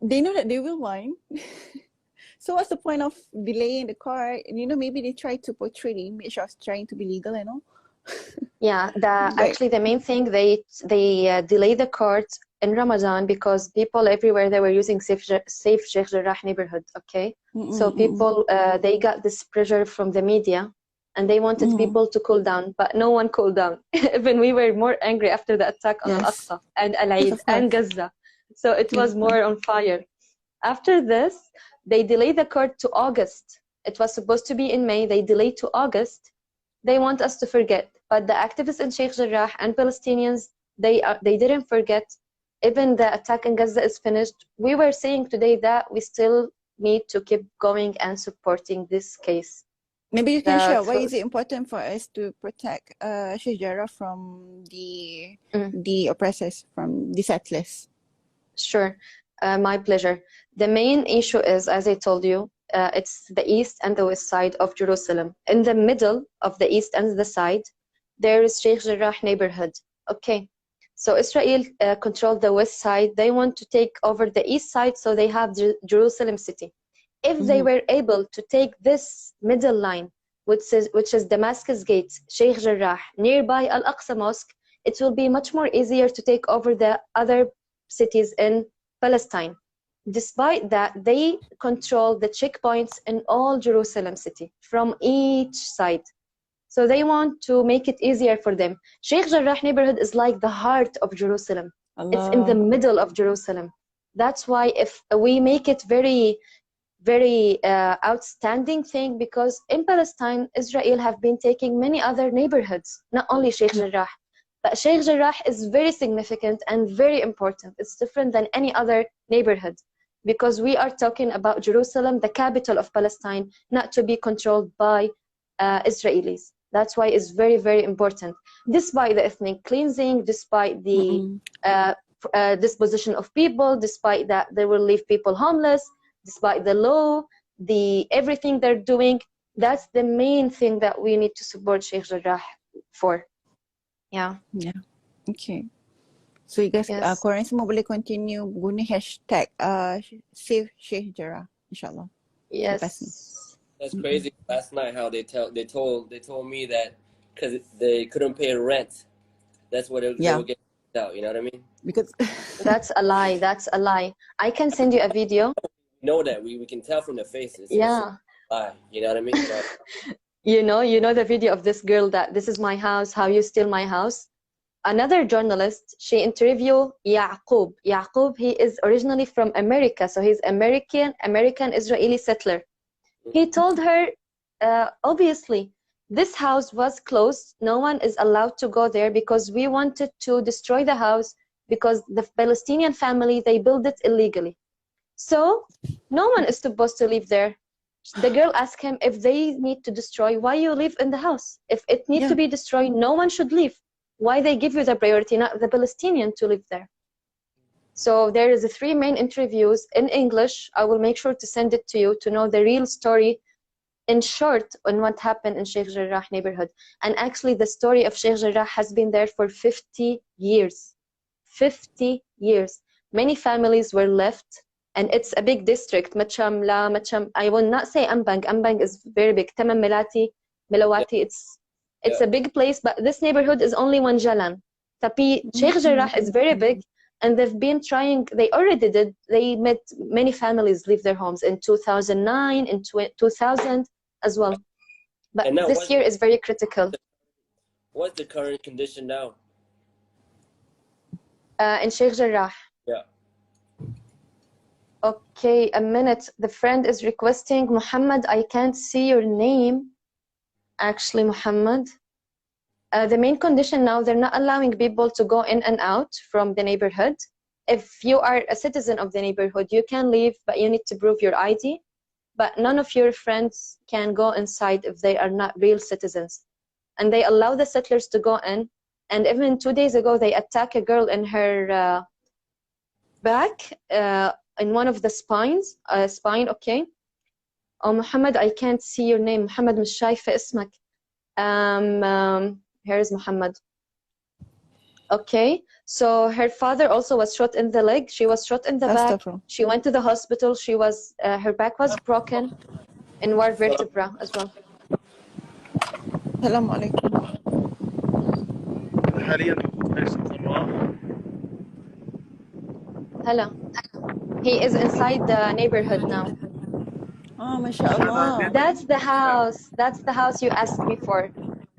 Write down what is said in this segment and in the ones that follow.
they know that they will win. So what's the point of delaying the court? And maybe they try to portray the image of trying to be legal and all. Yeah, Like, actually the main thing, they delay the court in Ramadan because people everywhere, they were using safe Sheikh Jarrah neighborhood. Okay, so people they got this pressure from the media, and they wanted people to cool down, but no one cooled down. Even we were more angry after the attack on Al-Aqsa and Al-Eid and Gaza, so it was more on fire. After this, they delayed the court to August. It was supposed to be in May. They delayed to August. They want us to forget, but the activists in Sheikh Jarrah and Palestinians, they didn't forget. Even the attack in Gaza is finished. We were saying today that we still need to keep going and supporting this case. Maybe you can share why is it important for us to protect Sheikh Jarrah from the oppressors, from the settlers? Sure, my pleasure. The main issue is, as I told you, it's the east and the west side of Jerusalem. In the middle of the east and the side, there is Sheikh Jarrah neighborhood. Okay, so Israel controlled the west side. They want to take over the east side, so they have Jerusalem city. If they were able to take this middle line, which is Damascus Gate, Sheikh Jarrah, nearby Al-Aqsa Mosque, it will be much more easier to take over the other cities in Palestine. Despite that, they control the checkpoints in all Jerusalem city from each side. So they want to make it easier for them. Sheikh Jarrah neighborhood is like the heart of Jerusalem. It's in the middle of Jerusalem. That's why if we make it very, very outstanding thing, because in Palestine, Israel have been taking many other neighborhoods, not only Sheikh Jarrah. But Sheikh Jarrah is very significant and very important. It's different than any other neighborhood, because we are talking about Jerusalem, the capital of Palestine, not to be controlled by Israelis. That's why it's very, very important. Despite the ethnic cleansing, despite the disposition of people, despite that they will leave people homeless, despite the law, everything they're doing, that's the main thing that we need to support Sheikh Jarrah for. Yeah. Okay. So you guys, korang semua boleh continue guna hashtag save Sheikh Jarrah, inshallah. Yes. That's crazy. Last night, how they told me that because they couldn't pay rent, that's what they were getting out. You know what I mean? Because that's a lie. That's a lie. I can send you a video. Know that we can tell from the faces. Yeah. Lie. You know what I mean? But, you know the video of this girl that this is my house, how you steal my house. Another journalist, she interviewed Yaqub. Yaqub, he is originally from America, so he's American Israeli settler. He told her, obviously, this house was closed. No one is allowed to go there because we wanted to destroy the house because the Palestinian family, they built it illegally. So no one is supposed to live there. The girl asked him, if they need to destroy, why you live in the house? If it needs to be destroyed, no one should leave. Why they give you the priority, not the Palestinian to live there? So there is 3 main interviews in English. I will make sure to send it to you to know the real story in short on what happened in Sheikh Jarrah neighborhood. And actually the story of Sheikh Jarrah has been there for 50 years. 50 years. Many families were left. And it's a big district. I will not say Ambang. Ambang is very big. Tamam Milati, Milawati. It's a big place, but this neighborhood is only 1 jalan. Tapi Sheikh Jarrah is very big, and they've been trying. They already did. They made many families leave their homes in 2009, in 2000 as well. But this year is very critical. What's the current condition now? In Sheikh Jarrah. Yeah. Okay, a minute. The friend is requesting, Muhammad, I can't see your name. Actually, Muhammad. The main condition now, they're not allowing people to go in and out from the neighborhood. If you are a citizen of the neighborhood, you can leave, but you need to prove your ID. But none of your friends can go inside if they are not real citizens. And they allow the settlers to go in. And even 2 days ago, they attacked a girl in her back, in one of the spine, okay. Oh, Muhammad, I can't see your name. Muhammad, مش شايفة اسمك. Here's Muhammad. Okay, so her father also was shot in the leg. She was shot in the back. She went to the hospital. She was her back was broken in one vertebra as well. السلام عليكم. حاليا Hello. He is inside the neighborhood now. Oh, ما شاء الله. That's the house. That's the house you asked me for.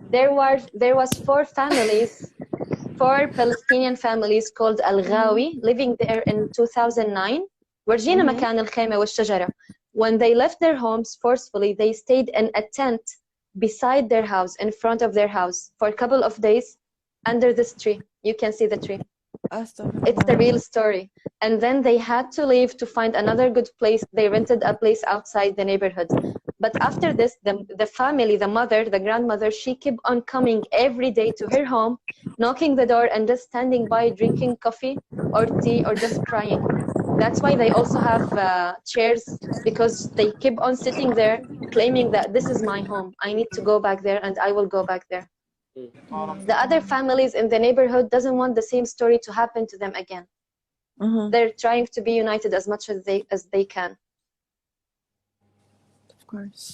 There was 4 families, 4 Palestinian families called Al-Ghawi living there in 2009. ورجينا مكان الخيمة والشجرة. When they left their homes forcefully, they stayed in a tent beside their house, in front of their house, for a couple of days under this tree. You can see the tree. It's the real story. And then they had to leave to find another good place. They rented a place outside the neighborhood. But after this, the family, the mother, the grandmother, she kept on coming every day to her home, knocking the door and just standing by, drinking coffee or tea or just crying. That's why they also have chairs, because they keep on sitting there claiming that this is my home. I need to go back there and I will go back there. The other families in the neighborhood doesn't want the same story to happen to them again. They're trying to be united as much as they can. Of course.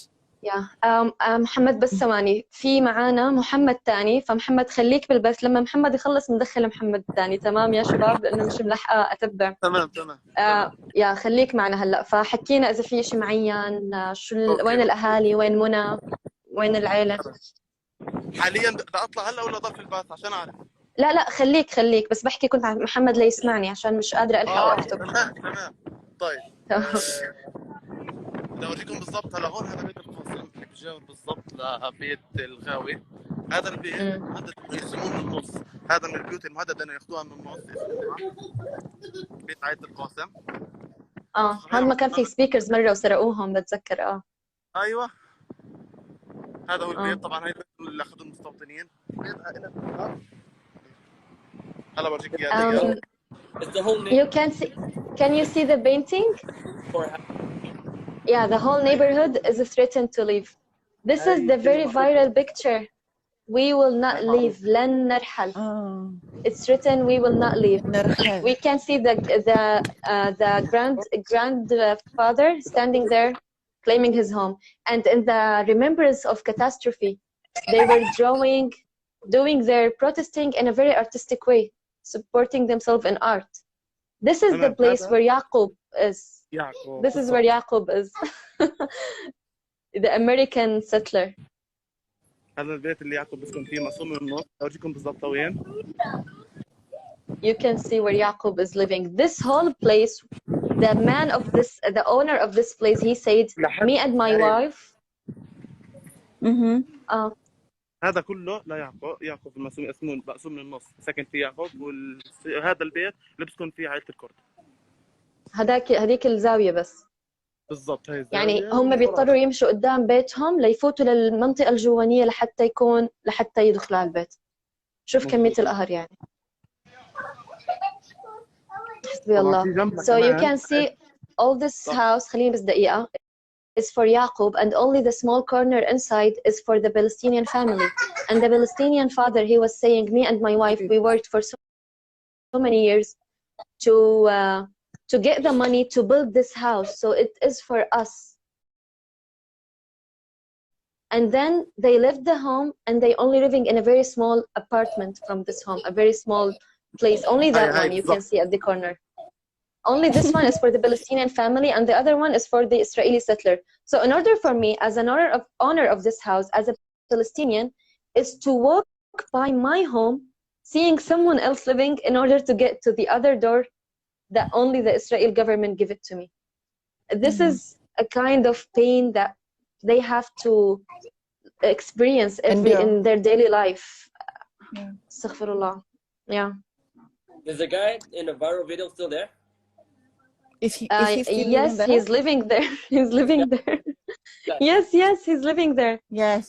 Yeah. محمد بس ثواني، في معانا محمد تاني، فمحمد خليك بالبث، لما محمد يخلص بندخل محمد تاني. تمام يا شباب، لأنه مش ملحقة أتبع. تمام. يا خليك معنا هلا، فحكينا إذا في شيء معين، وين الأهالي، وين منى، وين العيلة. حاليا بدي اطلع هلا ولا ضل في الباص عشان اعرف؟ لا خليك بس بحكي كنت مع محمد ليسمعني عشان مش قادرة ألحق أكتب. تمام. طيب بدي اوريكم بالضبط. هلا هون هذا بيت القاسم بجاور بالضبط لبيت الغاوي. هذا البيت مهدد يقسموه من النص. هذا من البيوت المهدد انه ياخذوها من النص. بيت عائلة القاسم. هذا ما كان في سبيكرز مرة وسرقوهم بتذكر. ايوه هذا هو البيت. طبعا هاي اللي اخذوه المستوطنين. هلا برجيك اياه. You can you see the painting? Yeah, the whole neighborhood is threatened to leave. This is the very viral picture. We will not leave. لن نرحل. It's written, we will not leave. We can see the grandfather standing there claiming his home. And in the remembrance of catastrophe, they were doing their protesting in a very artistic way, supporting themselves in art. This is the place where Yaqub is. This is where Yaqub is. The American settler. هذا البيت اللي يعقوب بسكن فيه مقسوم من النص. أوريكم بالضبط وين. You can see where Yaqub is living. This whole place, the owner of this place, he said, me and my wife. هذا كله لا يعقوب مقسوم من النص. سكن فيه يعقوب وهذا البيت اللي بسكن فيه عائلة الكرد. هذيك الزاوية بس. بالضبط هي الزاوية. يعني هم بيضطروا يمشوا قدام بيتهم ليفوتوا للمنطقة الجوانية لحتى يدخلوا على البيت. شوف كمية القهر يعني. حسبي الله. So you can see all this house. خليني بس دقيقة. Is for Yaqub, and only the small corner inside is for the Palestinian family. And the Palestinian father, he was saying, me and my wife, we worked for so many years to get the money to build this house, so it is for us. And then they left the home and they only living in a very small apartment from this home, a very small place. Only that one you can see at the corner. Only this one is for the Palestinian family and the other one is for the Israeli settler. So in order for me, as an owner of this house, as a Palestinian, is to walk by my home, seeing someone else living in order to get to the other door that only the Israeli government give it to me. This is a kind of pain that they have to experience in their daily life. Astaghfirullah. Yeah. Is the guy in the viral video still there? Is he still yes, he's living there. He's living there. Yes, he's living there. Yes.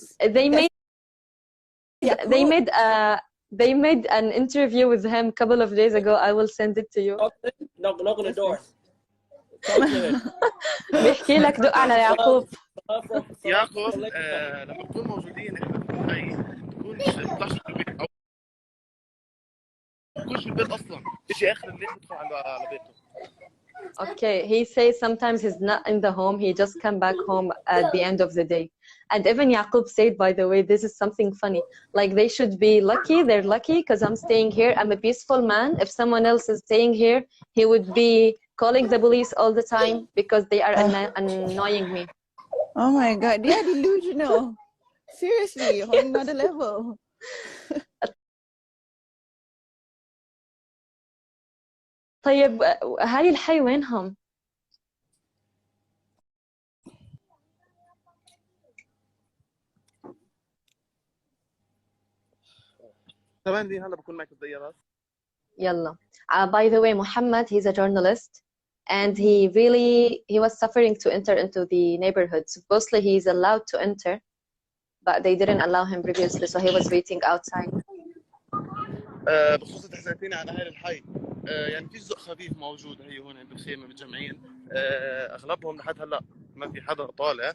They made an interview with him a couple of days ago. I will send it to you. Knock on the door. بيحكي لك دق على يعقوب. يعقوب لما نكون موجودين احنا في دبي تكون بيكونش في البيت اصلا، بيجي اخر الليل بيدخل على بيته. Okay, he says sometimes he's not in the home, he just come back home at the end of the day. And even Yaqub said, by the way, this is something funny. Like they should be lucky, they're lucky because I'm staying here. I'm a peaceful man. If someone else is staying here, he would be calling the police all the time because they are annoying me. Oh my God, they are delusional. Seriously, on another level. طيب هاي الحي وينهم؟ كمان دي هلا بكون معك دقيقة بس. يلا. By the way, Muhammad, he's a journalist and he was suffering to enter into the neighborhood. Supposedly he's allowed to enter, but they didn't allow him previously, so he was waiting outside. بخصوص تحدثيني عن اهل الحي، يعني في جزء خفيف موجود هي هون عند الخيمه متجمعين، اغلبهم لحد هلا ما في حدا طالع،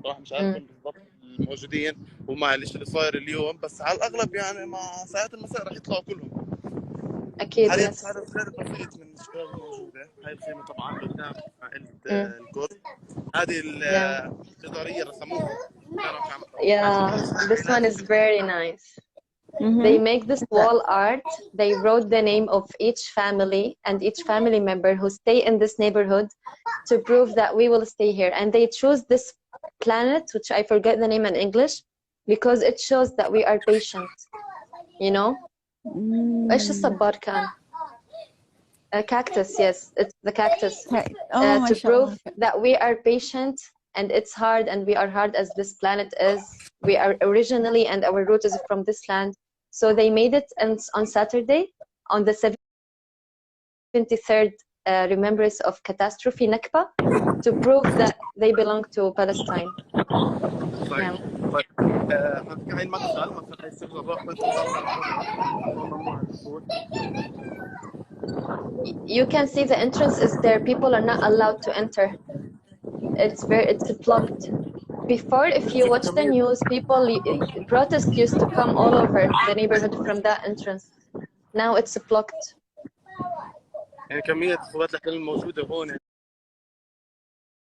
صراحه مش عارف بالضبط الموجودين ومع الشيء اللي صاير اليوم، بس على الاغلب يعني مع ساعات المساء رح يطلعوا كلهم. اكيد. حاليا بس عدد غير بسيط من الشباب الموجوده. هاي الخيمه طبعا قدام عائله الكرد. هذه الجداريه رسموها. Yeah, this one is very nice. They make this wall art. They wrote the name of each family and each family member who stay in this neighborhood to prove that we will stay here. And they choose this planet, which I forget the name in English, because it shows that we are patient. You know? ايش الصبار كان؟ Cactus, yes, it's the cactus. To prove that we are patient and it's hard and we are hard as this planet is. We are originally and our root is from this land. So they made it on Saturday on the 73rd remembrance of catastrophe Nakba to prove that they belong to Palestine. طيب هاي المدخل مثلا هي سر الروح You can see the entrance is there. People are not allowed to enter. It's blocked. Before, if you watch the news, protests used to come all over the neighborhood from that entrance. Now it's blocked. يعني كمية قوات الاحتلال الموجودة هون،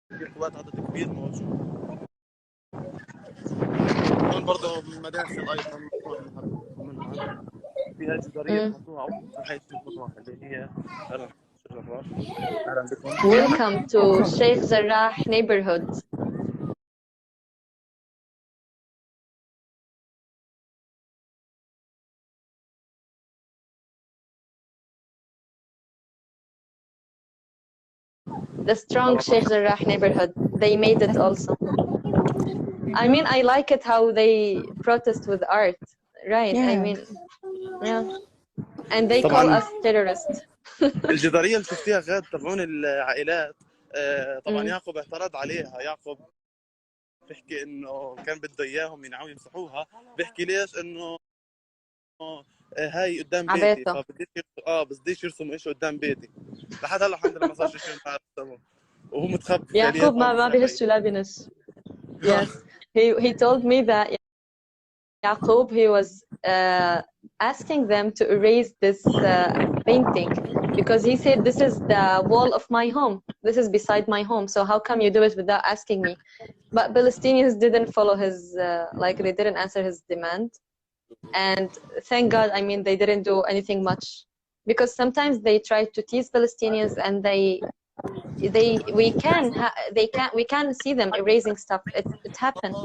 في قوات عدد كبير موجود. هون برضه مدارس أيضا منها. فيها جدارية حطوها أو حيث الخطوة اللي هي أهلا بكم. Welcome to Sheikh Jarrah neighborhood. The strong Sheikh Jarrah neighborhood. They made it also. I mean, I like it how they protest with art, right? I mean, yeah. And they call us terrorists. الجدارية اللي شفتيها غاد تبعون العائلات، طبعا يعقوب اعترض عليها. يعقوب بيحكي انه كان بده اياهم ينعوا يمسحوها، بيحكي ليش؟ انه هاي قدام بيتي، فبديش يرسموا شيء قدام بيتي. لحد هلا الحمد لله ما صار شيء وهو متخبي. يعقوب ما بيهش ولا بنش. Yes, he told me that Yaqub, he was asking them to erase this painting because he said this is the wall of my home. This is beside my home. So how come you do it without asking me? But Palestinians didn't follow his, like they didn't answer his demand. And thank God, I mean, they didn't do anything much because sometimes they try to tease Palestinians and we can see them erasing stuff. It happened.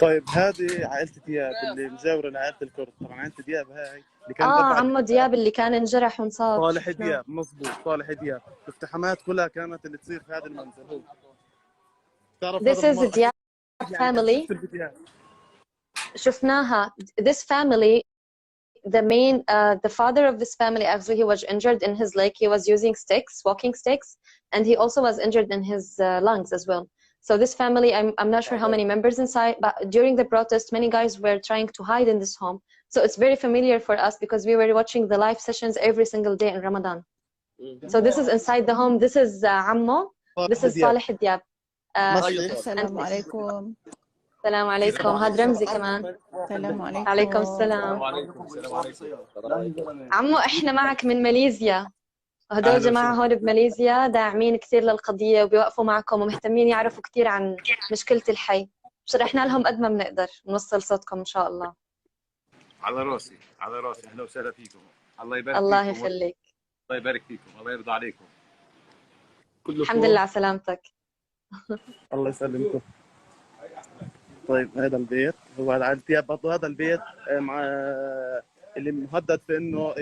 طيب هذه عائلة دياب اللي مجاورة لعائلة الكرد. طبعا عائلة دياب هاي اللي كانت عمو دياب اللي كان انجرح وانصاب. صالح دياب، مظبوط، صالح دياب. الاقتحامات كلها كانت اللي تصير في هذا المنزل. هو This is the Diab family. شفناها. This family, the father of this family actually he was injured in his leg. He was using sticks, walking sticks, and he also was injured in his lungs as well. So this family, I'm not sure how many members inside, but during the protest, many guys were trying to hide in this home. So it's very familiar for us because we were watching the live sessions every single day in Ramadan. So this is inside the home. This is Ammo. This is Salih Diab. Assalamu alaikum. السلام عليكم. هاد رمزي كمان. السلام عليكم. عليكم السلام. عمو احنا معك من ماليزيا، هدول جماعة هون بماليزيا داعمين كثير للقضية وبيوقفوا معكم ومهتمين يعرفوا كثير عن مشكلة الحي. شرحنا لهم قد ما بنقدر نوصل صوتكم إن شاء الله. على راسي على راسي، أهلا وسهلا فيكم. الله يبارك الله فيكم. يخليك. الله يبارك فيكم، الله يرضى عليكم. الحمد لله على سلامتك. الله يسلمكم. طيب هذا البيت هو على الثياب برضه. هذا البيت مع اللي مهدد في انه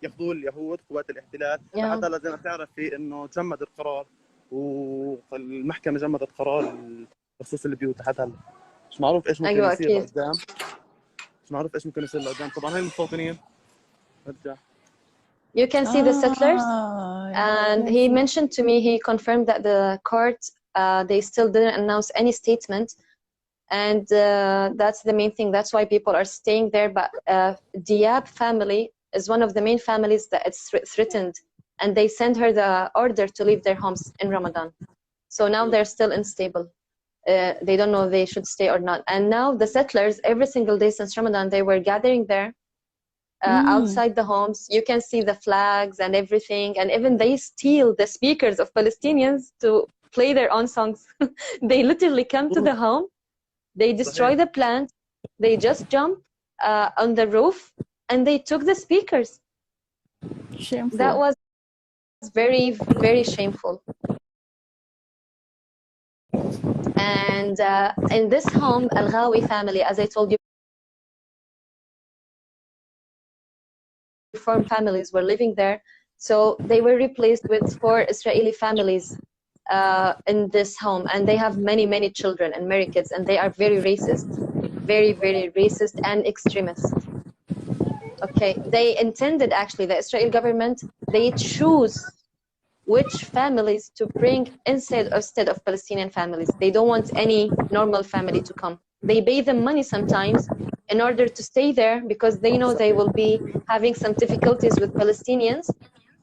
ياخذوه اليهود قوات الاحتلال. هذا زي ما بتعرفي انه جمد القرار، والمحكمه جمدت قرار بخصوص البيوت. حتى هلا مش معروف ايش ممكن يصير لقدام. مش معروف ايش ممكن يصير لقدام. طبعا هاي المستوطنين. ارجع. You can see the settlers, and he mentioned to me, he confirmed that the court, they still didn't announce any statement, and that's the main thing. That's why people are staying there. But Diab family is one of the main families that it's threatened, and they send her the order to leave their homes in Ramadan. So now they're still unstable. They don't know if they should stay or not. And now the settlers, every single day since Ramadan, they were gathering there. Outside the homes, you can see the flags and everything, and even they steal the speakers of Palestinians to play their own songs. They literally come to the home, they destroy the plant, they just jump on the roof, and they took the speakers. Shameful. That was very, very shameful. And in this home, Al-Ghawi family, as I told you, 4 families were living there, so they were replaced with 4 Israeli families in this home, and they have many children and many kids, and they are very racist, very racist and extremist. Okay, they intended, actually, the Israeli government, they choose which families to bring instead of Palestinian families. They don't want any normal family to come. They pay them money sometimes in order to stay there, because they know they will be having some difficulties with Palestinians.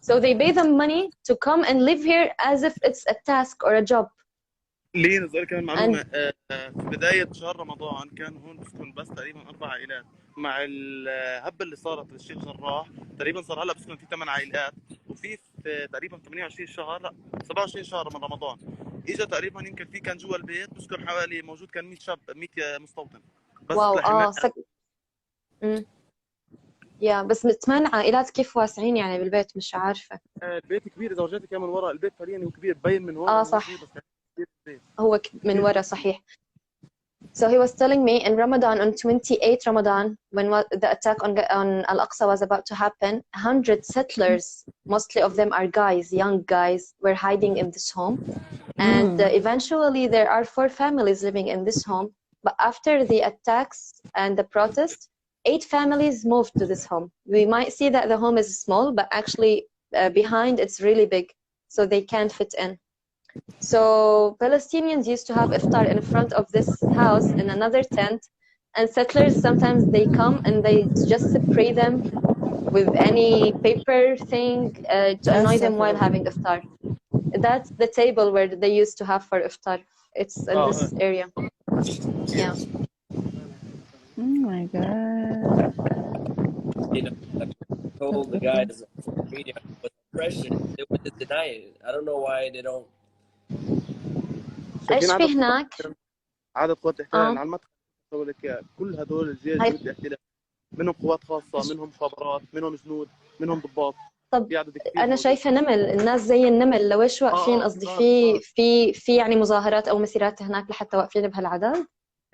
So they pay them money to come and live here as if it's a task or a job. ليه نزل كمان معلومة. في بداية شهر رمضان كان هون بسكن بس تقريبا 4 عائلات. مع الهبة اللي صارت للشيخ جراح تقريبا صار هلا بسكن في 8 عائلات، وفي تقريبا 28 شهر، لا 27 شهر من رمضان اجى تقريبا يمكن في كان جوا البيت بسكن حوالي موجود كان 100 شاب 100 مستوطن بس. واو. يا بس 8 عائلات كيف واسعين يعني بالبيت؟ مش عارفة. البيت كبير إذا وجهتك من وراء البيت فريني وكبير بين من هون. صح، هو من ورا صحيح. So he was telling me in Ramadan, on 28 Ramadan, when the attack on Al-Aqsa was about to happen, 100 settlers, mostly of them are guys, young guys, were hiding in this home. And eventually there are 4 families living in this home. But after the attacks and the protest, 8 families moved to this home. We might see that the home is small, but actually behind it's really big, so they can't fit in. So Palestinians used to have iftar in front of this house in another tent, and settlers sometimes they come and they just spray them with any paper thing to annoy them while having iftar. That's the table where they used to have for iftar. It's in this area. Yeah. Oh my God. You know, I told the guys on media with oppression, they would just deny it. I don't know why they don't. ايش في هناك؟ عدد قوات الاحتلال على المدخل بقول لك كل هدول الجيش جنود الاحتلال، منهم قوات خاصه، منهم مخابرات، منهم جنود، منهم ضباط. طب انا شايفه نمل، الناس زي النمل، لو ايش واقفين؟ قصدي في يعني مظاهرات او مسيرات هناك لحتى واقفين بهالعدد؟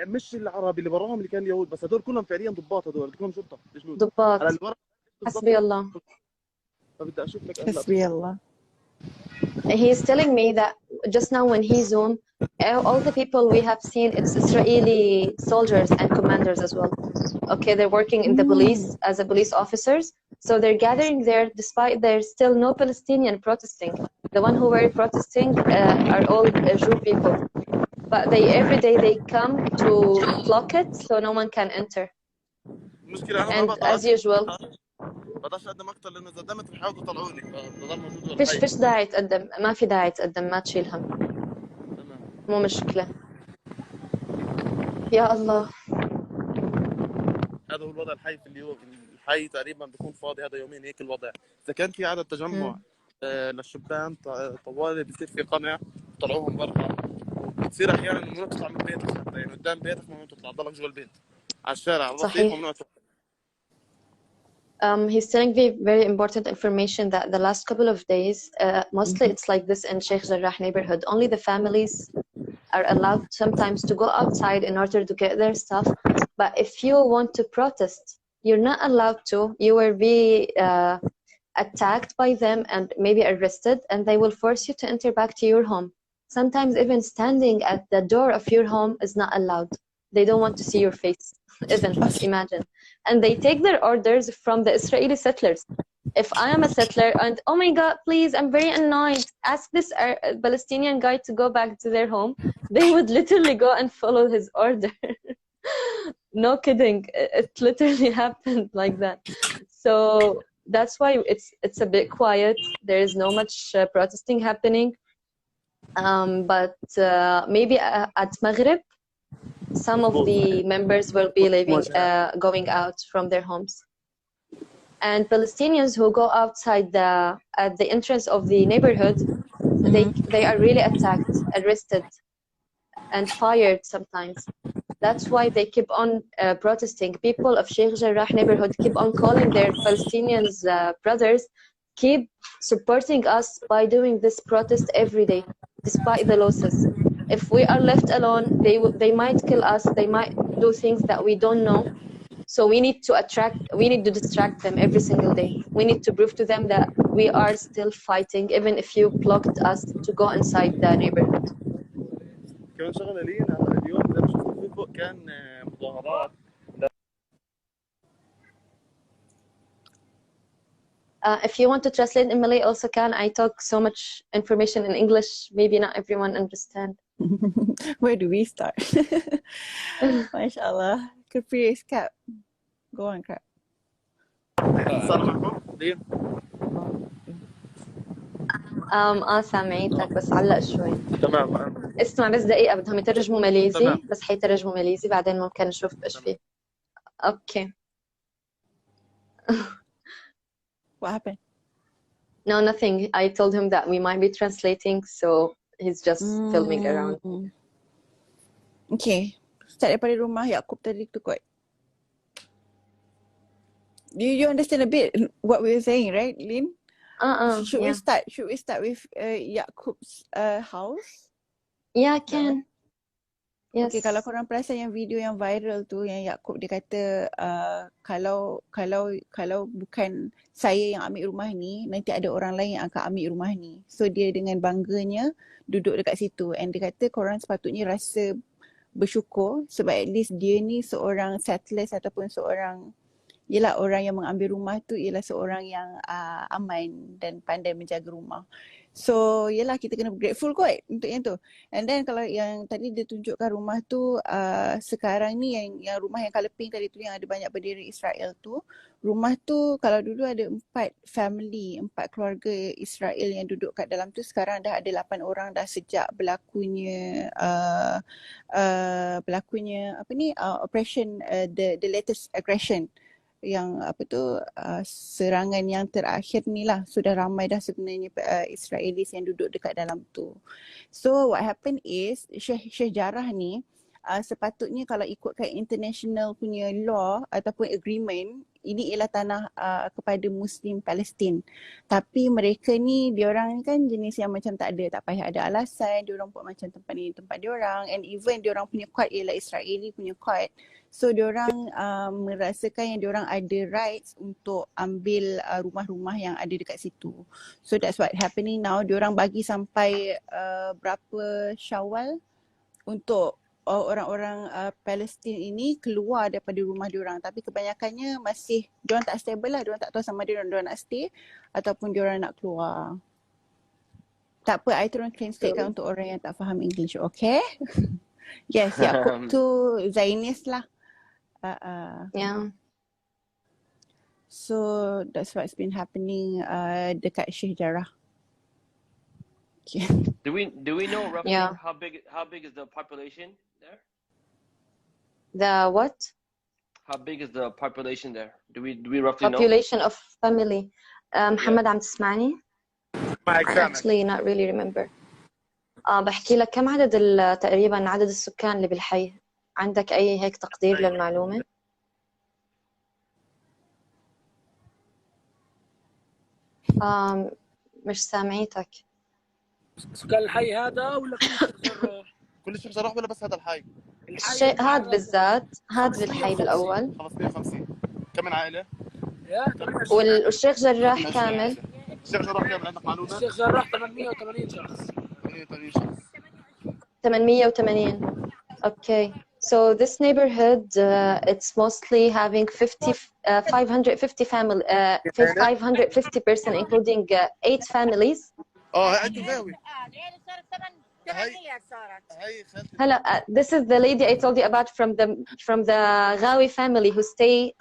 مش العربي اللي براهم اللي كان اليهود بس، هدول كلهم فعليا ضباط، هدول كلهم شرطه جنود. ضباط. حسبي الله. فبدي اشوف لك حسبي الله. He's telling me that just now when he zoomed, all the people we have seen, it's Israeli soldiers and commanders as well. Okay, they're working in the police as a police officers. So they're gathering there despite there's still no Palestinian protesting. The one who were protesting are all Jew people. But every day they come to block it so no one can enter. And as usual, بقدرش اقدم اكتر لان اذا قدمت بيحاولوا يطلعوني فبضل موجود. فيش داعي تقدم، ما في داعي تقدم، ما تشيل هم. مو مشكلة. يا الله. هذا هو الوضع الحي في اليوم. الحي تقريبا بيكون فاضي هذا يومين هيك الوضع. اذا كان في عدد تجمع للشبان طوالي بصير في قمع طلعوهم برا، وبتصير احيانا ممنوع تطلع من بيتك، حتى يعني قدام بيتك ممنوع تطلع، ضلك جوا البيت على الشارع على الرصيف صحيح. ممنوع تطلع. He's telling me very important information that the last couple of days, mostly it's like this in Sheikh Jarrah neighborhood. Only the families are allowed sometimes to go outside in order to get their stuff. But if you want to protest, you're not allowed to. You will be attacked by them and maybe arrested, and they will force you to enter back to your home. Sometimes even standing at the door of your home is not allowed. They don't want to see your face, even, imagine. And they take their orders from the Israeli settlers. If I am a settler and, oh my God, please, I'm very annoyed, ask this Palestinian guy to go back to their home, they would literally go and follow his order. No kidding. It literally happened like that. So that's why it's a bit quiet. There is no much protesting happening. But maybe at Maghrib, some of the members will be leaving, going out from their homes. And Palestinians who go outside at the entrance of the neighborhood, they are really attacked, arrested, and fired sometimes. That's why they keep on protesting. People of Sheikh Jarrah neighborhood keep on calling their Palestinians brothers, keep supporting us by doing this protest every day, despite the losses. If we are left alone, they might kill us, they might do things that we don't know. So we need to distract them every single day. We need to prove to them that we are still fighting, even if you blocked us to go inside the neighborhood. كمان شغله لينا اليوم زي ما شفتوا في فوق كان مظاهرات. If you want to translate in Malay also can. I talk so much information in English, maybe not everyone understand. Where do we start? MashaAllah. Caprice Cap. Go on, Cap. صار معكم لين؟ سامعيتك بس علق شوي. تمام. اسمع بس دقيقة، بدهم يترجموا ماليزي. تمام. بس حيترجموا ماليزي بعدين ممكن نشوف ايش فيه. Okay. What happened? No, nothing. I told him that we might be translating, so he's just filming around. Okay. Start daripada rumah Yaqub tadi tu kot. Do you understand a bit what we were saying, right, Lynn? Should we start with Yaqub's house? Yeah, can. Yes. Okay, kalau korang perasan yang video yang viral tu, yang Yaqub dia kata kalau bukan saya yang ambil rumah ni, nanti ada orang lain yang akan ambil rumah ni. So dia dengan bangganya duduk dekat situ, and dia kata korang sepatutnya rasa bersyukur sebab at least dia ni seorang settlers ataupun seorang, yelah, orang yang mengambil rumah tu ialah seorang yang aman dan pandai menjaga rumah. So yelah, kita kena grateful kot untuk yang tu. And then kalau yang tadi dia tunjukkan rumah tu, sekarang ni yang rumah yang colour pink tadi tu yang ada banyak bendera Israel tu, rumah tu kalau dulu ada 4 keluarga Israel yang duduk kat dalam tu, sekarang dah ada 8 orang dah sejak berlakunya oppression, the latest aggression, yang serangan yang terakhir ni lah. Sudah ramai dah sebenarnya Israelis yang duduk dekat dalam tu. So what happened is Sheikh Jarrah ni sepatutnya kalau ikutkan international punya law ataupun agreement, ini ialah tanah kepada Muslim Palestin. Tapi mereka ni, diorang kan jenis yang macam tak payah ada alasan, diorang buat macam tempat ni tempat diorang, and even diorang punya court ialah Israeli punya court. So diorang merasakan yang diorang ada rights untuk ambil rumah-rumah yang ada dekat situ. So that's what happening now. Diorang bagi sampai berapa Syawal untuk orang-orang Palestin ini keluar daripada rumah diorang. Tapi kebanyakannya masih, diorang tak stable lah. Diorang tak tahu sama diorang nak stay ataupun diorang nak keluar. Tak apa, I tolong translatekan untuk orang yang tak faham English, okay? Yes, Yaqub tu Zionist lah. Yeah. So that's what's been happening dekat Sheikh Jarrah. Okay. Do we know roughly how big is the population there? The what? How big is the population there? Do we roughly know? Population of family. محمد عم تسمعني؟ معك I سامع. actually not really remember. بحكي لك كم عدد تقريبا عدد السكان اللي بالحي؟ عندك أي هيك تقدير للمعلومة؟ مش سامعيتك. سكان الحي هذا ولا كل الشيخ جراح؟ كل الشيخ جراح ولا بس هذا الحي؟ الشيء هذا بالذات، هذا بالحي بالأول. 550. كم من عائلة؟ والشيخ جراح كامل؟ الشيخ جراح كامل عندك معلومة؟ الشيخ جراح 880 شخص. 880 شخص. 880. Okay. So this neighborhood, it's mostly having 550 family, 550 person, including 8 families. هاي أنتوا غاوي. هلا, this is the lady I told you about from the Ghawi family who stay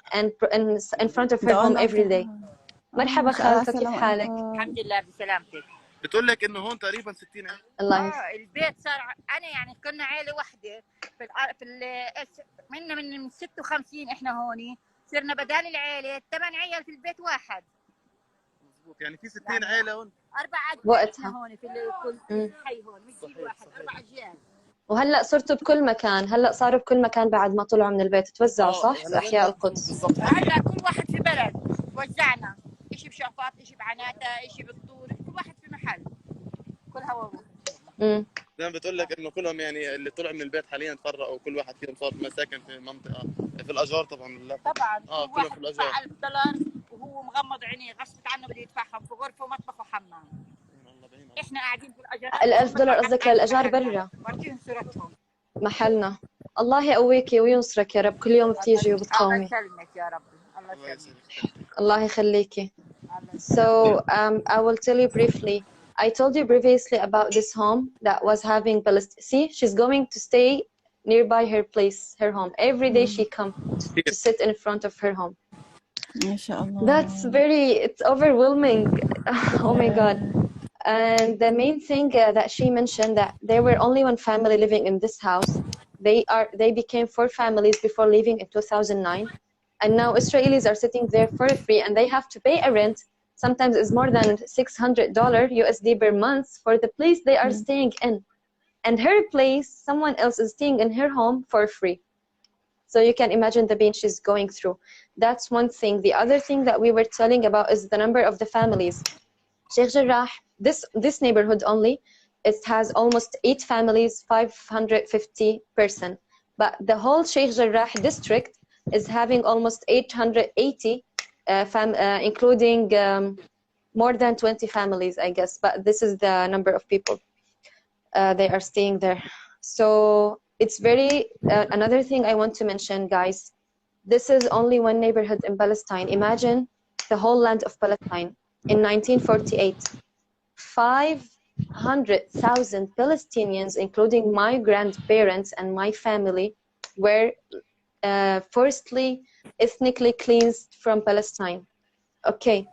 in front of her home every day. مرحبا خالته, كيف حالك؟ الحمد لله بسلامتك. بتقول لك انه هون تقريبا 60 عائلة. الله البيت صار انا يعني كنا عائله واحده من 56 احنا هون صرنا بدال العائله 8 عيال في البيت واحد. مضبوط, يعني في 60 عائله هون. 4 أجيال وقتها هون في كل حي هون مش جيل واحد 4 أجيال. وهلا صرتوا بكل مكان، هلا صاروا بكل مكان بعد ما طلعوا من البيت توزعوا صح؟ بأحياء القدس. هلا كل واحد في بلد وزعنا، شيء بشعفاط، شيء بعناتا، شيء بالطور، كل واحد في محل. كل هوا. زي ما بتقول لك انه كلهم يعني اللي طلعوا من البيت حاليا تفرقوا وكل واحد فيهم صار مساكن في منطقه في الاجار طبعا. لا طبعا كلهم واحد في الاجار. $1000 وهو مغمض عينيه غصب عنه بده يدفعهم في غرفه ومطبخ وحمام. احنا قاعدين في الاجار. $1000 قصدك للاجار برا؟ ورجيهم صورتهم. محلنا. الله يقويكي وينصرك يا رب، كل يوم بتيجي وبتقاومي. الله يسلمك يا رب. الله يسلمك. الله يخليكي. So I will tell you briefly. I told you previously about this home that was having Palestine. See, she's going to stay nearby her place, her home. Every day she comes to sit in front of her home. That's it's overwhelming. Oh my God. And the main thing that she mentioned that there were only one family living in this house. They became 4 families before leaving in 2009. And now Israelis are sitting there for free and they have to pay a rent. Sometimes it's more than $600 USD per month for the place they are staying in. And her place, someone else is staying in her home for free. So you can imagine the pain she's going through. That's one thing. The other thing that we were telling about is the number of the families. Sheikh Jarrah, this neighborhood only, it has almost 8 families, 550 person. But the whole Sheikh Jarrah district is having almost 880 including more than 20 families, I guess, but this is the number of people they are staying there. So it's very another thing I want to mention, guys, this is only one neighborhood in Palestine. Imagine the whole land of Palestine. In 1948, 500,000 Palestinians, including my grandparents and my family, were forcibly ethnically cleansed from Palestine. Okay,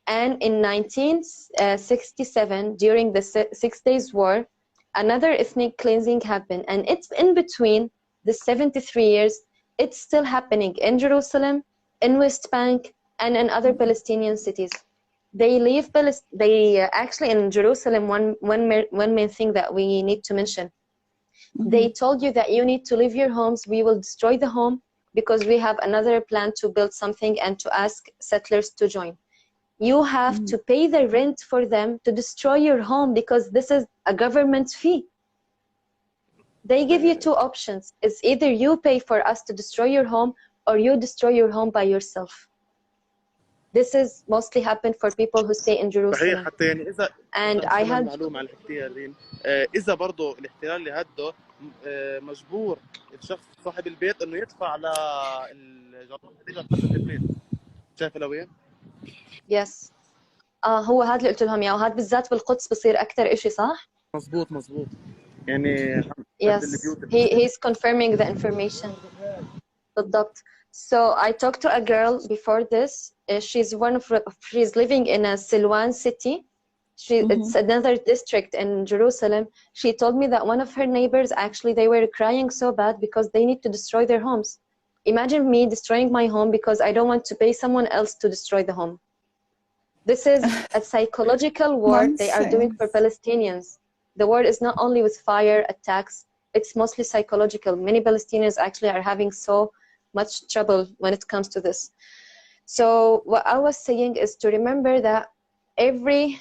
and in 1967, during the 6 Days War, another ethnic cleansing happened, and it's in between the 73 years. It's still happening in Jerusalem, in West Bank, and in other Palestinian cities. They leave actually in Jerusalem. One main thing that we need to mention. They told you that you need to leave your homes. We will destroy the home because we have another plan to build something and to ask settlers to join. You have to pay the rent for them to destroy your home because this is a government fee. They give you 2 options. It's either you pay for us to destroy your home or you destroy your home by yourself. This is mostly happened for people who stay in Jerusalem. حتى يعني إذا and I had معلومة على الحكاية رين إذا برضه الاحتلال اللي هده مجبور الشخص صاحب البيت إنه يدفع للجرائم اللي جت في البيت. شايف لوين؟ Yes. هو هذا اللي قلت لهم اياه، وهذا بالذات بالقدس بصير أكثر إشي صح؟ مزبوط يعني Yes. He's confirming the information. بالضبط. So I talked to a girl before this. She's living in a Silwan city. It's another district in Jerusalem. She told me that one of her neighbors, actually, they were crying so bad because they need to destroy their homes. Imagine me destroying my home because I don't want to pay someone else to destroy the home. This is a psychological war they are doing for Palestinians. The war is not only with fire attacks, it's mostly psychological. Many Palestinians actually are having so much trouble when it comes to this. So what I was saying is to remember that every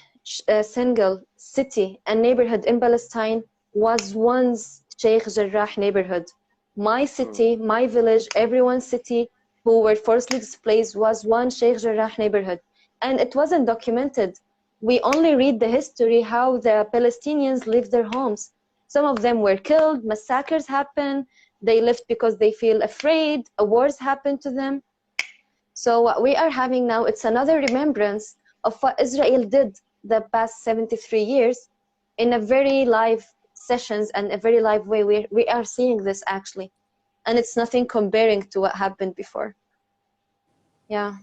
single city and neighborhood in Palestine was once Sheikh Jarrah neighborhood. My city, my village, everyone's city who were forcibly displaced was one Sheikh Jarrah neighborhood. And it wasn't documented. We only read the history, how the Palestinians lived their homes. Some of them were killed, massacres happened, they left because they feel afraid, wars happened to them. So what we are having now, it's another remembrance of what Israel did the past 73 years in a very live sessions and a very live way. We are seeing this actually. And it's nothing comparing to what happened before. Yeah.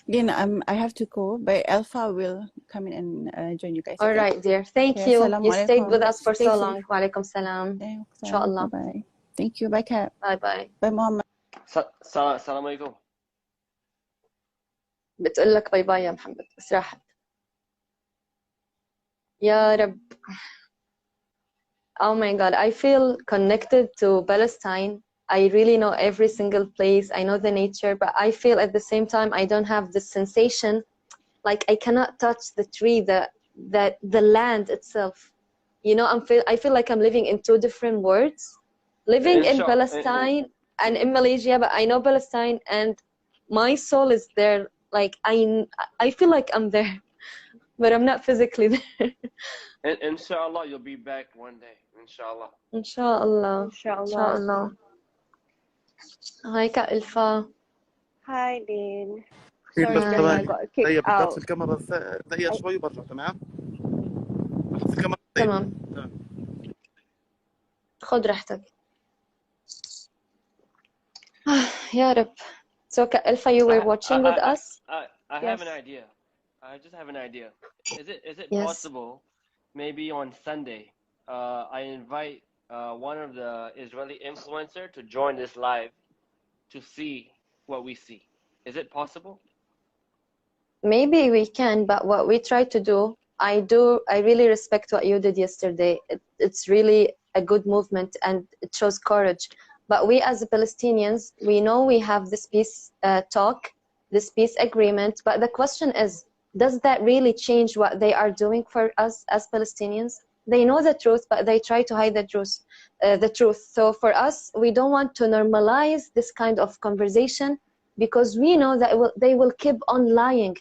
Again, I have to go, but Alpha will come in and join you guys. All right, dear. Thank you. You stayed with us for so long. Wa alaikum salam. Inshallah. Bye-bye. Thank you. Bye, Kat. Bye-bye. Bye, Muhammad. السلام عليكم. بتقول لك باي باي يا محمد بس راحت. يا رب. Oh my God, I feel connected to Palestine. I really know every single place. I know the nature, but I feel at the same time I don't have the sensation, like I cannot touch the tree, the land itself. You know, I feel like I'm living in two different worlds. Living in Palestine and in Malaysia, but I know Palestine and my soul is there. Like I feel like I'm there, but I'm not physically there. Inshallah, you'll be back one day. Inshallah. Inshallah. Inshallah. Inshallah. Hi, Ka Ilfa. Hi, Dean. Sorry, Sorry, بس I ثواني got kicked هي out. بتطفي الكاميرا دقيقة شوي وبرجع. تمام؟ بحط الكاميرا. تمام. خد راحتك. يا رب. So, Ka Ilfa, you were watching with us? I have an idea. I just have an idea. Is it possible, maybe on Sunday, I invite one of the Israeli influencer to join this live to see what we see? Is it possible? Maybe we can, but what we try to do, I really respect what you did yesterday. It's really a good movement and it shows courage. But we as Palestinians, we know we have this peace talk, this peace agreement, but the question is, does that really change what they are doing for us as Palestinians? They know the truth, but they try to hide the truth. So for us, we don't want to normalize this kind of conversation because we know that they will keep on lying.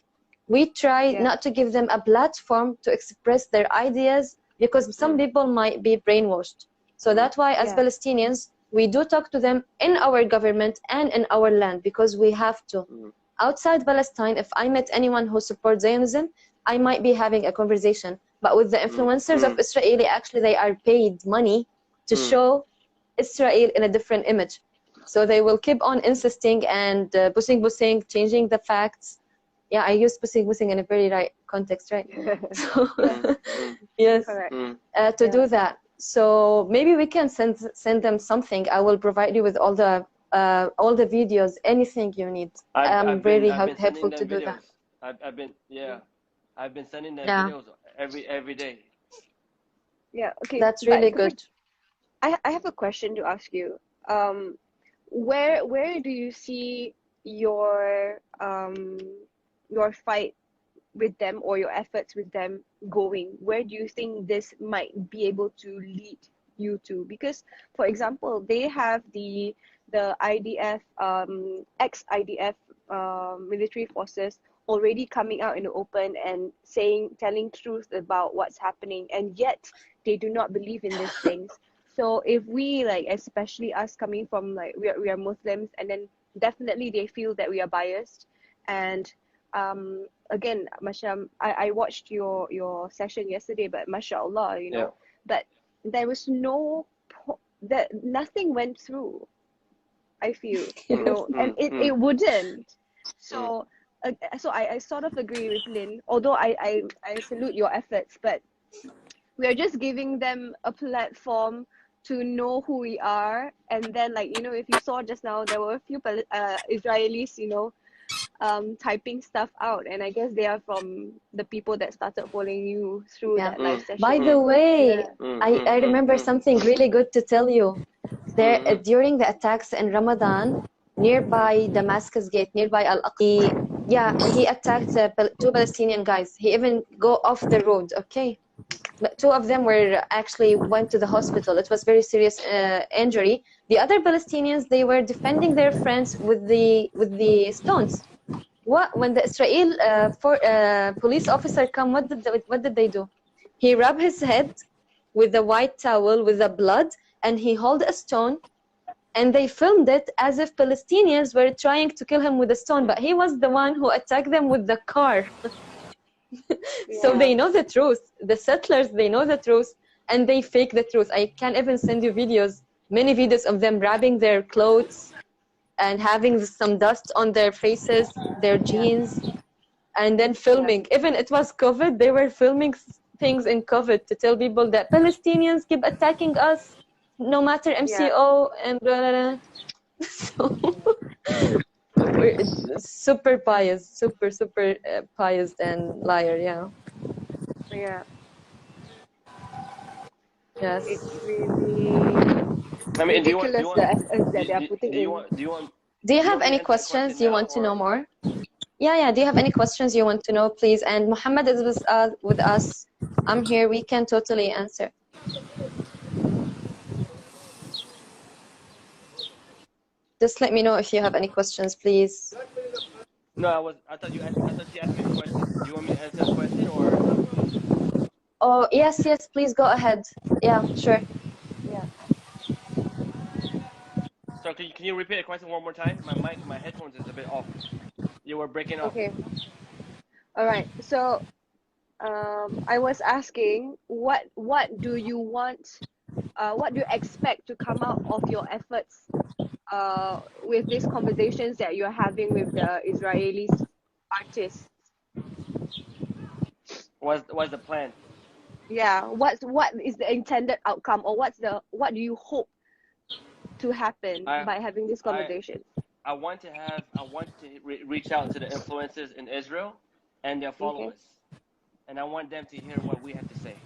We try not to give them a platform to express their ideas because some people might be brainwashed. So that's why as Palestinians, we do talk to them in our government and in our land because we have to. Outside Palestine, if I met anyone who supports Zionism, I might be having a conversation. But with the influencers of Israeli, actually they are paid money to show Israel in a different image. So they will keep on insisting and busing, changing the facts. Yeah, I use busing in a very right context, right? So, yes, to do that. So maybe we can send them something. I will provide you with all the videos, anything you need. I'm very helpful to do that. I've been sending them videos every day. Yeah, okay. That's really good. I have a question to ask you. Where do you see your fight with them or your efforts with them going? Where do you think this might be able to lead you to? Because, for example, they have the IDF, ex-IDF military forces already coming out in the open and telling truth about what's happening, and yet they do not believe in these things. So if we, like, especially us coming from, like, we are Muslims, and then definitely they feel that we are biased. And again, I watched your session yesterday, but mashallah, you know, but there was nothing went through, I feel, you know, and it wouldn't. So so I sort of agree with Lynn, although I salute your efforts, but we are just giving them a platform to know who we are. And then, like, you know, if you saw just now, there were a few Israelis, you know, typing stuff out, and I guess they are from the people that started following you through that live session. By the way, I remember something really good to tell you. There during the attacks in Ramadan, nearby Damascus Gate, nearby Al-Aqi, he attacked two Palestinian guys. He even go off the road. Okay, but two of them were actually went to the hospital. It was very serious injury. The other Palestinians, they were defending their friends with the stones. When the Israel police officer come, what did they do? He rubbed his head with a white towel with the blood, and he held a stone, and they filmed it as if Palestinians were trying to kill him with a stone, but he was the one who attacked them with the car. So they know the truth. The settlers, they know the truth, and they fake the truth. I can even send you videos, many videos of them wrapping their clothes and having some dust on their faces, their jeans, and then filming. Even it was COVID, they were filming things in COVID to tell people that Palestinians keep attacking us, no matter MCO and blah, blah, blah. So we're super biased, super biased and liar, Yeah. Yes. It's really I mean, ridiculous the efforts that they are putting in. Do you have any questions you want to know more? Yeah. Do you have any questions you want to know, please? And Muhammad is with us. I'm here. We can totally answer. Just let me know if you have any questions, please. No, I thought you asked me a question. Do you want me to answer the question or? Oh, yes, please go ahead. Yeah, sure. Yeah. So can you repeat the question one more time? My headphones is a bit off. You were breaking up. Okay. All right. So, I was asking, what do you want? What do you expect to come out of your efforts? With these conversations that you're having with the Israeli artists? What's the plan? Yeah, what is the intended outcome, or what do you hope to happen by having this conversation? I want to reach out to the influencers in Israel and their followers, and I want them to hear what we have to say.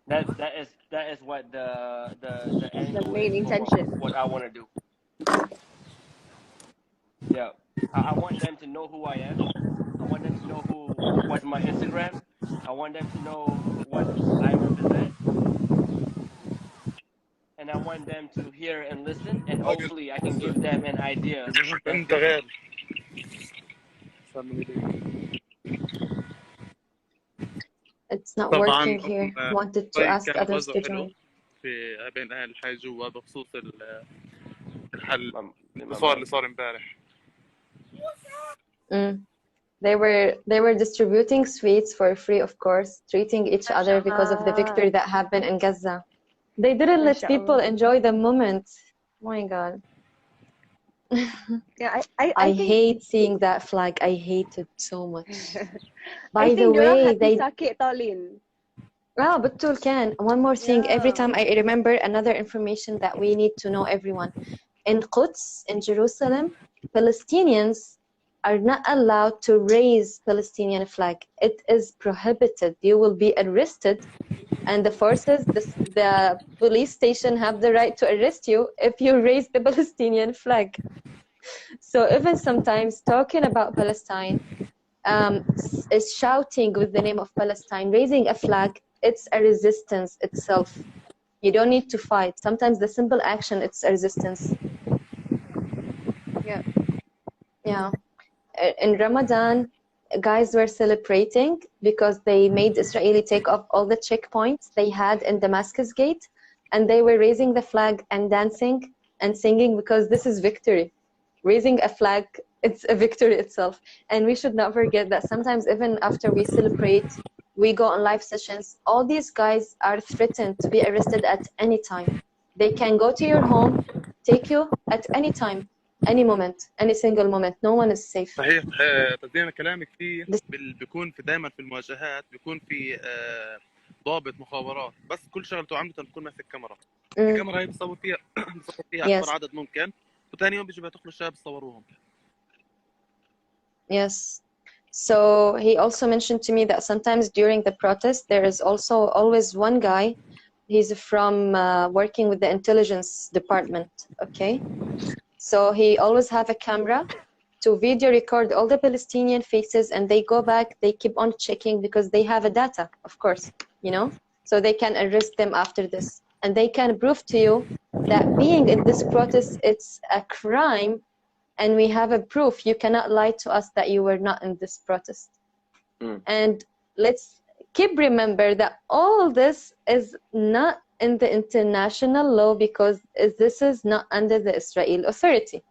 That is what the main intention. What I want to do. Yeah, I want them to know who I am. I want them to know what's my Instagram. I want them to know what I represent, and I want them to hear and listen, and hopefully I can give them an idea. It's not working here. Wanted to ask others to join. في بين اهل الحي جوا بخصوص الحل الصور اللي صار امبارح. They were distributing sweets for free, of course, treating each other because of the victory that happened in Gaza. They didn't let people enjoy the moment. Oh my God. Yeah, I hate seeing that flag. I hate it so much. By the way, they Betul can. One more thing. Every time I remember another information that we need to know, everyone. In Quds, in Jerusalem, Palestinians are not allowed to raise Palestinian flag. It is prohibited. You will be arrested, and the forces, the police station have the right to arrest you if you raise the Palestinian flag. So even sometimes talking about Palestine, is shouting with the name of Palestine, raising a flag, it's a resistance itself. You don't need to fight. Sometimes the simple action, it's a resistance. Yeah. In Ramadan, guys were celebrating because they made Israeli take off all the checkpoints they had in Damascus Gate, and they were raising the flag and dancing and singing because this is victory. Raising a flag, it's a victory itself. And we should not forget that sometimes even after we celebrate, we go on live sessions, all these guys are threatened to be arrested at any time. They can go to your home, take you at any time. any moment, any single moment. No one is safe. صحيح. تزين كلامك فيه بيكون في دائما في المواجهات بيكون في ضابط مخابرات، بس كل شغلته عامة بتكون ماسك كاميرا. الكاميرا هي بتصور فيها أكبر عدد ممكن، وثاني يوم بيجوا بيدخلوا الشباب بيصوروهم. Yes. So he also mentioned to me that sometimes during the protest, there is also always one guy. He's from working with the intelligence department. Okay. So he always have a camera to video record all the Palestinian faces, and they go back, they keep on checking because they have a data, of course, you know, so they can arrest them after this. And they can prove to you that being in this protest, it's a crime, and we have a proof. You cannot lie to us that you were not in this protest. And let's keep remember that all this is not in the international law, because this is not under the Israel authority.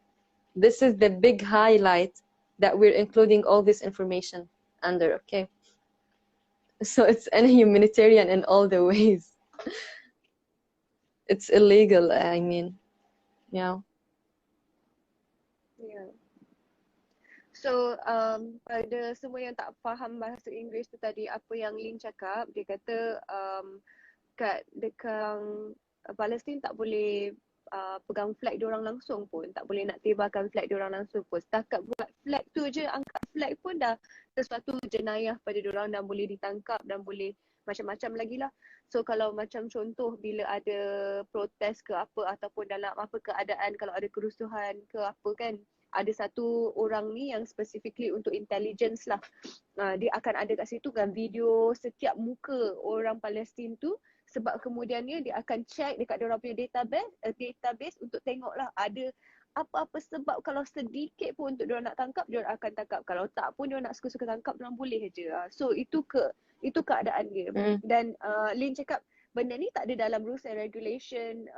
This is the big highlight that we're including all this information under, okay? So it's humanitarian in all the ways. It's illegal, I mean, yeah. Yeah. So pada semua yang tak faham bahasa Inggeris tu tadi, apa yang Lin cakap, dia kata kat dekat Palestin tak boleh pegang flag diorang langsung pun, tak boleh nak tebarkan flag diorang langsung pun. Setakat buat flag tu je, angkat flag pun dah sesuatu jenayah pada diorang, dan boleh ditangkap dan boleh macam-macam lagi lah. So kalau macam contoh bila ada protes ke apa, ataupun dalam apa keadaan, kalau ada kerusuhan ke apa kan, ada satu orang ni yang specifically untuk intelligence lah. Dia akan ada kat situ kan video setiap muka orang Palestin tu, sebab kemudiannya dia akan check dekat diorang punya database untuk tengok lah ada apa-apa sebab, kalau sedikit pun untuk diorang nak tangkap, diorang akan tangkap. Kalau tak pun diorang nak suka-suka tangkap, diorang boleh je. So itu keadaan dia. Dan Lin cakap benda ni tak ada dalam rules and regulation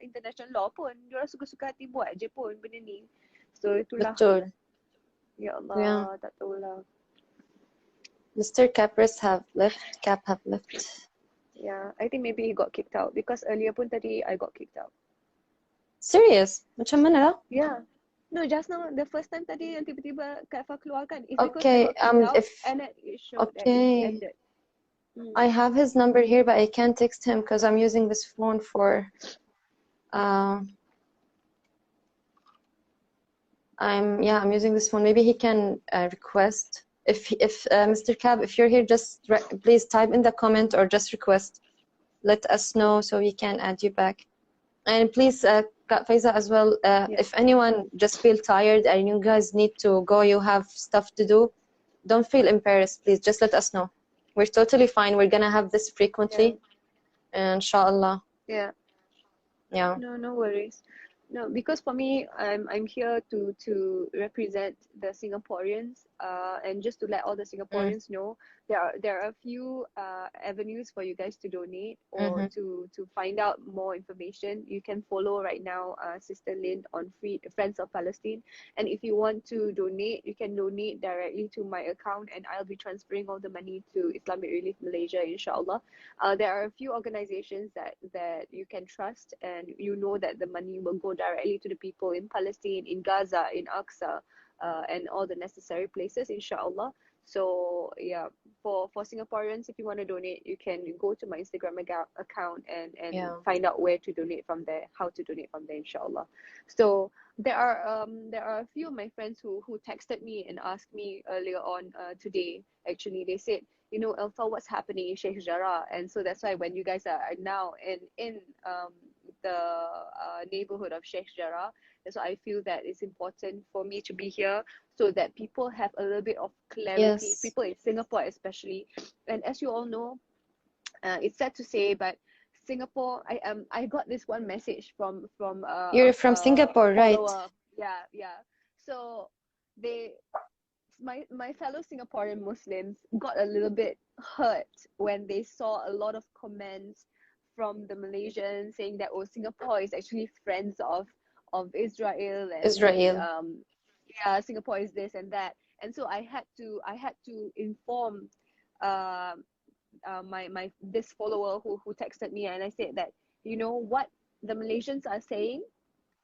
international law pun. Diorang suka-suka hati buat je pun benda ni. So itulah. Betul. Ya Allah, Yeah. tak tahulah. Mr. Capris have left. Yeah, I think maybe he got kicked out because earlier pun tadi I got kicked out. Serious? Macam mana lah? Yeah. No, just now the first time tadi yang tiba-tiba Kai Feng keluarkan, it's because Okay, I got kicked out and it showed that it ended. I have his number here, but I can't text him because I'm using this phone for I'm using this phone. Maybe he can request. If Mr. Cab, if you're here, just please type in the comment or just request. Let us know so we can add you back. And please, Faiza as well, if anyone just feel tired and you guys need to go, you have stuff to do, don't feel embarrassed, please. Just let us know. We're totally fine. We're gonna have this frequently, inshallah. Yeah. Yeah. No worries. No, because for me, I'm here to represent the Singaporeans, and just to let all the Singaporeans know, there are a few avenues for you guys to donate or to find out more information. You can follow right now Sister Lynn on Friends of Palestine, and if you want to donate, you can donate directly to my account, and I'll be transferring all the money to Islamic Relief Malaysia, inshallah. There are a few organizations that you can trust, and you know that the money will go directly to the people in Palestine, in Gaza, in Aqsa, and all the necessary places, inshallah. So yeah, for Singaporeans, if you want to donate, you can go to my Instagram account and find out where to donate from there, how to donate from there, inshallah. So there are a few of my friends who texted me and asked me earlier on today. Actually, they said, you know, Alpha, what's happening in Sheikh Jarrah? And so that's why when you guys are now in the neighborhood of Sheikh Jarrah, that's why I feel that it's important for me to be here, so that people have a little bit of clarity, people in Singapore especially. And as you all know, it's sad to say, but Singapore, I got this one message from you're from Singapore, right? Yeah. So my fellow Singaporean Muslims got a little bit hurt when they saw a lot of comments from the Malaysians saying that, oh, Singapore is actually friends of Israel, and Singapore is this and that. And so I had to inform my this follower who texted me, and I said that, you know what the Malaysians are saying,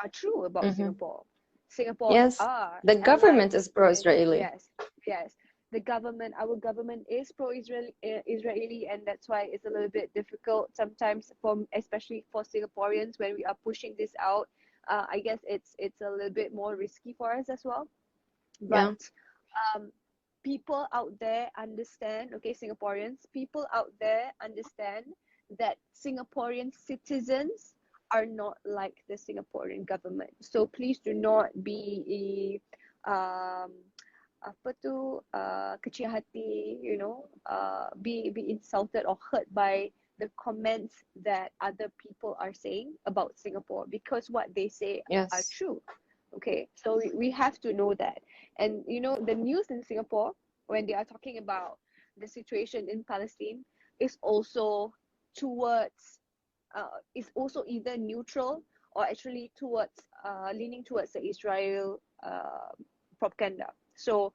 are true about Mm-hmm. Singapore. Singapore Yes, are the government allies is with, pro-Israeli. yes, yes. The government, our government is pro-Israeli, Israeli, and that's why it's a little bit difficult sometimes, especially for Singaporeans when we are pushing this out. I guess it's a little bit more risky for us as well. Yeah. But people out there understand, okay, Singaporeans, people out there understand that Singaporean citizens are not like the Singaporean government. So please do not be kecil hati, be insulted or hurt by the comments that other people are saying about Singapore, because what they say are Yes. true. Okay, so we have to know that. And the news in Singapore, when they are talking about the situation in Palestine, is also towards is also either neutral or actually towards leaning towards the Israel propaganda. So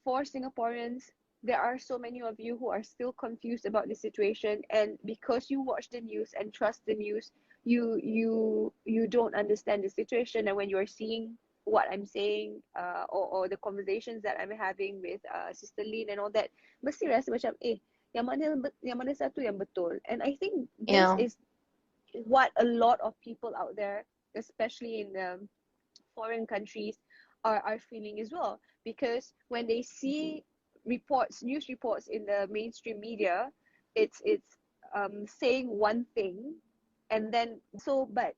for Singaporeans, there are so many of you who are still confused about the situation, and because you watch the news and trust the news, you don't understand the situation. And when you are seeing what I'm saying or the conversations that I'm having with Sister Lynn and all that, mesti rasa macam yang mana satu yang betul. And I think this is what a lot of people out there, especially in foreign countries, are feeling as well, because when they see news reports in the mainstream media, it's saying one thing, and then but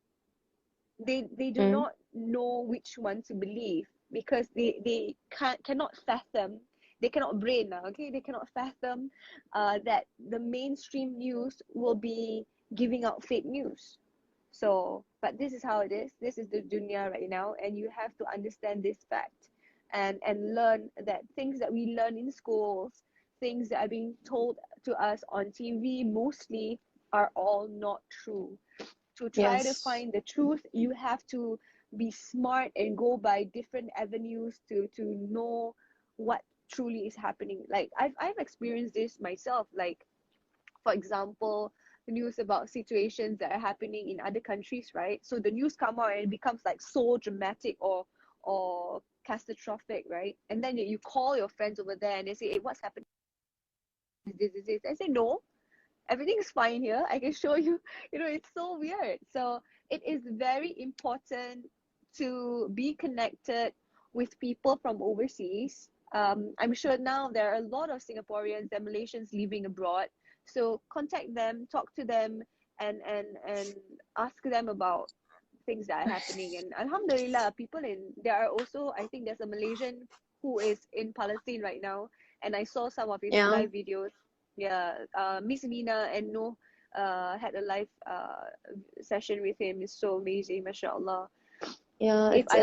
they do not know which one to believe, because they cannot fathom, they cannot they cannot fathom that the mainstream news will be giving out fake news. So, but this is how it is. This is the dunya right now, and you have to understand this fact and learn that things that we learn in schools, things that are being told to us on TV mostly, are all not true. To try to find the truth, you have to be smart and go by different avenues to know what truly is happening. Like I've experienced this myself. Like, for example, news about situations that are happening in other countries, right? So the news come out and it becomes like so dramatic or catastrophic, right? And then you call your friends over there and they say, hey, what's happening? This. I say, no, everything's fine here. I can show you. It's so weird. So it is very important to be connected with people from overseas. I'm sure now there are a lot of Singaporeans and Malaysians living abroad. So contact them, talk to them, and ask them about things that are happening. And alhamdulillah, there are also, I think there's a Malaysian who is in Palestine right now, and I saw some of his live videos. Miss Mina and Noor had a live session with him. It's so amazing, mashallah. If I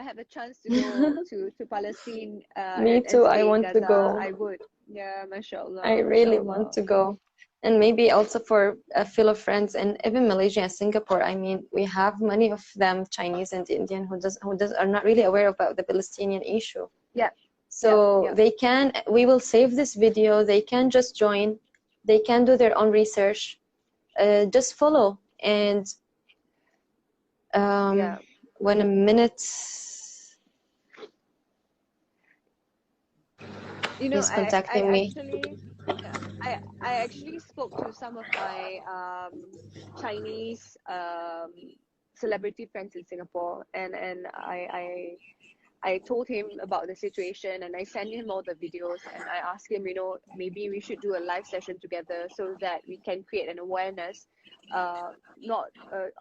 have a chance to go to Palestine Me too, I want Gaza, to go. I would. Yeah, mashallah. I really want to go. And maybe also for a fellow friends, and even Malaysia and Singapore. I mean, we have many of them, Chinese and Indian, who are not really aware about the Palestinian issue. Yeah. So we will save this video. They can just join. They can do their own research. Just follow. And when a minute. He's contacting me. I actually spoke to some of my Chinese celebrity friends in Singapore, and I told him about the situation, and I sent him all the videos, and I asked him, maybe we should do a live session together so that we can create an awareness not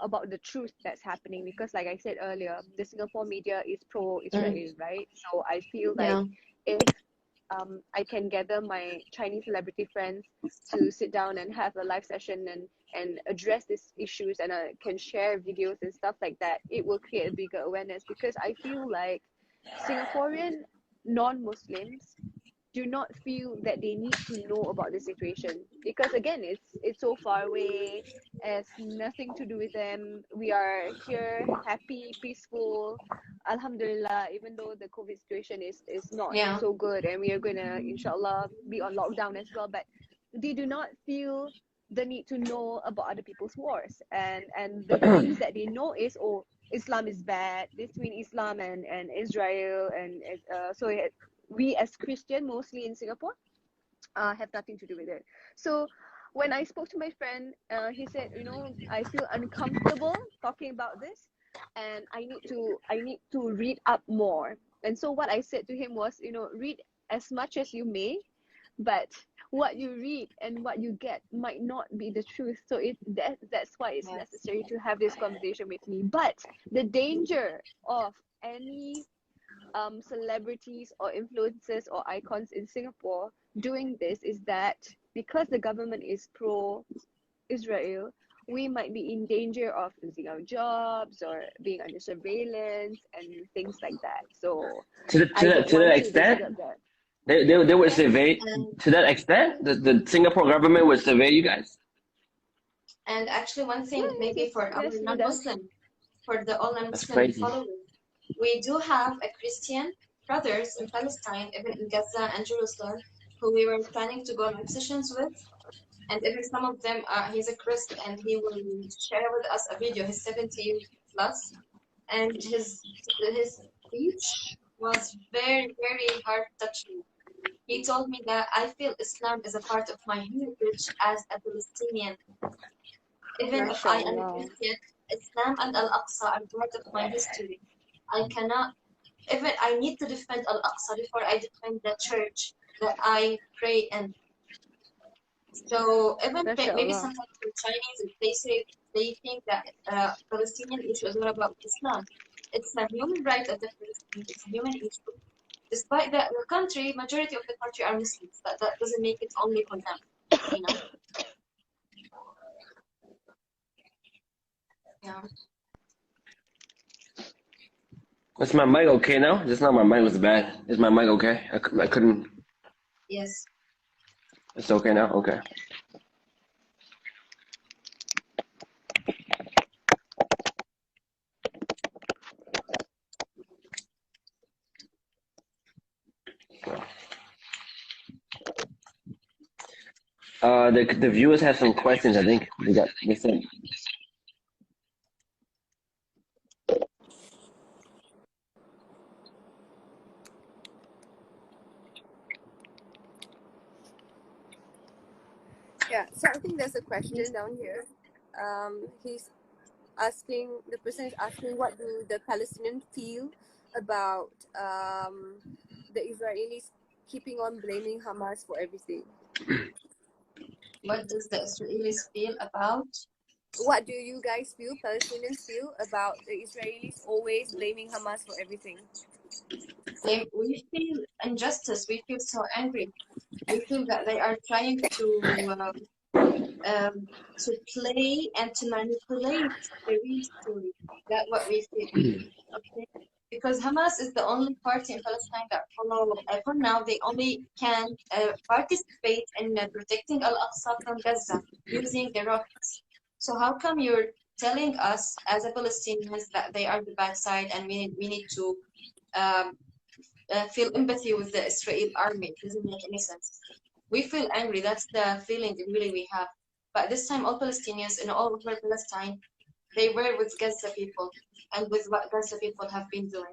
about the truth that's happening, because like I said earlier, the Singapore media is pro-Israel, right? So I feel like if I can gather my Chinese celebrity friends to sit down and have a live session and address these issues, and can share videos and stuff like that, it will create a bigger awareness, because I feel like Singaporean non-Muslims do not feel that they need to know about the situation, because again, it's so far away. It has nothing to do with them. We are here, happy, peaceful, alhamdulillah, even though the COVID situation is not so good, and we are gonna inshallah be on lockdown as well, but they do not feel the need to know about other people's wars, and the things that they know is, oh, Islam is bad, between Islam and Israel, and we as Christian, mostly in Singapore, have nothing to do with it. So when I spoke to my friend, he said, I feel uncomfortable talking about this, and I need to read up more. And so what I said to him was, read as much as you may, but what you read and what you get might not be the truth. So that's why it's necessary to have this conversation with me. But the danger of any celebrities or influencers or icons in Singapore doing this is that because the government is pro-Israel, we might be in danger of losing our jobs or being under surveillance and things like that. So to that extent, they would survey. To that extent, the Singapore government would survey you guys. And actually, one thing maybe for our non-Muslim, for the all non-Muslim followers, we do have a Christian brothers in Palestine, even in Gaza and Jerusalem, who we were planning to go live sessions with. And even some of them, he's a Christ, and he will share with us a video. He's 70 plus, and his speech was very, very heart-touching. He told me that I feel Islam is a part of my heritage as a Palestinian. Even if I am a Christian, Islam and Al-Aqsa are part of my history. I cannot, even I need to defend Al-Aqsa before I defend the church that I pray in. So even maybe sometimes for Chinese, they think that Palestinian issue is not about Islam. It's a human right of the Palestinians. It's a human issue. Despite that, the country, majority of the country are Muslims, but that doesn't make it only for them, Yeah. Is my mic okay now? Just now my mic was bad. Is my mic okay? I couldn't. Yes. It's okay now? Okay. The viewers have some questions, I think. They said. Yeah, so I think there's a question down here. He's asking, the person is asking, what do the Palestinians feel about the Israelis keeping on blaming Hamas for everything? What does the Israelis feel about? What do you guys feel, Palestinians feel, about the Israelis always blaming Hamas for everything? We feel injustice. We feel so angry. We feel that they are trying to play and to manipulate the real story. That's what we feel. Okay? Because Hamas is the only party in Palestine that for now, they only can participate in protecting Al-Aqsa from Gaza using the rockets. So how come you're telling us as a Palestinians that they are the bad side and we need to feel empathy with the Israeli army? It doesn't make any sense. We feel angry. That's the feeling that really we have. But this time, all Palestinians in all over Palestine, they were with Gaza people and with what Gaza people have been doing.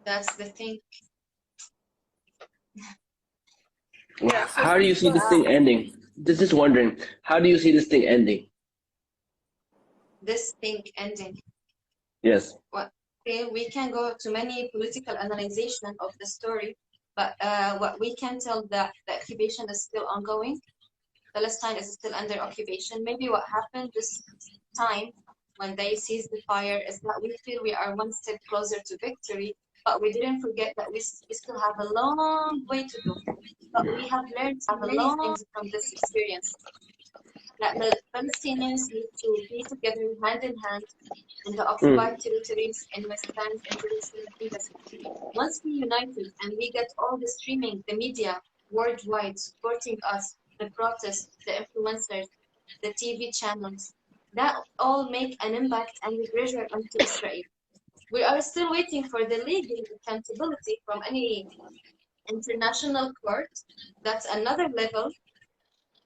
That's the thing. Yeah, how do you see this thing ending? Just wondering, how do you see this thing ending? This thing ending? Yes. Well, okay, we can go to many political analysis of the story, but what we can tell that the occupation is still ongoing. Palestine is still under occupation. Maybe what happened this time when they seized the fire is that we feel we are one step closer to victory, but we didn't forget that we still have a long way to go. But we have learned many things from this experience. That the Palestinians need to be together hand in hand in the occupied territories in West Bank and Jerusalem. Once we united and we get all the streaming, the media worldwide supporting us, the protests, the influencers, the TV channels, that all make an impact and the pressure onto Israel. We are still waiting for the legal accountability from any international court, that's another level.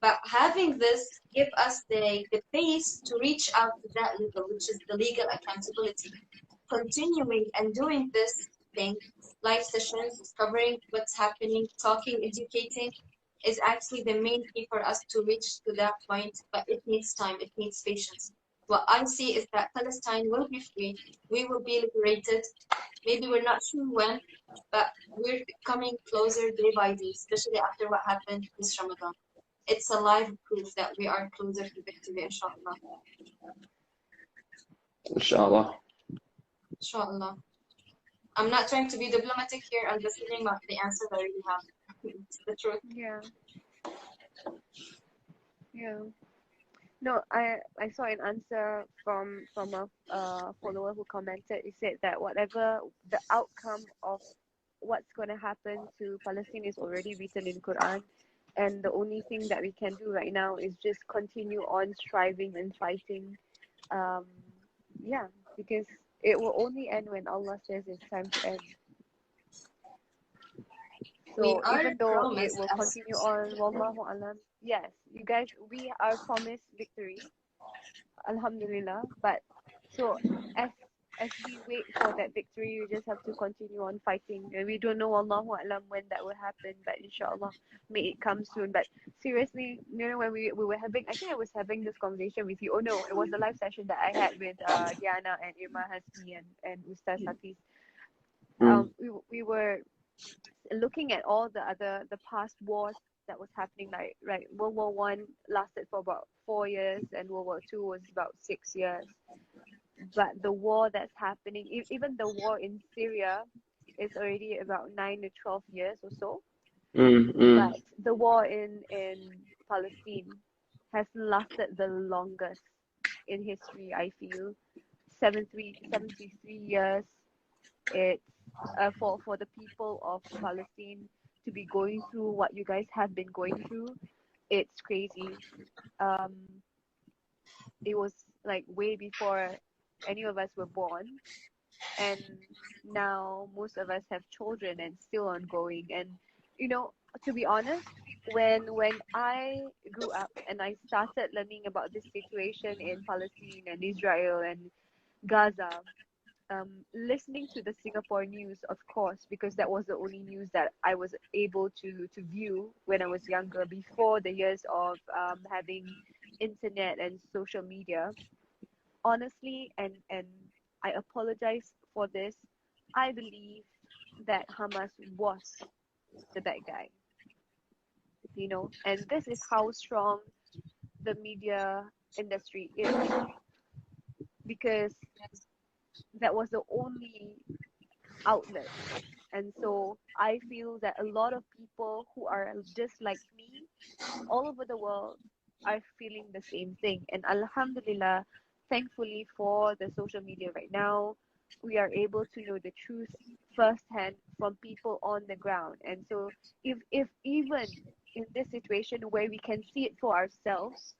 But having this give us the pace to reach out to that level, which is the legal accountability. Continuing and doing this thing, live sessions, discovering what's happening, talking, educating, is actually the main key for us to reach to that point. But it needs time, it needs patience. What I see is that Palestine will be free, we will be liberated. Maybe we're not sure when, but we're coming closer day by day, especially after what happened this Ramadan. It's a live proof that we are closer to victory, inshallah. Inshallah. Inshallah. I'm not trying to be diplomatic here. I'm just giving up the answer that I already have. It's the truth. Yeah. Yeah. No, I saw an answer from a follower who commented. He said that whatever the outcome of what's going to happen to Palestine is already written in Quran, and the only thing that we can do right now is just continue on striving and fighting. Yeah, because it will only end when Allah says it's time to end. So even though it will continue on, wallahu alam, yes, you guys, we are promised victory, alhamdulillah. But so as we wait for that victory, we just have to continue on fighting, and we don't know, wallahu alam, when that will happen. But inshallah, may it come soon. But seriously, you know, when we were having, I think I was having this conversation with you. Oh no, it was a live session that I had with Diana and Irma Hasbi and Ustaz Hafiz. We were looking at all the past wars that was happening, like right, World War One lasted for about 4 years, and World War Two was about 6 years. But the war that's happening, even the war in Syria, is already about 9 to 12 years or so. But the war in Palestine has lasted the longest in history, I feel. 73 years. It's for the people of Palestine to be going through what you guys have been going through. It's crazy. It was like way before any of us were born, and now most of us have children and still ongoing. And you know, to be honest, when I grew up and I started learning about this situation in Palestine and Israel and Gaza, listening to the Singapore news, of course, because that was the only news that I was able to view when I was younger, before the years of having internet and social media. Honestly, and I apologize for this, I believe that Hamas was the bad guy, you know, and this is how strong the media industry is, because that was the only outlet. And so I feel that a lot of people who are just like me all over the world are feeling the same thing. And alhamdulillah, thankfully for the social media right now, we are able to know the truth firsthand from people on the ground. And so if even in this situation where we can see it for ourselves,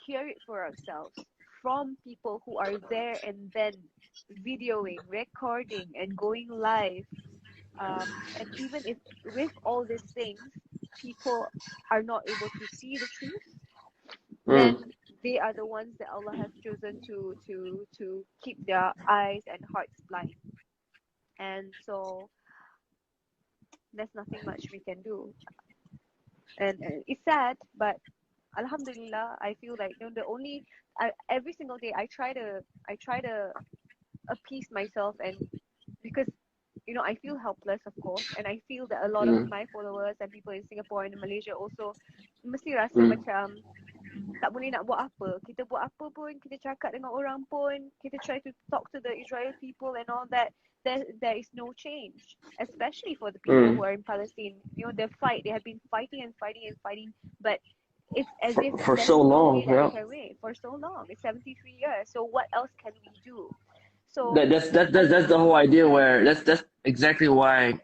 hear it for ourselves from people who are there and then videoing, recording, and going live, and even if with all these things people are not able to see the truth, then they are the ones that Allah has chosen to keep their eyes and hearts blind. And so there's nothing much we can do. And it's sad, but alhamdulillah, I feel like, you know, every single day I try to appease myself, and because, you know, I feel helpless, of course, and I feel that a lot of my followers and people in Singapore and Malaysia also mesti rasa macam tak boleh nak buat apa. Kita buat apa pun, kita cakap dengan orang pun, kita try to talk to the Israel people and all that, there is no change, especially for the people who are in Palestine. You know, they have been fighting and fighting and fighting, but it's as if for so long, for so long. It's 73 years. So what else can we do? So that's the whole idea. Where that's exactly why,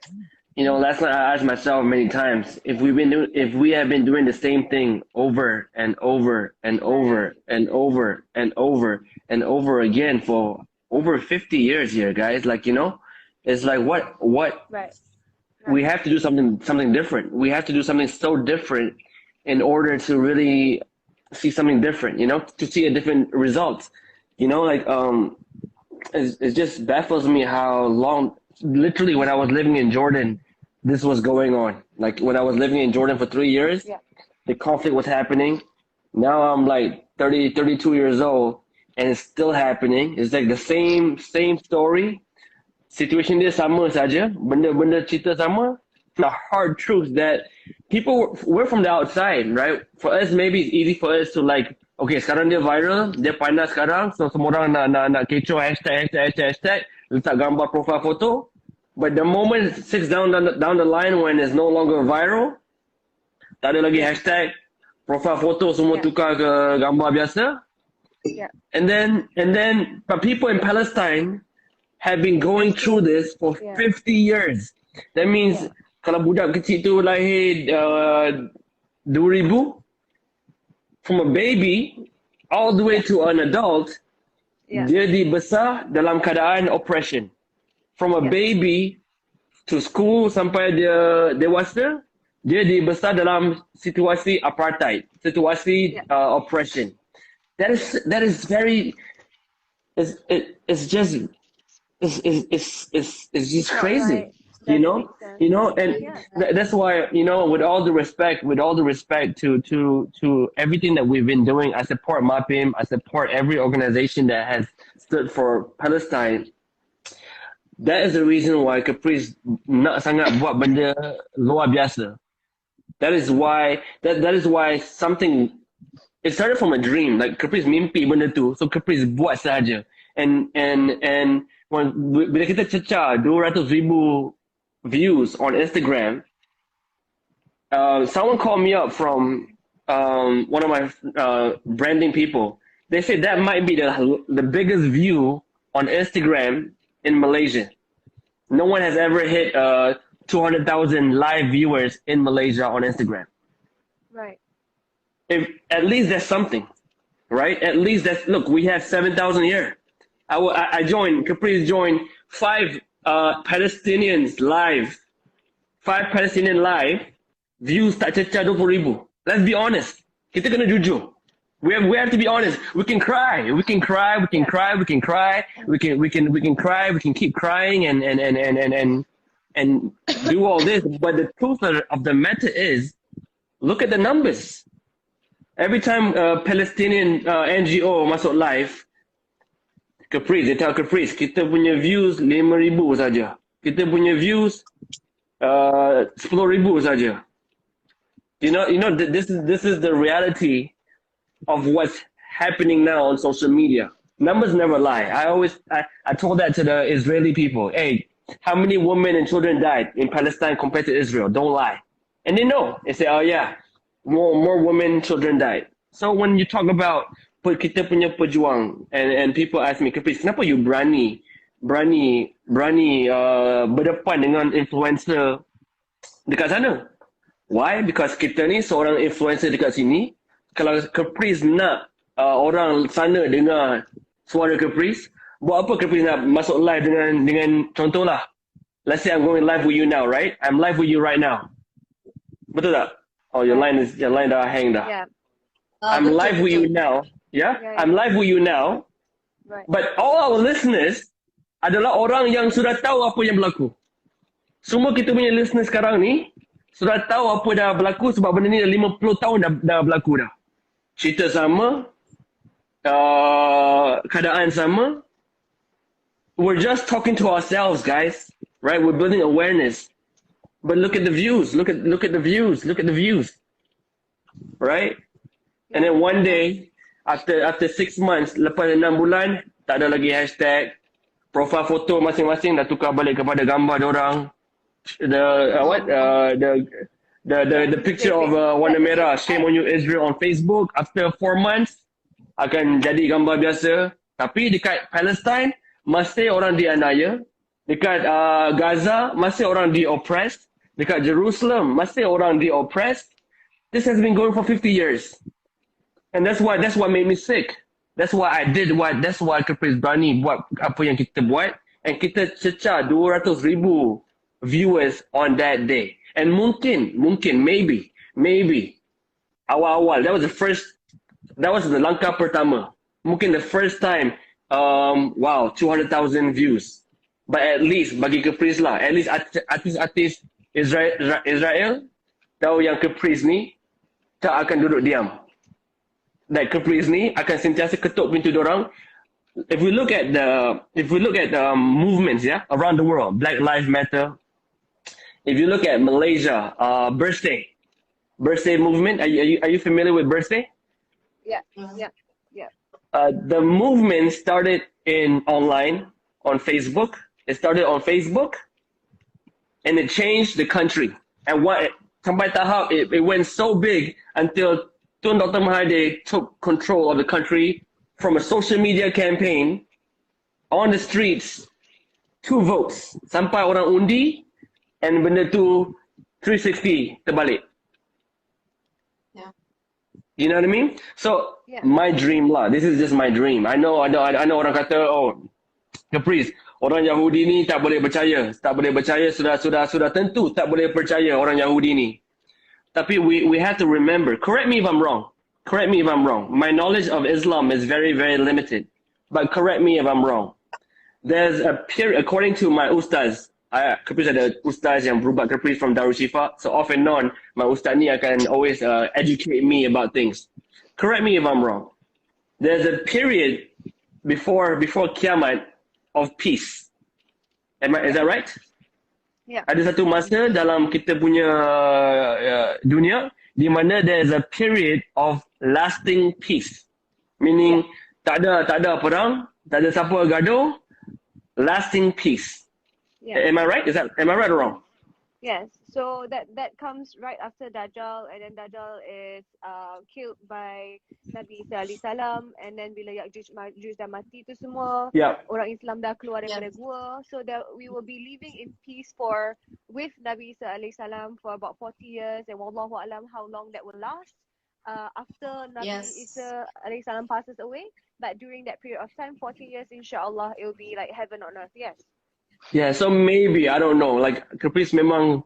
you know, last night I asked myself many times, if we have been doing the same thing over and over and over and over and over and over again for over 50 years here, guys. Like, you know, it's like what right. we have to do something different. We have to do something so different in order to really see something different, you know, to see a different result. You know, like it just baffles me how long, literally when I was living in Jordan, this was going on. Like when I was living in Jordan for 3 years, the conflict was happening. Now I'm like 32 years old and it's still happening. It's like the same story. Situation dia sama saja, benda cerita sama. The hard truth that we're from the outside, right? For us, maybe it's easy for us to like, okay, sekarang dia viral, dia panas sekarang, so semua orang nak kecoh hashtag, letak gambar profile photo. But the moment it sits down the line when it's no longer viral, tak ada lagi hashtag, profile photo semua tukar ke gambar biasa. And then, but people in Palestine have been going through this for 50 years. That means kalau budak kecil tu lahir 2000, from a baby all the way to an adult, dia dibesar dalam keadaan oppression. From a baby to school sampai dia dewasa, dia dibesar dalam situasi apartheid, situasi oppression. That is very, it's just crazy, you know, and that's why, you know, with all the respect to everything that we've been doing, I support MAPIM, I support every organization that has stood for Palestine. That is the reason why Caprice nak sangat buat benda luar biasa. That is why something, it started from a dream, like Caprice mimpi benda tu, so Caprice buat sahaja. And bila kita cecah 200,000 views on Instagram, someone called me up from one of my branding people. They said that might be the biggest view on Instagram in Malaysia. No one has ever hit 200,000 live viewers in Malaysia on Instagram. Right. At least that's something, right? At least that's, look, we have 7,000 here. I joined, Caprice joined 5 Palestinians live. 5 Palestinian live, views tak cecah 20,000. Let's be honest. Kita kena jujur. We have to be honest. We can cry. We can cry. We can cry. We can cry. We can cry. We can keep crying and do all this. But the truth of the matter is, look at the numbers. Every time Palestinian NGO masuk live, Caprice, dia tahu Caprice, kita punya views 5,000 saja. Kita punya views 10,000 saja. You know, this is the reality of what's happening now on social media. Numbers never lie. I told that to the Israeli people. Hey, how many women and children died in Palestine compared to Israel? Don't lie. And they know. They say, oh yeah, more women, children died. So when you talk about kita punya pejuang, and people ask me, Caprice, kenapa you berani berdepan dengan influencer dekat sana? Why? Because kita ni seorang influencer dekat sini. Kalau Caprice nak orang sana dengar suara Caprice, buat apa Caprice nak masuk live dengan contohlah. Let's say I'm going live with you now, right? I'm live with you right now. Betul tak? Oh, your line dah hang dah. Yeah. I'm live with you now. Yeah? I'm live with you now. Right. But all our listeners adalah orang yang sudah tahu apa yang berlaku. Semua kita punya listeners sekarang ni sudah tahu apa dah berlaku sebab benda ni dah 50 tahun dah berlaku dah. Cerita sama, keadaan sama. We're just talking to ourselves, guys, right? We're building awareness. But look at the views. Look at the views. Look at the views, right? And then one day, after 6 months, lepas 6 bulan, tak ada lagi hashtag. Profile foto masing-masing dah tukar balik kepada gambar diorang. The picture of warna merah, shame on you Israel on Facebook, after 4 months akan jadi gambar biasa. Tapi dekat Palestine masih orang dianiaya. Dekat Gaza masih orang di-oppressed. Dekat Jerusalem masih orang di-oppressed. This has been going for 50 years. And that's what made me sick. That's why that's why Caprice berani buat apa yang kita buat. And kita cecah 200,000 viewers on that day. And mungkin, maybe, awal-awal, that was the langkah pertama. Mungkin the first time, 200,000 views. But at least, bagi Caprice lah, at least artis-artis Israel tahu yang Caprice ni tak akan duduk diam. Like Caprice ni akan sentiasa ketuk pintu dorang. If we look at movements, around the world, Black Lives Matter. If you look at Malaysia, birthday movement. Are you familiar with birthday? Yeah. The movement started online on Facebook. It started on Facebook, and it changed the country. And sampai tahap it went so big until Tun Dr. Mahathir took control of the country from a social media campaign on the streets, 2 votes. Sampai orang undi, and benda tu 360 terbalik. Yeah. You know what I mean? So my dream lah. This is just my dream. I know orang kata, oh, Caprice, orang Yahudi ni tak boleh percaya. Sudah tentu tak boleh percaya orang Yahudi ni. Tapi we have to remember, correct me if I'm wrong. My knowledge of Islam is very, very limited. But correct me if I'm wrong. There's a period, according to my ustaz, Caprice ada ustaz yang berubat Caprice from Darul Shifa. So off and on, my ustaz ni akan always educate me about things. Correct me if I'm wrong. There's a period before kiamat of peace. Is that right? Yeah. Ada satu masa dalam kita punya dunia di mana there's a period of lasting peace. Meaning tak ada perang, tak ada siapa gaduh, lasting peace. Yeah. Am I right? Am I right or wrong? Yes. So that comes right after Dajjal, and then Dajjal is killed by Nabi Isa alaihi salam, and then bila Ya'juj Ma'juj dah mati tu semua, orang Islam dah keluar daripada gua, so that we will be living in peace with Nabi Isa alaihi salam for about 40 years, and wallahu alam how long that will last after Nabi Isa alaihi salam passes away. But during that period of time, 40 years, inshallah, it will be like heaven on earth. Yes. Yeah, so maybe, I don't know, like Caprice memang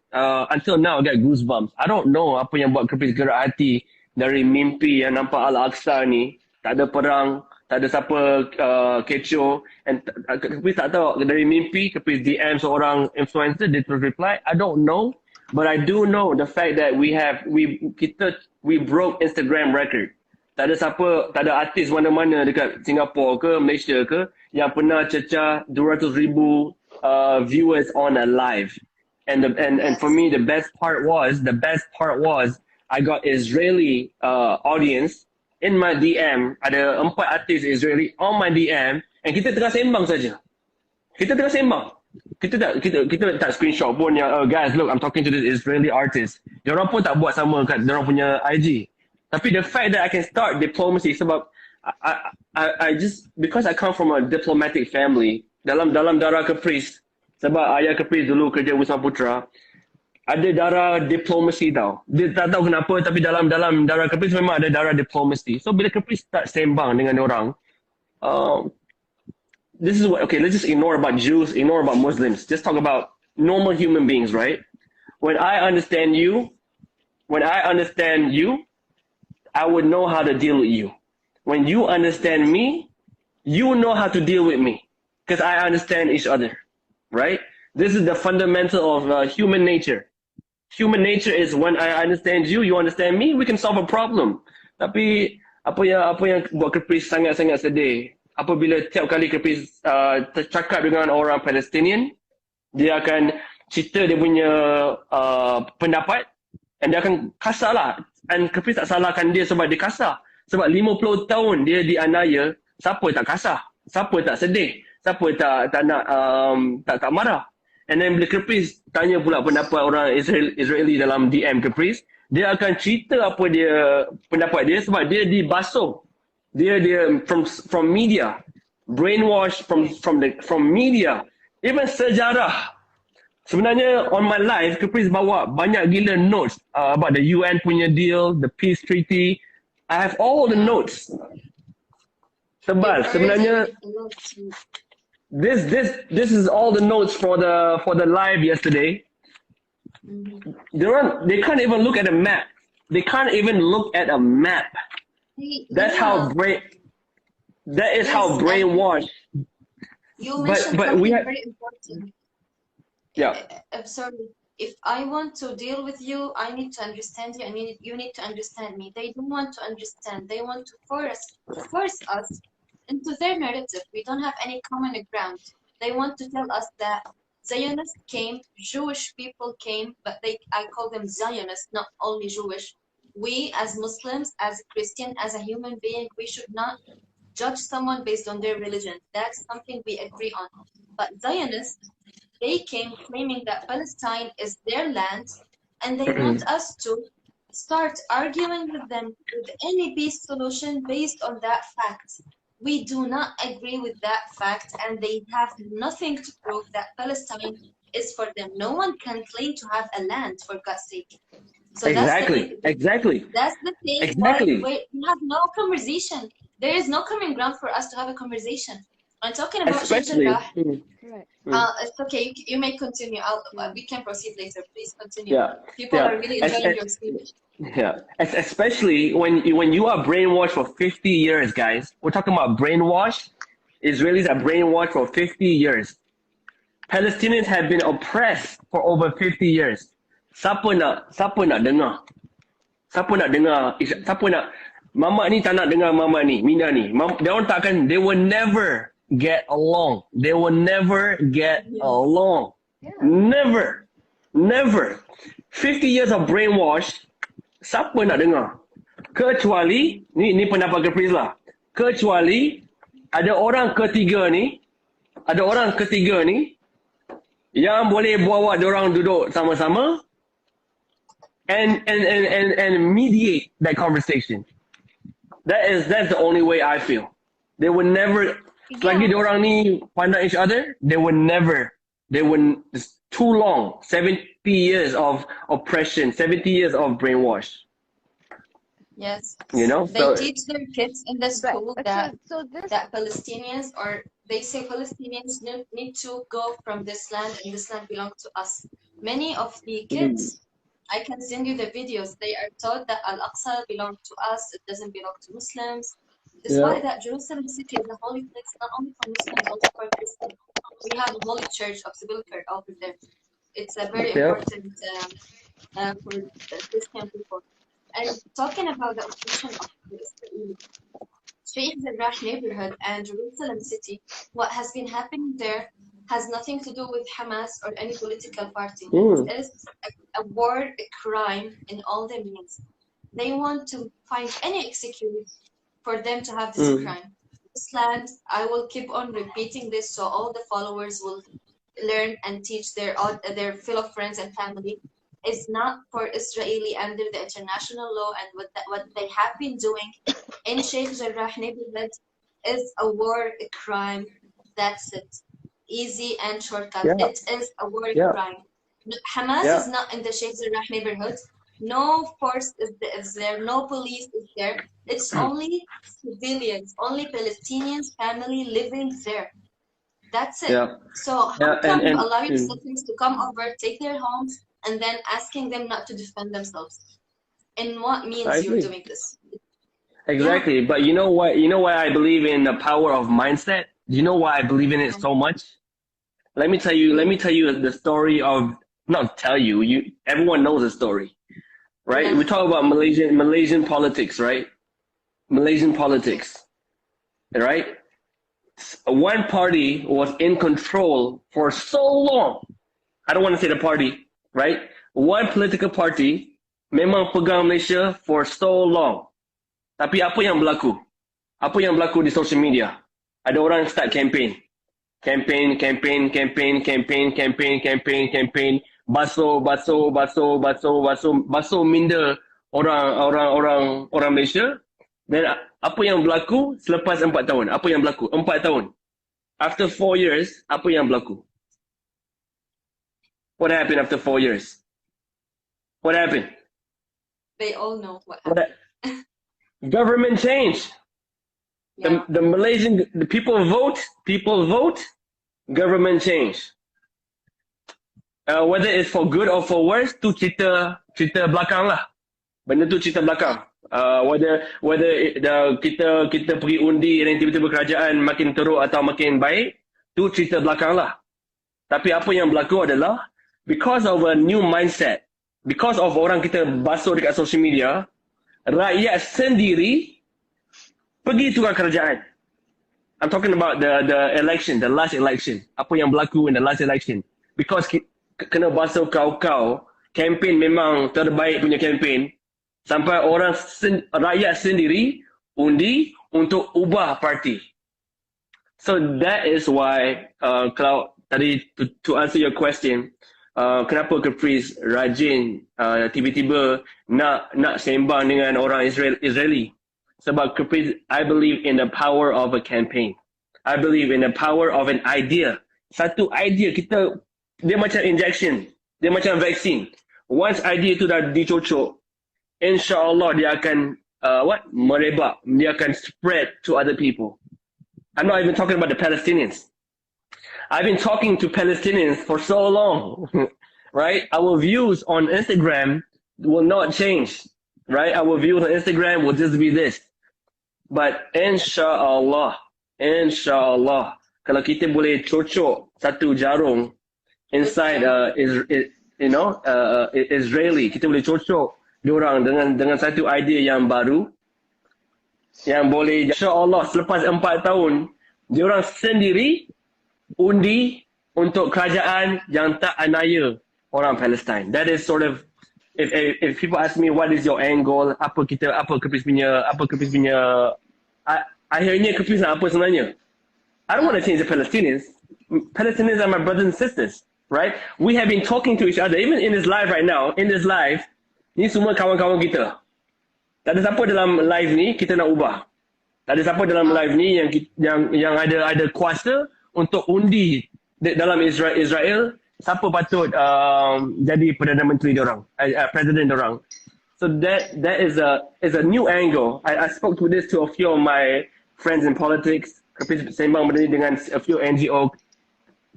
until now I get goosebumps. I don't know apa yang buat Caprice gerak hati dari mimpi yang nampak Al-Aqsa ni. Tak ada perang, tak ada siapa kecoh, and Caprice tak tahu dari mimpi Caprice DM seorang influencer, dia terus reply. I don't know, but I do know the fact that we broke Instagram record. Tak ada artis mana-mana dekat Singapore ke Malaysia ke yang pernah cecah 200,000 viewers on a live, and for me the best part was I got Israeli audience in my DM. Ada 4 artis Israeli on my DM, and kita tengah sembang saja. Kita tak screenshot pun yang guys look, I'm talking to this Israeli artist. Diorang pun tak buat sama kat diorang punya IG. Tapi the fact that I can start diplomacy sebab I just, because I come from a diplomatic family, dalam darah Caprice, sebab ayah Caprice dulu kerja Wisma Putra, ada darah diplomasi tau. Dia tak tahu kenapa, tapi dalam darah Caprice memang ada darah diplomasi. So bila Caprice start sembang dengan orang, this is what, okay, let's just ignore about Jews, ignore about Muslims. Just talk about normal human beings, right? When I understand you, I would know how to deal with you. When you understand me, you know how to deal with me. Because I understand each other, right? This is the fundamental of human nature. Human nature is when I understand you, you understand me, we can solve a problem. Tapi apa yang buat Caprice sangat-sangat sedih, apabila tiap kali Caprice cakap dengan orang Palestinian, dia akan cerita dia punya pendapat, dan dia akan kasar lah. And Caprice tak salahkan dia sebab dia kasar. Sebab 50 tahun dia dianiaya, siapa tak kasar? Siapa tak sedih? Siapa tak nak tak marah? And then bila Caprice tanya pula pendapat orang Israeli dalam DM Caprice, dia akan cerita apa dia pendapat dia sebab dia dibasuh. Dia from media, brainwash from media, even sejarah. Sebenarnya on my live Caprice bawa banyak gila notes about the UN punya deal, the peace treaty. I have all the notes. Tebal. Sebenarnya this is all the notes for the live yesterday. They can't even look at a map. They can't even look at a map. That's how that is how brainwashed. You mentioned But something we have, very important. yeah. I'm sorry. If I want to deal with you, I need to understand you, and you need to understand me. They don't want to understand. They want to force us into their narrative. We don't have any common ground. They want to tell us that Zionists came, Jewish people came, but I call them Zionists, not only Jewish. We as Muslims, as a Christian, as a human being, we should not judge someone based on their religion. That's something we agree on. But Zionists, they came claiming that Palestine is their land, and they want us to start arguing with them with any peace solution based on that fact. We do not agree with that fact, and they have nothing to prove that Palestine is for them. No one can claim to have a land, for God's sake. So Exactly. That's the thing. Why we have no conversation. There is no common ground for us to have a conversation. I'm talking about Especially. it's okay. You may continue. We can proceed later. Please continue. Yeah. People are really enjoying your speech. Yeah, especially when you are brainwashed for 50 years, guys. We're talking about brainwash. Israelis are brainwashed for 50 years. Palestinians have been oppressed for over 50 years. Siapa nak dengar? Siapa nak dengar? Siapa nak? Mama ni tak nak dengar mama ni, Mina ni. They will never get along. They will never get along. Never. 50 years of brainwash. Siapa nak dengar? Kecuali, ni pendapat Caprice lah. Kecuali ada orang ketiga ni yang boleh bawa diorang duduk sama-sama and mediate that conversation. That's the only way I feel. They would never, selagi diorang ni pandang each other, it's too long. 70 years of oppression, 70 years of brainwash. Yes. You know? They teach their kids in the school that that Palestinians, or they say Palestinians need to go from this land, and this land belongs to us. Many of the kids, I can send you the videos, they are taught that Al-Aqsa belongs to us, it doesn't belong to Muslims. Despite that, Jerusalem city is a holy place, not only for Muslims, also for Christians. We have a holy church of Sepulchre over there. It's a very important for Christian people. And talking about the oppression of the Israeli, Sheikh Jarrah neighborhood and Jerusalem city, what has been happening there has nothing to do with Hamas or any political party. It is a war, a crime in all the means. They want to find any excuse for them to have this crime. This land, I will keep on repeating this so all the followers will learn and teach their fellow friends and family, is not for Israeli under the international law, and what they have been doing in Sheikh Jarrah neighborhood is a war, a crime. That's it. Easy and shortcut. It is a war crime. Hamas is not in the Sheikh Jarrah neighborhood. No force is there. No police is there. It's only civilians, only Palestinians family living there. That's it. So how come you allow your Muslims to come over, take their homes, and then asking them not to defend themselves? In what means you're doing this? Exactly. But you know what? You know why I believe in the power of mindset? You know why I believe in it so much? Let me tell you the story of, not tell you, everyone knows the story, right? We talk about Malaysian politics, right? Malaysian politics, right? One party was in control for so long. I don't want to say the party, right? One political party memang pegang Malaysia for so long. Tapi apa yang berlaku? Apa yang berlaku di social media? Ada orang start campaign. Basuh minda orang Malaysia. Dan apa yang berlaku selepas 4 tahun? Apa yang berlaku? 4 tahun. After 4 years, apa yang berlaku? What happened after 4 years? What happened? They all know what happened. Government change. The Malaysian people vote, government change. whether it's for good or for worse, tu cerita belakang lah. Benda tu cerita belakang. Kita pergi undi dan tiba-tiba kerajaan makin teruk atau makin baik, tu cerita belakang lah. Tapi apa yang berlaku adalah because of a new mindset, because of orang kita basuh dekat social media, rakyat sendiri pergi tukar kerajaan. I'm talking about the election, the last election. Apa yang berlaku in the last election. Because kena basuh kau-kau, campaign memang terbaik punya campaign, sampai rakyat sendiri undi untuk ubah parti. So that is why kalau tadi to answer your question, kenapa Caprice rajin tiba-tiba nak sembang dengan orang Israeli? Sebab Caprice, I believe in the power of a campaign. I believe in the power of an idea. Satu idea dia macam injection, dia macam vaksin. Once idea itu dah dicocok, insya-Allah dia akan merebak, dia akan spread to other people. I'm not even talking about the Palestinians. I've been talking to Palestinians for so long, right? Our views on Instagram will not change, right? Our views on Instagram will just be this. But inshallah, kalau kita boleh cocok satu jarum inside Israeli, kita boleh cocok diorang dengan satu idea yang baru, yang boleh insyaAllah selepas 4 tahun diorang sendiri undi untuk kerajaan yang tak anaya orang Palestine. That is sort of, if people ask me what is your angle, apa Caprice punya akhirnya Caprice nak apa sebenarnya? I don't want to change the Palestinians. Palestinians are my brothers and sisters, right? We have been talking to each other, even in this live right now. In this live, ni semua kawan-kawan kita. Tak ada siapa dalam live ni kita nak ubah. Tak ada siapa dalam live ni yang ada kuasa untuk undi dalam Israel siapa patut jadi Perdana Menteri diorang, Presiden diorang. So that is a new angle. I spoke to this to a few of my friends in politics. Caprice sembang benda ni dengan a few NGO.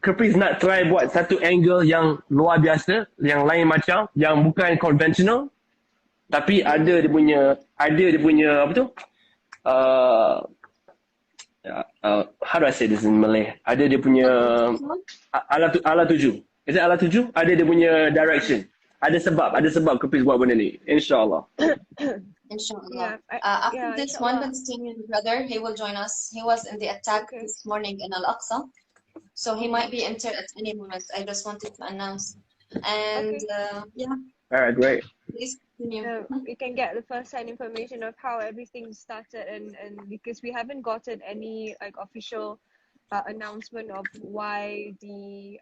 Caprice nak try buat satu angle yang luar biasa, yang lain macam, yang bukan conventional, tapi ada dia punya apa tu? How do I say this in Malay? Ada dia punya ala tuju. Is it ala tuju? Ada dia punya direction. Ada sebab Caprice buat benda ni. InsyaAllah. Inshallah. After this one Palestinian brother, he will join us. He was in the attack this morning in Al-Aqsa. So he might be entered at any moment. I just wanted to announce. And yeah. All right, great. Please continue. We can get the first-hand information of how everything started, and because we haven't gotten any like official announcement of why the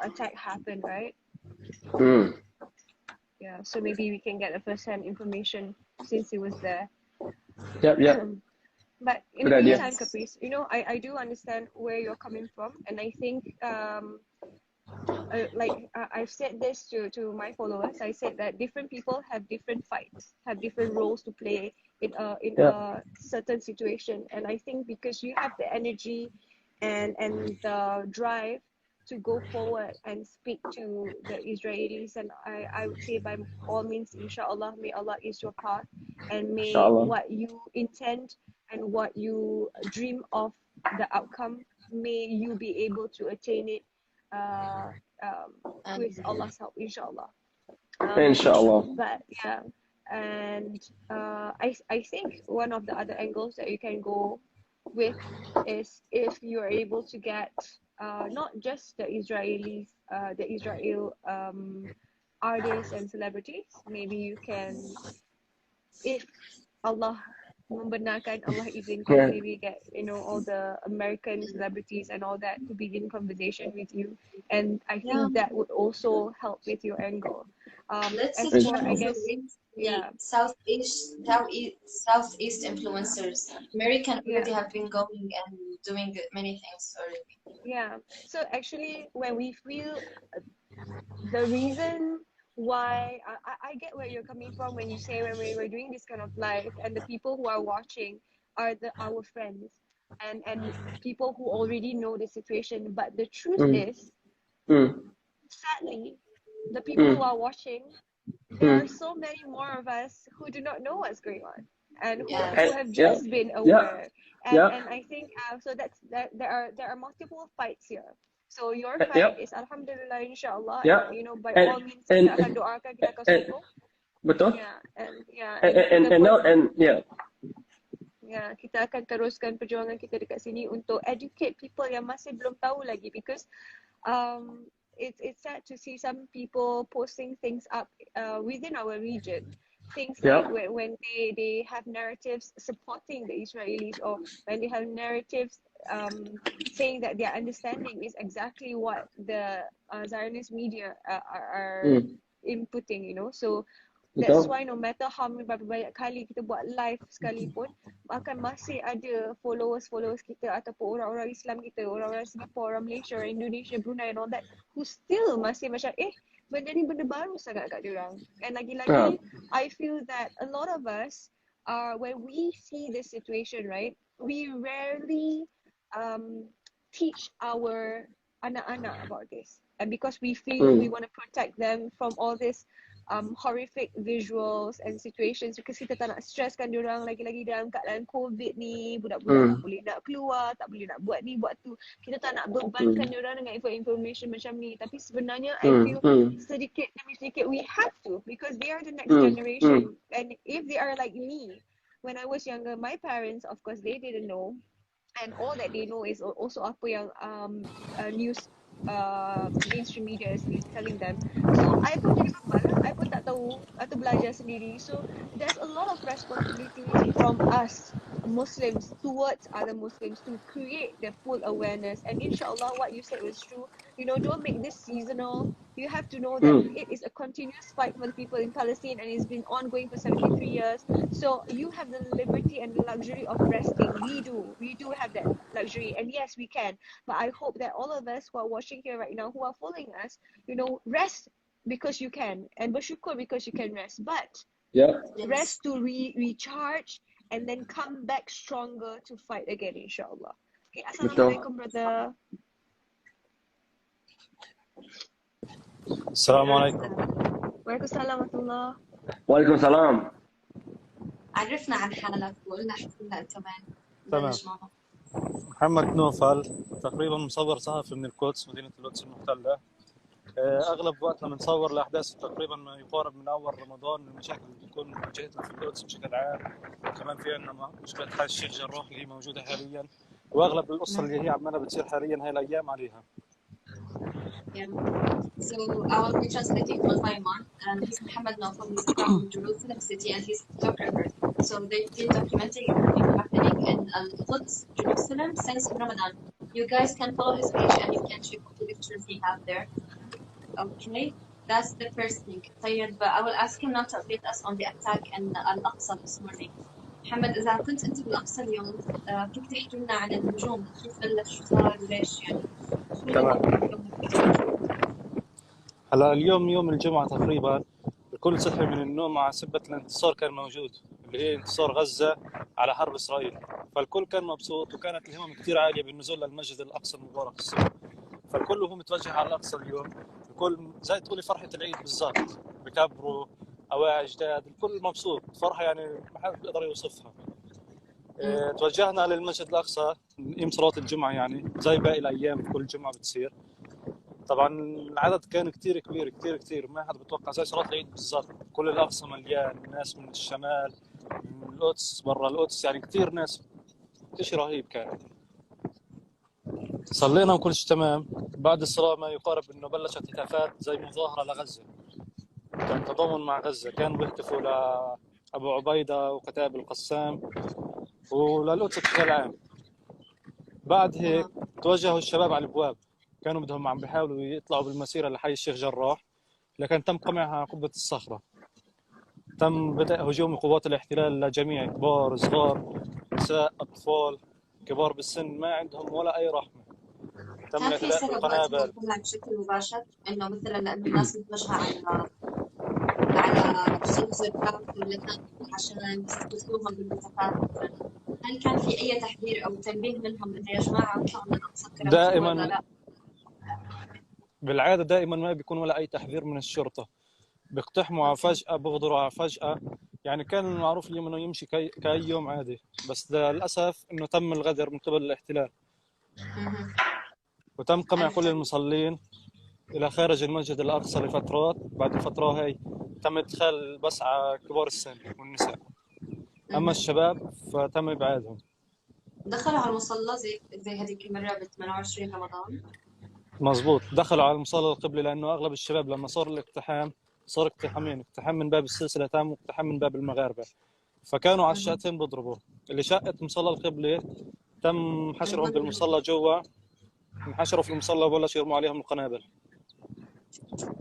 attack happened, right? Yeah, so maybe we can get the first-hand information since he was there. Yep. But in the meantime, Caprice, I do understand where you're coming from, and I think I've said this to my followers. I said that different people have different fights, have different roles to play in a certain situation, and I think because you have the energy and the drive to go forward and speak to the Israelis, and I would say by all means, inshallah, may Allah ease your path, and may what you intend and what you dream of the outcome, may you be able to attain it with Allah's help, inshallah. Inshallah. But yeah, and I think one of the other angles that you can go with is if you are able to get not just the Israelis, the Israel artists and celebrities. Maybe you can, if Allah membenarkan, Allah izinkan, maybe get all the American celebrities and all that to begin conversation with you, and I think that would also help with your angle. Let's as see, for, I guess, Southeast influencers. American already have been going and doing many things already. Yeah. So actually, when we feel the reason why, I get where you're coming from when you say when we're doing this kind of live, and the people who are watching are our friends and people who already know the situation. But the truth is, sadly, the people who are watching, there are so many more of us who do not know what's going on and who have just been aware. And I think so that there are multiple fights here. So your fight is alhamdulillah, inshallah, and you know, by all means kita akan doakan, kita akan sokong. Betul. Kita akan teruskan perjuangan kita dekat sini untuk educate people yang masih belum tahu lagi, because it's sad to see some people posting things up within our region. Things like when they have narratives supporting the Israelis, or when they have narratives saying that their understanding is exactly what the Zionist media are inputting, you know. So that's why no matter how many berapa banyak kali kita buat live sekalipun, akan masih ada followers kita ataupun orang-orang Islam kita, orang-orang Singapore, orang Malaysia, orang Indonesia, Brunei and all that, who still masih macam benda ni benda baru sangat kat diorang. And lagi-lagi I feel that a lot of us when we see this situation, right, we rarely teach our anak-anak about this, and because we feel we want to protect them from all this horrific visuals and situations, because kita tak nak stresskan diorang lagi-lagi dalam keadaan COVID ni, budak-budak tak boleh nak keluar, tak boleh nak buat ni buat tu, kita tak nak bebankan diorang dengan information macam ni. Tapi sebenarnya I feel sedikit demi sedikit we have to, because they are the next generation, and if they are like me when I was younger, my parents of course they didn't know, and all that they know is also apa yang news mainstream media is telling them. So I pun jadi bapa lah, I pun tak tahu atau belajar sendiri. So there's a lot of responsibilities from us Muslims towards other Muslims to create the full awareness. And inshallah what you said was true, you know, don't make this seasonal. You have to know that it is a continuous fight for the people in Palestine, and it's been ongoing for 73 years. So you have the liberty and the luxury of resting. We do have that luxury, and yes, we can. But I hope that all of us who are watching here right now, who are following us, you know, rest because you can, and bersyukur because you can rest. But rest to recharge, and then come back stronger to fight again, inshallah. Okay, Assalamualaikum, brother. السلام عليكم. وعليكم السلام ورحمة الله. وعليكم السلام. عرفنا عن حالك وقلنا حكينا انت كمان. تمام. محمد نوفل، تقريبا مصور صحفي من القدس، مدينة القدس المحتلة. أغلب وقتنا بنصور الأحداث تقريبا ما يقارب من أول رمضان، المشاكل اللي بتكون واجهتنا في القدس بشكل عام. كمان في عندنا مشكلة حي الشيخ جراح اللي هي موجودة حاليا، وأغلب القصة اللي هي عمالة بتصير حاليا هاي الأيام عليها. So I will be translating for Taiwan. He's Muhammad Nawfal. He's from Jerusalem city, and he's a photographer. So they've been documenting everything happening in Quds, Jerusalem since Ramadan. You guys can follow his page and you can check the pictures he have there. Okay, that's the first thing. But I will ask him not to update us on the attack in Al-Aqsa this morning. محمد إذا كنت أنت بالأقصى اليوم فيك تحكي لنا عن الهجوم، كيف بلش، شو صار، وليش يعني؟ تمام. هلا اليوم يوم الجمعة تقريبا الكل صحي من النوم مع سبة الانتصار كان موجود، اللي هي انتصار غزة على حرب إسرائيل، فالكل كان مبسوط وكانت الهمم كثير عالية بالنزول للمسجد الأقصى المبارك الصبح، فالكل هو متوجه على الأقصى اليوم، الكل زي تقولي فرحة العيد بالضبط، بكبروا أواعي جداد، الكل مبسوط، فرحة يعني ما حد بيقدر يوصفها. توجهنا للمسجد الأقصى يوم صلاة الجمعة، يعني زي باقي الأيام كل جمعة بتصير. طبعا العدد كان كتير كبير، كتير ما حد بتوقع زي صلاة العيد بالضبط، كل الأقصى مليان ناس من الشمال، من القدس، برا القدس، يعني كتير ناس، شيء رهيب كان. صلينا وكل شيء تمام. بعد الصلاة ما يقارب إنه بلشت هتافات زي مظاهرة لغزة، كان تضامن مع غزة، كانوا بيهتفوا لأبو عبيدة وكتائب القسام وللقدس بشكل عام. بعد هيك توجهوا الشباب على الابواب، كانوا بدهم عم بيحاولوا يطلعوا بالمسيره لحي الشيخ جراح، لكن تم قمعها قبه الصخره. تم بدء هجوم قوات الاحتلال لجميع، كبار صغار نساء اطفال كبار بالسن، ما عندهم ولا اي رحمه. تم الاعتداء بالقنابل بشكل مباشر، انه مثلا لانه الناس متوجهه على سوق زرقاء ولا كان عشان يستفزوهم بالمسافات، هل كان في اي تحذير او تنبيه منهم انه يا جماعه اطلعوا من الاقصى دائما؟ بالعادة دائما ما بيكون ولا أي تحذير من الشرطة، بيقتحموا فجأة، بيغدروا فجأة. يعني كان المعروف اليوم إنه يمشي كأي يوم عادي، بس للأسف إنه تم الغدر من قبل الاحتلال، وتم قمع كل المصلين إلى خارج المسجد الأقصى لفترات. بعد الفترة هاي تم إدخال بس على كبار السن والنساء، أما الشباب فتم إبعادهم. دخلوا على المصلى زي هذيك المرة ب 28 رمضان. مزبوط، دخلوا على المصلى القبلي، لأنه أغلب الشباب لما صار الاقتحام صار اقتحامين، اقتحام من باب السلسلة تام واقتحام من باب المغاربة، فكانوا على الشقتين بيضربوا. اللي شقة مصلى القبلة تم حشرهم بالمصلى جوا، انحشروا في المصلى وبلش يرموا عليهم القنابل.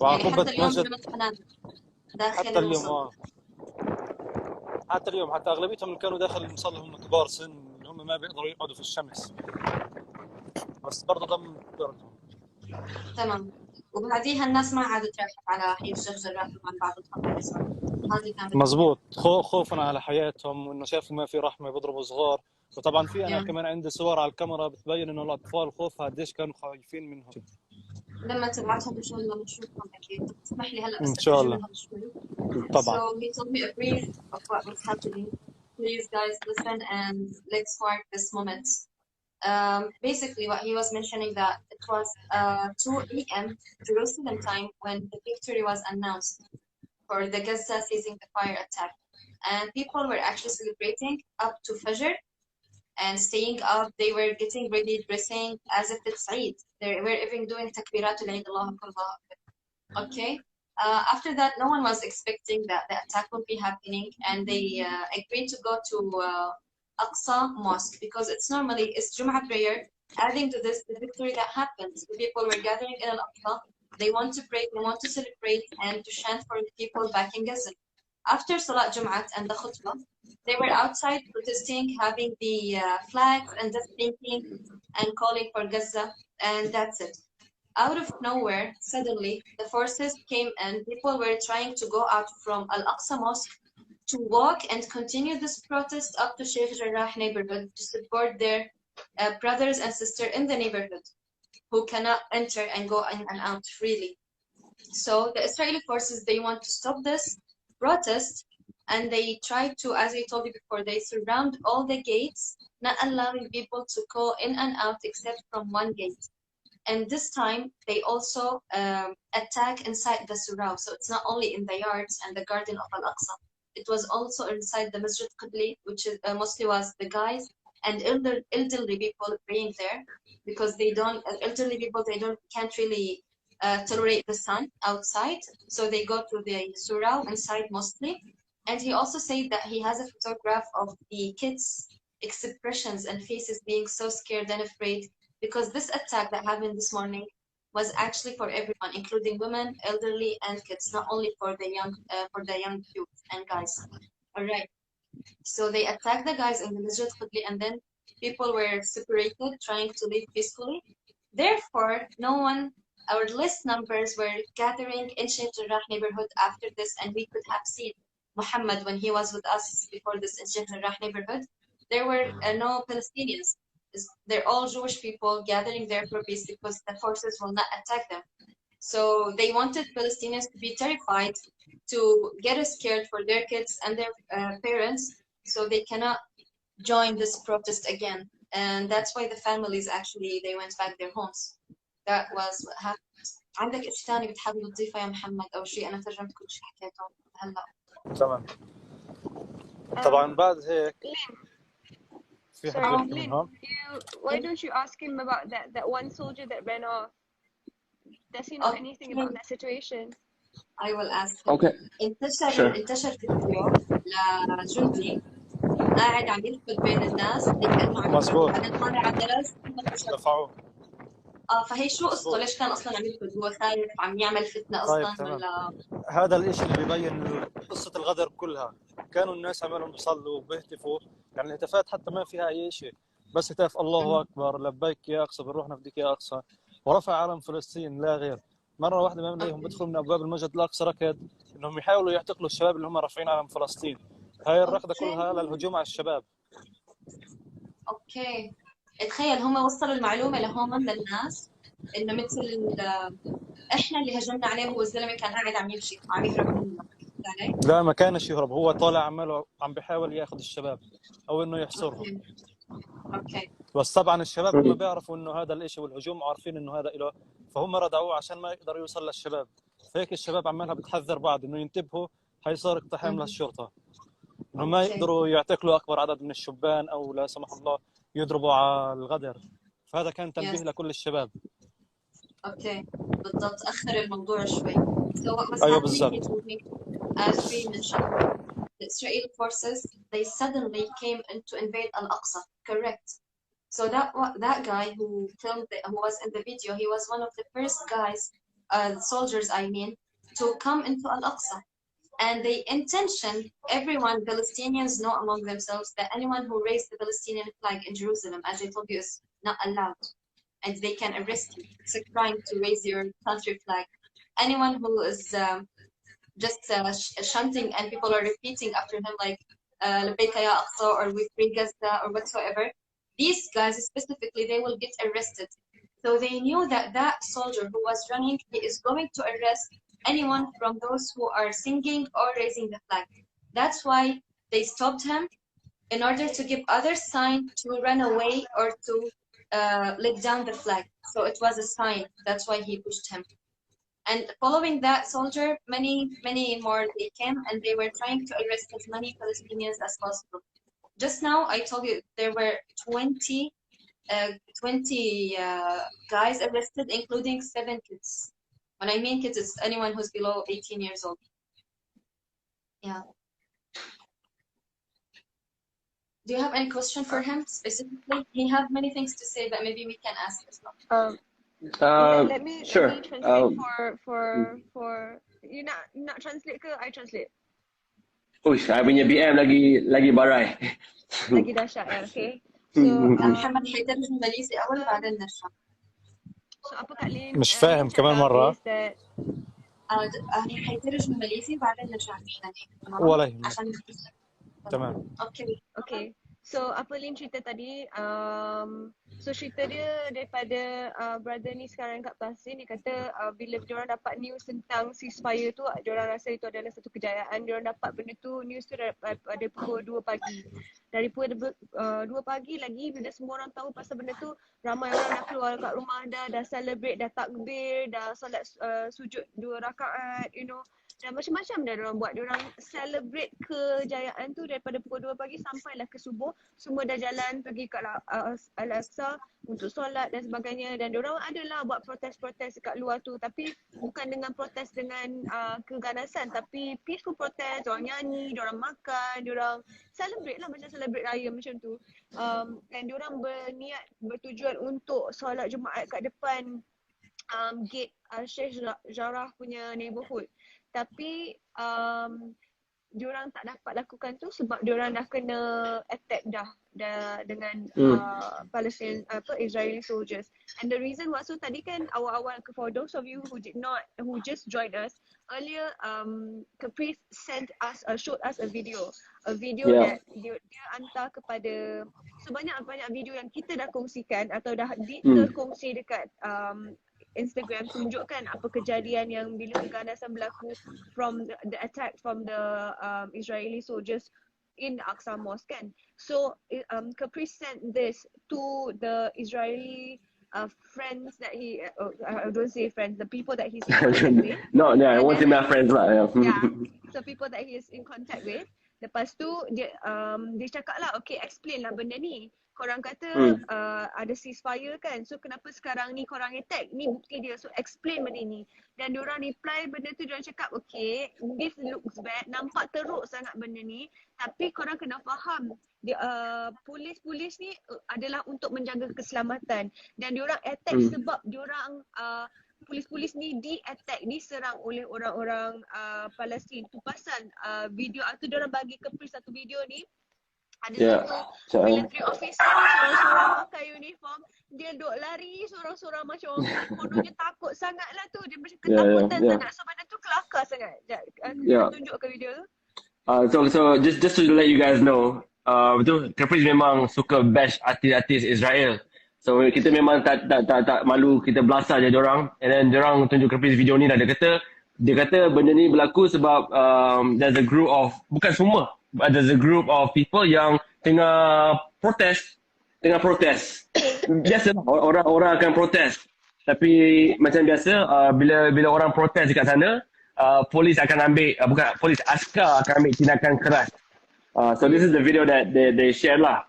يعني حتى اليوم رمت قنابل داخل حتى اليوم المصلى. حتى اليوم، حتى اغلبيتهم اللي كانوا داخل المصلى هم كبار سن، اللي هم ما بيقدروا يقعدوا في الشمس، بس برضه ضم دورتهم. تمام. وبعديها الناس ما عادت راحت على حي الشيخ جراح طبعا بعد الخمس. هذه كانت مزبوط، خوفا على حياتهم، وانه شافوا ما في رحمه بيضربوا صغار. وطبعا في انا كمان عندي صور على الكاميرا بتبين انه الاطفال خوفها قديش كانوا خايفين منهم. لما تبعتهم ان شاء الله نشوفهم اكيد. تسمح لي هلا بس ان شاء الله طبعا. So he told me a brief of what was happening. Please guys listen and let's mark this moment. Basically what he was mentioning that it was 2 a.m. Jerusalem time when the victory was announced for the Gaza ceasing the fire attack, and people were actually celebrating up to Fajr and staying up. They were getting ready, dressing as if it's Eid. They were even doing takbiratul Eid, Allahu Akbar. Okay. After that, no one was expecting that the attack would be happening, and they agreed to go to Aqsa Mosque because it's normally Jum'ah prayer. Adding to this, the victory that happened, the people were gathering in Al-Aqsa. They want to pray, they want to celebrate, and to chant for the people back in Gaza. After Salat Jum'at and the khutbah, they were outside protesting, having the flags and just thinking and calling for Gaza, and that's it. Out of nowhere, suddenly, the forces came and people were trying to go out from Al-Aqsa Mosque to walk and continue this protest up to Sheikh Jarrah neighborhood to support their brothers and sisters in the neighborhood who cannot enter and go in and out freely. So the Israeli forces, they want to stop this protest, and they tried to, as I told you before, they surround all the gates, not allowing people to go in and out except from one gate. And this time, they also attack inside the surau. So it's not only in the yards and the garden of Al-Aqsa. It was also inside the Masjid Qibli, which is, mostly was the guys and elderly people praying there, because elderly people, can't really tolerate the sun outside. So they go to the surau inside mostly. And he also said that he has a photograph of the kids' expressions and faces being so scared and afraid, because this attack that happened this morning was actually for everyone, including women, elderly, and kids, not only for the young youth and guys. All right. So they attacked the guys in the Masjid Qibli, and then people were separated, trying to live peacefully. Therefore, our list numbers were gathering in Sheikh Jarrah neighborhood after this, and we could have seen Muhammad when he was with us before this in Sheikh Jarrah neighborhood. There were no Palestinians. They're all Jewish people gathering there for peace because the forces will not attack them. So they wanted Palestinians to be terrified, to get scared for their kids and their parents, so they cannot join this protest again. And that's why the families actually, they went back their homes. That was what happened. عندك إيش ثاني بتحب تضيفه يا محمد أو شيء؟ أنا ترجمت كل شيء حكيته هلا. تمام. طبعا بعد هيك Sorry, Lynn, why don't you ask him about that one soldier that ran off? Does he know anything about that situation? I will ask him. Okay. انتشر فيديو لجندي قاعد عم يركض بين الناس اللي كانوا عم يركضوا، بعدين طالع على الدرس رفعوه. فهي شو قصته؟ ليش كان اصلا عم يركض؟ هو خايف، عم يعمل فتنه اصلا ولا؟ هذا الاشي اللي بيبين قصة الغدر كلها. كانوا الناس عمالهم بيصلوا وبيهتفوا، يعني الهتافات حتى ما فيها اي شيء، بس هتاف الله اكبر، لبيك يا اقصى، بنروح نفديك يا اقصى، ورفع علم فلسطين لا غير. مرة واحدة ما بنلاقيهم بيدخلوا من ابواب المسجد الاقصى ركض انهم يحاولوا يعتقلوا الشباب اللي هم رافعين علم فلسطين. هاي الركضة كلها للهجوم على الشباب. اوكي. تخيل هم وصلوا المعلومة لهم للناس انه مثل احنا اللي هجمنا عليه وهو الزلمه كان قاعد عم يمشي عم يهرب منا. علي؟ لا ما كانش يهرب، هو طالع عماله عم بيحاول ياخذ الشباب او انه يحصرهم. اوكي. بس طبعا الشباب هم بيعرفوا انه هذا الاشي والهجوم، عارفين انه هذا له، فهم ردعوه عشان ما يقدر يوصل للشباب. فهيك الشباب عمالها بتحذر بعض انه ينتبهوا، حيصير اقتحام للشرطه، انه ما يقدروا يعتقلوا اكبر عدد من الشبان او لا سمح الله يضربوا على الغدر. فهذا كان تنبيه لكل الشباب. اوكي بالضبط، اخر الموضوع شوي. So what was ايوه happening بالضبط. as we mentioned, the Israeli forces, they suddenly came in to invade Al-Aqsa, correct? So that guy who filmed it, who was in the video, he was one of the first guys, soldiers I mean, to come into Al-Aqsa. And the intention, everyone, Palestinians know among themselves that anyone who raised the Palestinian flag in Jerusalem, as I told you, is not allowed. And they can arrest you. It's a crime to raise your country flag. Anyone who is just chanting and people are repeating after him like Labbaika ya Aqsa or we free Gaza or whatsoever, these guys specifically, they will get arrested. So they knew that that soldier who was running, he is going to arrest anyone from those who are singing or raising the flag. That's why they stopped him in order to give others sign to run away or to let down the flag. So it was a sign. That's why he pushed him. And following that soldier, many more they came and they were trying to arrest as many Palestinians as possible. Just now, I told you there were 20 guys arrested, including 7 kids. When I mean kids, it's anyone who's below 18 years old. Yeah. Do you have any question for him specifically? He have many things to say that maybe we can ask as well. Let me Sure. translate for you nak translate ke I translate? Uish, saya punya BM lagi barai. Lagi dahsyat ya, okay. So محمد حيترجم ماليزي أول بعدين نشرح. So apa Kak Lin? مش فاهم كمان مرة. حيترجم ماليزي بعدين نرجع نحن. ولا يهمك. عشان تمام. Okay. So apa Lin cerita tadi, so cerita dia daripada brother ni sekarang kat Palestin, dia kata bila diorang dapat news tentang ceasefire tu, diorang rasa itu adalah satu kejayaan. Diorang dapat benda tu, news tu pada pukul 2 pagi. Dari pukul 2 pagi lagi, bila semua orang tahu pasal benda tu, ramai orang dah keluar kat rumah dah celebrate, dah takbir, dah solat sujud 2 rakaat, you know. Dan macam-macam dah diorang buat. Diorang celebrate kejayaan tu daripada pukul 2 pagi sampailah ke subuh. Semua dah jalan pergi kat Al-Aqsa untuk solat dan sebagainya. Dan diorang adalah buat protes-protes kat luar tu. Tapi bukan dengan protes dengan keganasan. Tapi peaceful protes. Diorang nyanyi, diorang makan, diorang celebrate lah macam celebrate raya macam tu. Dan diorang berniat, bertujuan untuk solat Jumaat kat depan gate Sheikh Jarrah punya neighborhood. Tapi diorang tak dapat lakukan tu sebab diorang dah kena attack dah dengan Palestinian Israeli soldiers. And the reason was, so tadi kan awal-awal, for those of you who just joined us earlier, Caprice showed us a video that dia hantar kepada banyak video yang kita dah kongsikan atau dah terkongsi dekat Instagram, tunjukkan apa kejadian yang bila keganasan berlaku from the attack from the Israeli soldiers in Aqsa Mosque kan. So Caprice sent this to the Israeli friends that he I don't say friends, the people that he's in contact with. No, I want to be my friends lah. Yeah. So people that he is in contact with. Lepas tu dia cakap lah, okay, explain lah benda ni. Korang kata ada ceasefire kan, so kenapa sekarang ni korang attack? Ni bukti dia, so explain benda ni. Dan diorang reply benda tu, diorang cakap okay, this looks bad, nampak teruk sangat benda ni, tapi korang kena faham polis ni adalah untuk menjaga keselamatan. Dan diorang attack sebab diorang polis-polis ni diserang oleh orang-orang Palestin. Tu pasal video tu diorang bagi ke Pris satu video ni. Ada satu military officer seorang-seorang pakai uniform, dia duk lari seorang-seorang macam kononnya takut sangat lah tu. Dia macam ketakutan sangat. So benda tu kelakar sangat. Tunjuk ke video tu. So just to let you guys know, betul Caprice memang suka bash artis-artis Israel. So kita memang tak malu, kita belasah je diorang. And then diorang tunjuk kerpis video ni dah. Dia kata benda ni berlaku sebab there's a group of, bukan semua, but there's a group of people yang tengah protes. Biasa orang akan protes. Tapi macam biasa bila orang protes dekat sana, polis akan ambil, askar akan ambil tindakan keras. So this is the video that they share lah.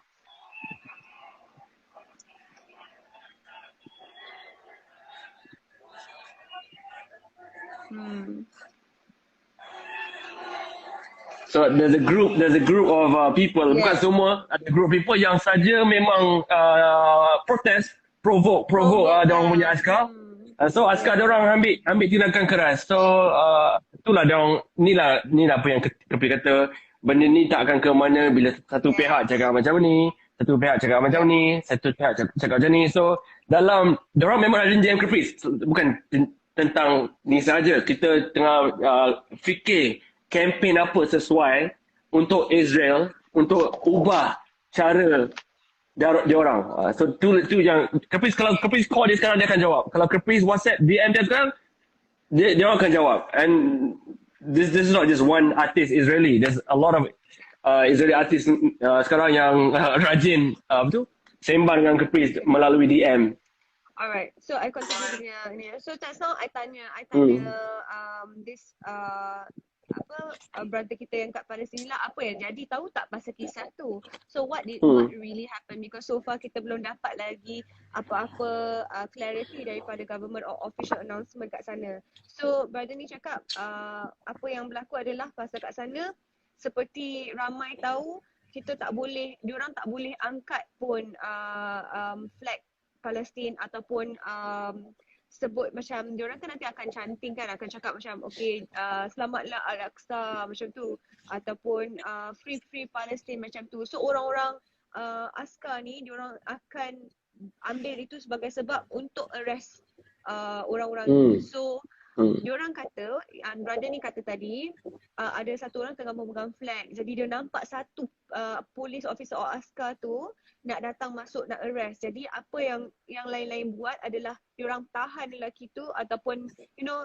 So there's a group of people, bukan semua, ada group people yang saja memang protes, provoke diorang punya askar. So askar diorang ambil tindakan keras. So itulah diorang, ni lah apa yang Kepi kata, benda ni tak akan ke mana bila satu pihak cakap macam ni, satu pihak cakap macam ni, satu pihak cakap macam ni. So dalam, diorang memang ada jam Kepi, bukan tentang ni saja. Kita tengah fikir kempen apa sesuai untuk Israel, untuk ubah cara dia orang. So tu yang Kepis, kalau Kepis call dia sekarang, dia akan jawab. Kalau Kepis WhatsApp DM dia sekarang, dia akan jawab. And this is not just one artist Israeli. There's a lot of Israeli artist sekarang yang rajin sembang dengan Kepis melalui DM. Alright, so I continue dengan ni. So just now I tanya this brother kita yang kat Palestin lah, apa yang jadi, tahu tak pasal kisah tu? So what really happened? Because so far kita belum dapat lagi apa-apa clarity daripada government or official announcement kat sana. So brother ni cakap apa yang berlaku adalah pasal kat sana, seperti ramai tahu, kita tak boleh, diorang tak boleh angkat pun flag Palestin ataupun sebut macam diorang kan nanti akan canting kan, akan cakap macam okay, selamatlah Al-Aqsa macam tu, ataupun free Palestin macam tu. So orang-orang askar ni diorang akan ambil itu sebagai sebab untuk arrest orang-orang tu. So diorang kata, brother ni kata tadi, ada satu orang tengah memegang flag, jadi dia nampak satu police officer or askar tu nak datang masuk, nak arrest. Jadi apa yang lain-lain buat adalah diorang tahan lelaki tu ataupun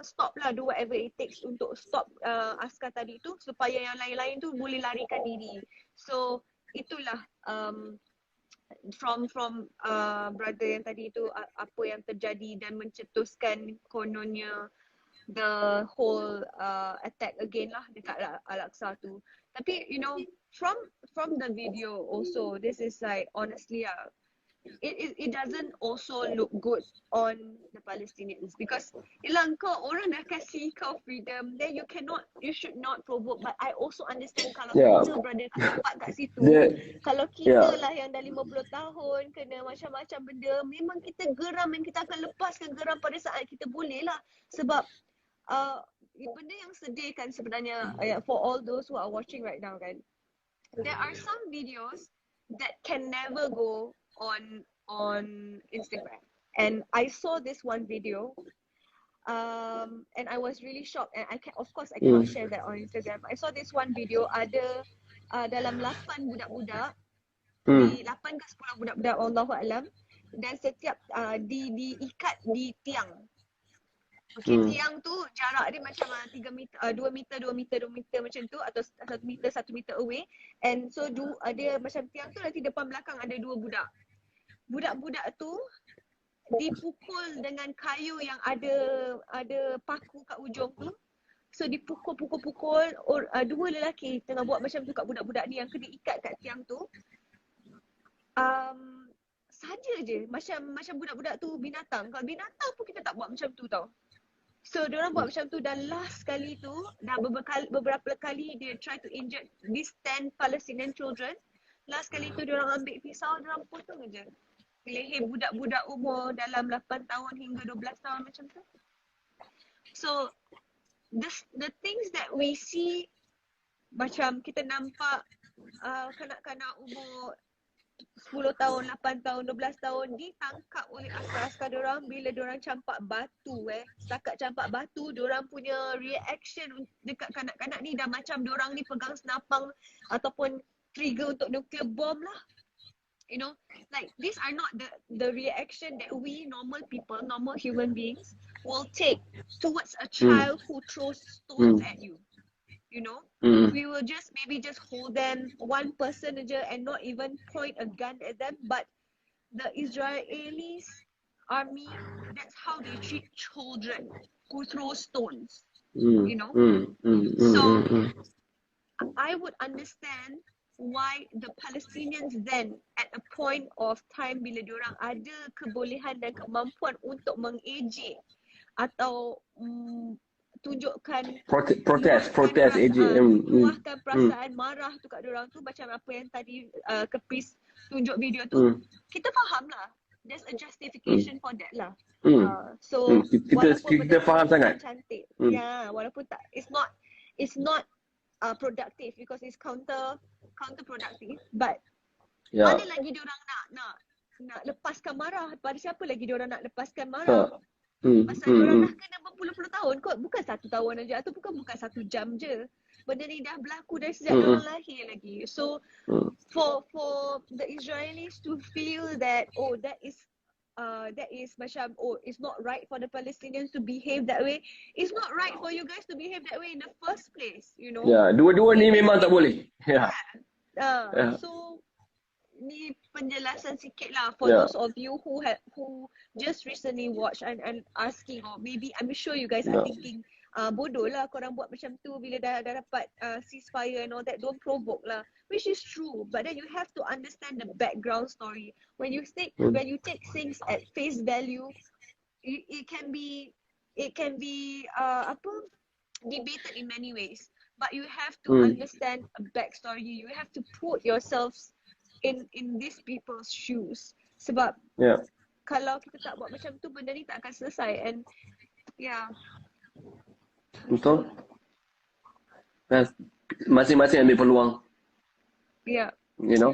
stop lah, do whatever it takes untuk stop askar tadi tu supaya yang lain-lain tu boleh larikan diri. So itulah from brother yang tadi tu apa yang terjadi dan mencetuskan kononnya the whole attack again lah dekat Al-Aqsa tu. Tapi from the video also, this is like honestly it doesn't also look good on the Palestinians, because orang dah kasih kau freedom, then you should not provoke. But I also understand kalau kita brother nampak kat situ, kalau kita lah yang dah 50 tahun kena macam-macam benda, memang kita geram dan kita akan lepaskan geram pada saat kita boleh lah. Sebab benda yang sedih kan sebenarnya, for all those who are watching right now kan, there are some videos that can never go on Instagram. And I saw this one video and I was really shocked, and of course I cannot share that on Instagram. I saw this one video, ada dalam 8 budak-budak, 8 ke 10 budak-budak, Allahu a'lam, dan setiap diikat di tiang. Okay, tiang tu jarak dia macam 3 meter, 2 meter, 2 meter, 2 meter macam tu, atau 1 meter, 1 meter away. And so dia macam tiang tu nanti depan belakang ada 2 budak. Budak-budak tu dipukul dengan kayu yang ada paku kat ujung tu. So dipukul, 2 lelaki tengah buat macam tu kat budak-budak ni yang kena ikat kat tiang tu. Saja je macam budak-budak tu binatang. Kalau binatang pun kita tak buat macam tu tau. So diorang buat macam tu, dan last kali tu, dah beberapa kali dia try to injure these 10 Palestinian children. Last kali tu diorang ambil pisau, diorang potong je leher budak-budak umur dalam 8 tahun hingga 12 tahun macam tu. So the things that we see, macam kita nampak kanak-kanak umur 10 tahun, 8 tahun, 12 tahun ditangkap oleh askar-askar diorang bila diorang campak batu. Setakat campak batu, diorang punya reaction dekat kanak-kanak ni dah macam diorang ni pegang senapang ataupun trigger untuk nuclear bomb lah. You know, like these are not the reaction that we normal people, normal human beings will take towards a child who throws stones at you. You know, we will just maybe just hold them one person aja and not even point a gun at them. But the Israelis army, that's how they treat children who throw stones. You know, so I would understand why the Palestinians then at a point of time bila diorang ada kebolehan dan kemampuan untuk mengejek atau tunjukkan protest luahkan perasaan marah tu kat diorang tu, macam apa yang tadi Kepris tunjuk video tu, kita faham lah, there's a justification for that lah. So kita faham sangat cantik, walaupun tak, it's not productive because it's counterproductive, but mana lagi diorang nak lepaskan marah, pada siapa lagi diorang nak lepaskan marah? Pasal diorang dah kena berpuluh-puluh tahun kot, bukan 1 tahun aja, atau bukan 1 jam je. Benda ni dah berlaku dari sejak diorang lahir lagi. So for the Israelis to feel that that is macam it's not right for the Palestinians to behave that way. It's not right for you guys to behave that way in the first place, you know. Dua-dua ni memang tak boleh. So ni penjelasan sikit lah for those of you who just recently watched and asking, or maybe I'm sure you guys are thinking bodoh lah korang buat macam tu bila dah dapat ceasefire and all that, don't provoke lah, which is true, but then you have to understand the background story. When you take things at face value, it can be debated in many ways, but you have to understand a backstory. You have to put yourselves in these people's shoes, sebab kalau kita tak buat macam tu, benda ni tak akan selesai. And betul. Masing-masing ambil peluang. You know,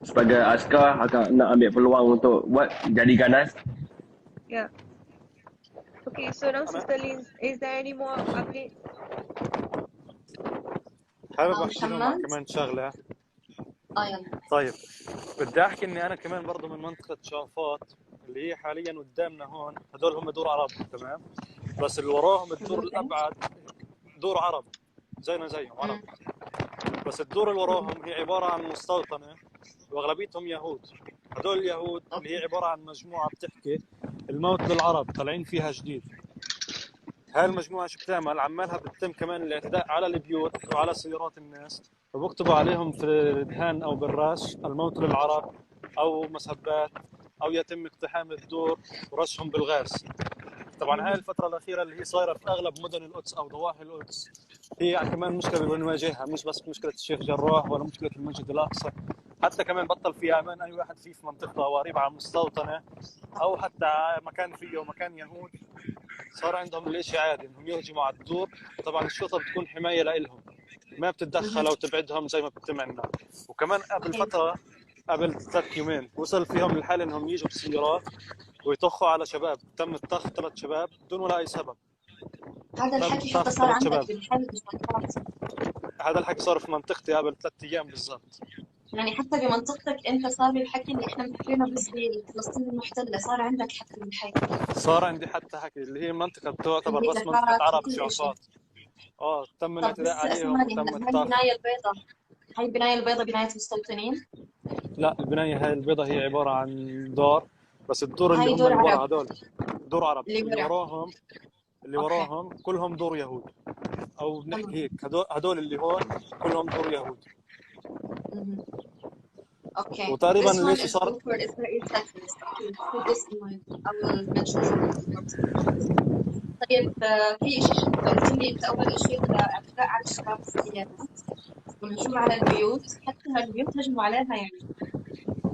sebagai askar agak nak ambil peluang untuk jadi ganas. Okay, so now Sister Lynn, is there any more update? حابب احكي لهم كمان شغله. طيب بدي احكي اني انا كمان برضه من منطقه شافات اللي هي حاليا قدامنا هون، هدول هم دور عرب، تمام، بس اللي وراهم الدور الابعد دور عرب زينا زيهم عرب، بس الدور اللي وراهم هي عباره عن مستوطنه واغلبيتهم يهود. هدول اليهود اللي هي عباره عن مجموعه بتحكي الموت للعرب طالعين فيها جديد. هاي المجموعه شو بتعمل؟ عمالها بتتم كمان الاعتداء على البيوت وعلى سيارات الناس، وبكتبوا عليهم في الدهان او بالراس الموت للعرب او مسبات، او يتم اقتحام الدور ورشهم بالغاز. طبعا هاي الفتره الاخيره اللي هي صايره في اغلب مدن القدس او ضواحي القدس هي كمان مشكله بنواجهها، مش بس مشكله الشيخ جراح ولا مشكله المسجد الاقصى، حتى كمان بطل في امان اي واحد فيه في منطقته او قريب على مستوطنه او حتى مكان فيه مكان يهود، صار عندهم الاشي عادي انهم يهجموا على الدور. طبعا الشرطه بتكون حمايه لإلهم، ما بتتدخل او تبعدهم زي ما بتمعنا. وكمان قبل فتره، قبل 3 يومين وصل فيهم الحال انهم يجوا بسيارات ويطخوا على شباب، تم الطخ 3 شباب بدون ولا اي سبب. هذا الحكي حتى صار عندك بالحل هذا الحكي صار في منطقتي قبل 3 ايام بالضبط. يعني حتى بمنطقتك انت صار الحكي اللي احنا بنحكينا بس بفلسطين المحتله، صار عندك حكي بالحكي؟ صار عندي حتى حكي اللي هي منطقه بتعتبر بس منطقه عرب شعفات. تم الاعتداء عليهم وتم الطخ. البنايه البيضاء، هاي البنايه البيضاء بنايه مستوطنين؟ لا، البنايه هاي البيضاء هي عباره عن دار، بس الدور اللي هم اللي ورا هذول دور عرب، اللي وراهم كلهم دور يهود، او بنحكي هيك هذول اللي هون كلهم دور يهود. اوكي. وتقريبا ليش صار طيب في شيء قلت لي انت اول شيء اعتداء على الشباب في السيارات والهجوم على البيوت، حتى البيوت هجموا عليها يعني.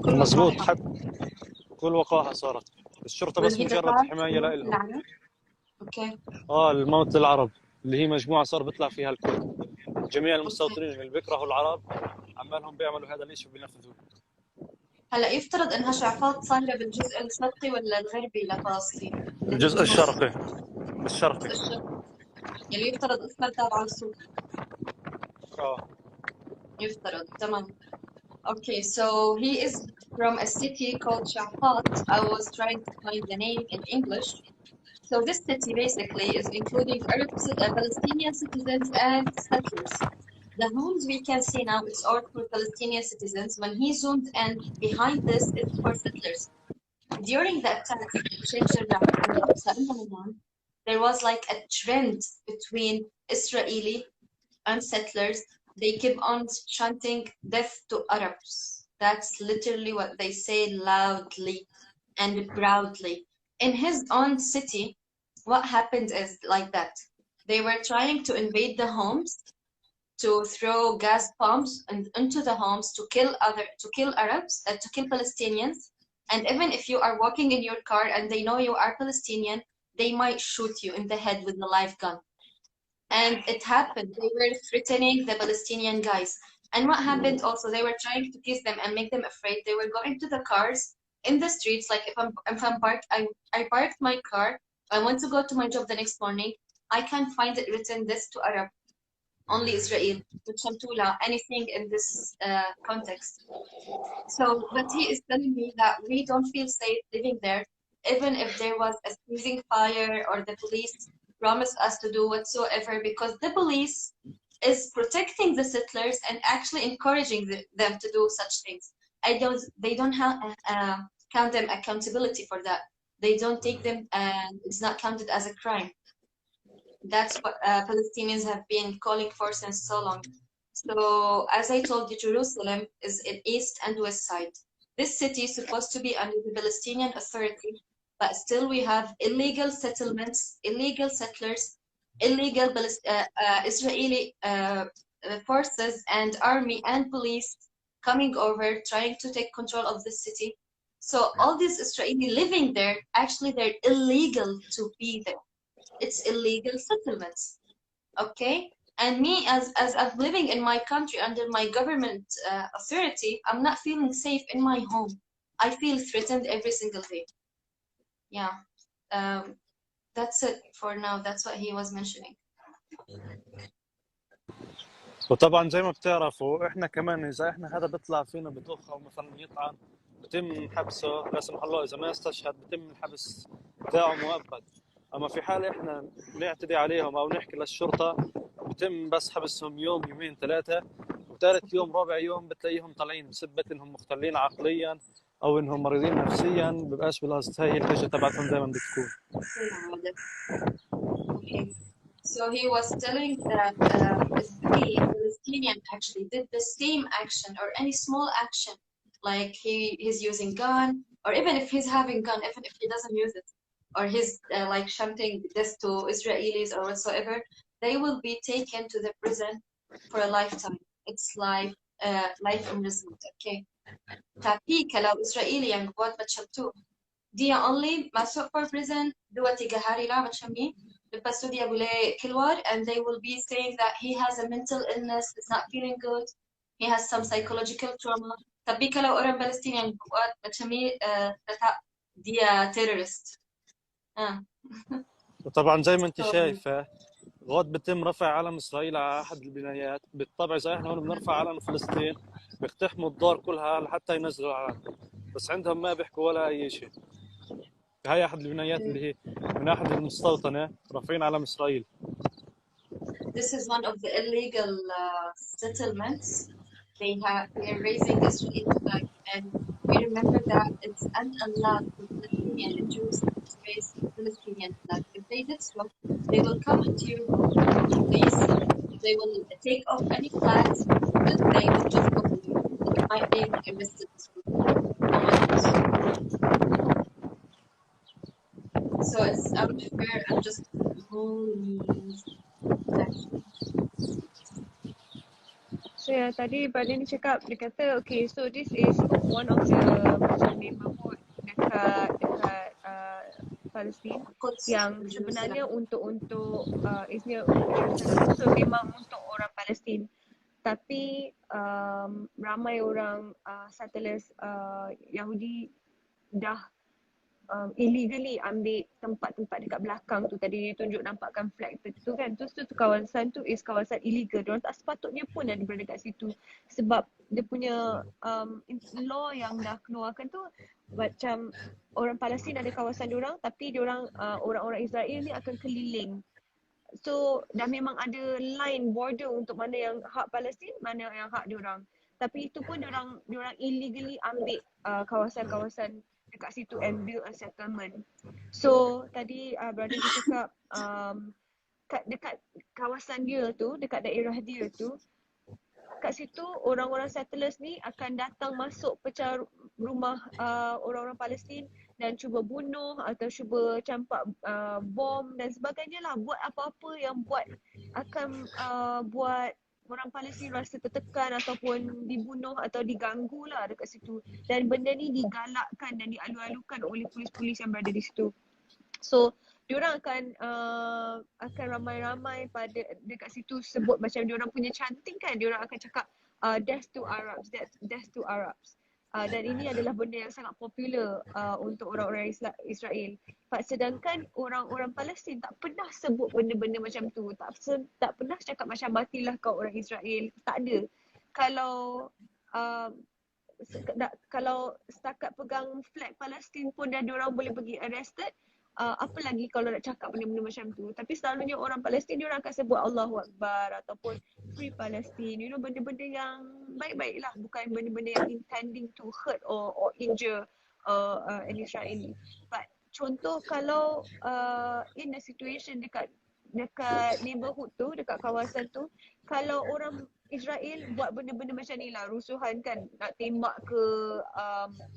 مزبوط، حتى كل وقاحة صارت. الشرطة بس مجرد حماية لإلهم. اوكي. الموت للعرب اللي هي مجموعة صار بيطلع فيها الكل، جميع المستوطنين اللي بيكرهوا العرب عمالهم بيعملوا هذا الشيء وبينفذوه. هلا يفترض انها شعفات صايره بالجزء الشرقي ولا الغربي لفلسطين؟ الجزء الشرقي. بالشرقي. يعني يفترض اسمها تابعه للسوق. يفترض. تمام. Okay, so he is from a city called Shafat. I was trying to find the name in English. So this city basically is including Arab, Palestinian citizens and settlers. The homes we can see now, it's all for Palestinian citizens. When he zoomed in, behind this, it's for settlers. During the attacks of Sheikh Jarrah and Al-Aqsa in Ramadan, there was like a trend between Israeli and settlers. They keep on chanting death to Arabs. That's literally what they say loudly and proudly. In his own city, what happened is like that. They were trying to invade the homes, to throw gas bombs into the homes to kill Arabs, to kill Palestinians. And even if you are walking in your car and they know you are Palestinian, they might shoot you in the head with a live gun. And it happened. They were threatening the Palestinian guys. And what happened also, they were trying to kiss them and make them afraid. They were going to the cars in the streets. Like if I'm parked, I parked my car. I want to go to my job the next morning. I can find it written this to Arab, only Israel, Shamtula, anything in this context. So, but he is telling me that we don't feel safe living there, even if there was a ceasing fire or the police promised us to do whatsoever, because the police is protecting the settlers and actually encouraging them to do such things. They don't have count them accountability for that. They don't take them, and it's not counted as a crime. That's what Palestinians have been calling for since so long. So, as I told you, Jerusalem is in east and west side. This city is supposed to be under the Palestinian Authority, but still we have illegal settlements, illegal settlers, illegal Israeli forces and army and police coming over, trying to take control of the city. So all these Israeli living there, actually they're illegal to be there. It's illegal settlements, okay? And me, as I'm living in my country under my government authority, I'm not feeling safe in my home. I feel threatened every single day. Yeah, that's it for now. That's what he was mentioning. وطبعا زي ما بتعرفوا احنا كمان اذا احنا هذا بيطلع فينا بطوخه او مثلا يطعن بتم حبسه لا سمح الله، اذا ما استشهد بتم الحبس بتاعه مؤبد. اما في حال احنا نعتدي عليهم او نحكي للشرطه بتم بس حبسهم يوم يومين ثلاثه، وثالث يوم رابع يوم بتلاقيهم طالعين بسبه انهم مختلين عقليا او انهم مريضين نفسيا. ببقاش بالقصد، هاي الحجه تبعتهم دائما بتكون. Okay. So he was telling that if we Palestinian actually did the same action or any small action, like he's using gun, or even if he's having gun, even if he doesn't use it, or he's like shouting this to Israelis or whatsoever, they will be taken to the prison for a lifetime. It's like life imprisonment. Okay. Tapi kalau Israeli yang buat macam tu, dia only masuk for prison 2-3 hari lah macam ni. Lepas tu dia boleh keluar, and they will be saying that he has a mental illness, is not feeling good, he has some psychological trauma. Tapi kalau orang Palestin yang buat macam ni, tetap dia terrorist. وطبعا زي ما انت شايفه غاد بتم رفع علم اسرائيل على احد البنايات. بالطبع اذا احنا هون بنرفع علم فلسطين بيقتحموا الدار كلها لحتى ينزلوا العلم، بس عندهم ما بيحكوا ولا اي شيء. هاي احد البنايات اللي هي من احد المستوطنه رافعين علم اسرائيل. This is one of the illegal settlements. They are raising Israeli flag, and we remember that it's unallowed for Palestinian and Jews to raise Palestinian flag. If they did so, they will come into your home, police, they will take off any flags, and they will just go away. You might be arrested as well. Oh my goodness. So it's unfair and just whole means action. So yang tadi Badin cakap, dia kata okay, so this is one of the macam neighborhood dekat Palestin yang sebenarnya untuk is near Jerusalem, so memang untuk orang Palestin. Tapi ramai orang settlers Yahudi dah illegally ambil tempat-tempat dekat belakang tu. Tadi dia tunjuk nampakkan flag tu kan. Tu kawasan tu is kawasan illegal. Diorang tak sepatutnya pun ada berada kat situ. Sebab dia punya law yang dah keluarkan tu macam orang Palestin ada kawasan diorang, tapi diorang orang-orang Israel ni akan keliling. So dah memang ada line border untuk mana yang hak Palestin, mana yang hak diorang. Tapi itu pun diorang illegally ambil kawasan-kawasan dekat situ and build a settlement. So tadi brother dia cakap dekat kawasan dia tu, dekat daerah dia tu, kat situ orang-orang settlers ni akan datang masuk pecah rumah orang-orang Palestin dan cuba bunuh atau cuba campak bom dan sebagainya lah. Buat apa-apa yang akan buat orang Palestin rasa tertekan ataupun dibunuh atau diganggu lah dekat situ. Dan benda ni digalakkan dan dialu-alukan oleh polis-polis yang berada di situ. So diorang akan ramai-ramai dekat situ sebut macam diorang punya chanting kan, diorang akan cakap death to Arabs, death to Arabs. Dan ini adalah benda yang sangat popular untuk orang-orang Israel. Sedangkan orang-orang Palestin tak pernah sebut benda-benda macam tu. Tak pernah cakap macam matilah kau orang Israel. Tak ada. Kalau setakat pegang flag Palestin pun dah diorang boleh pergi arrested, apa lagi kalau nak cakap benda-benda macam tu. Tapi selalunya orang Palestin diorang akan sebut Allahu Akbar ataupun Free Palestine, benda-benda yang baik-baik lah, bukan benda-benda yang intending to hurt or injure an Israeli. But contoh kalau in a situation dekat neighborhood tu, dekat kawasan tu, kalau orang Israel buat benda-benda macam ni lah, rusuhan kan, nak tembak ke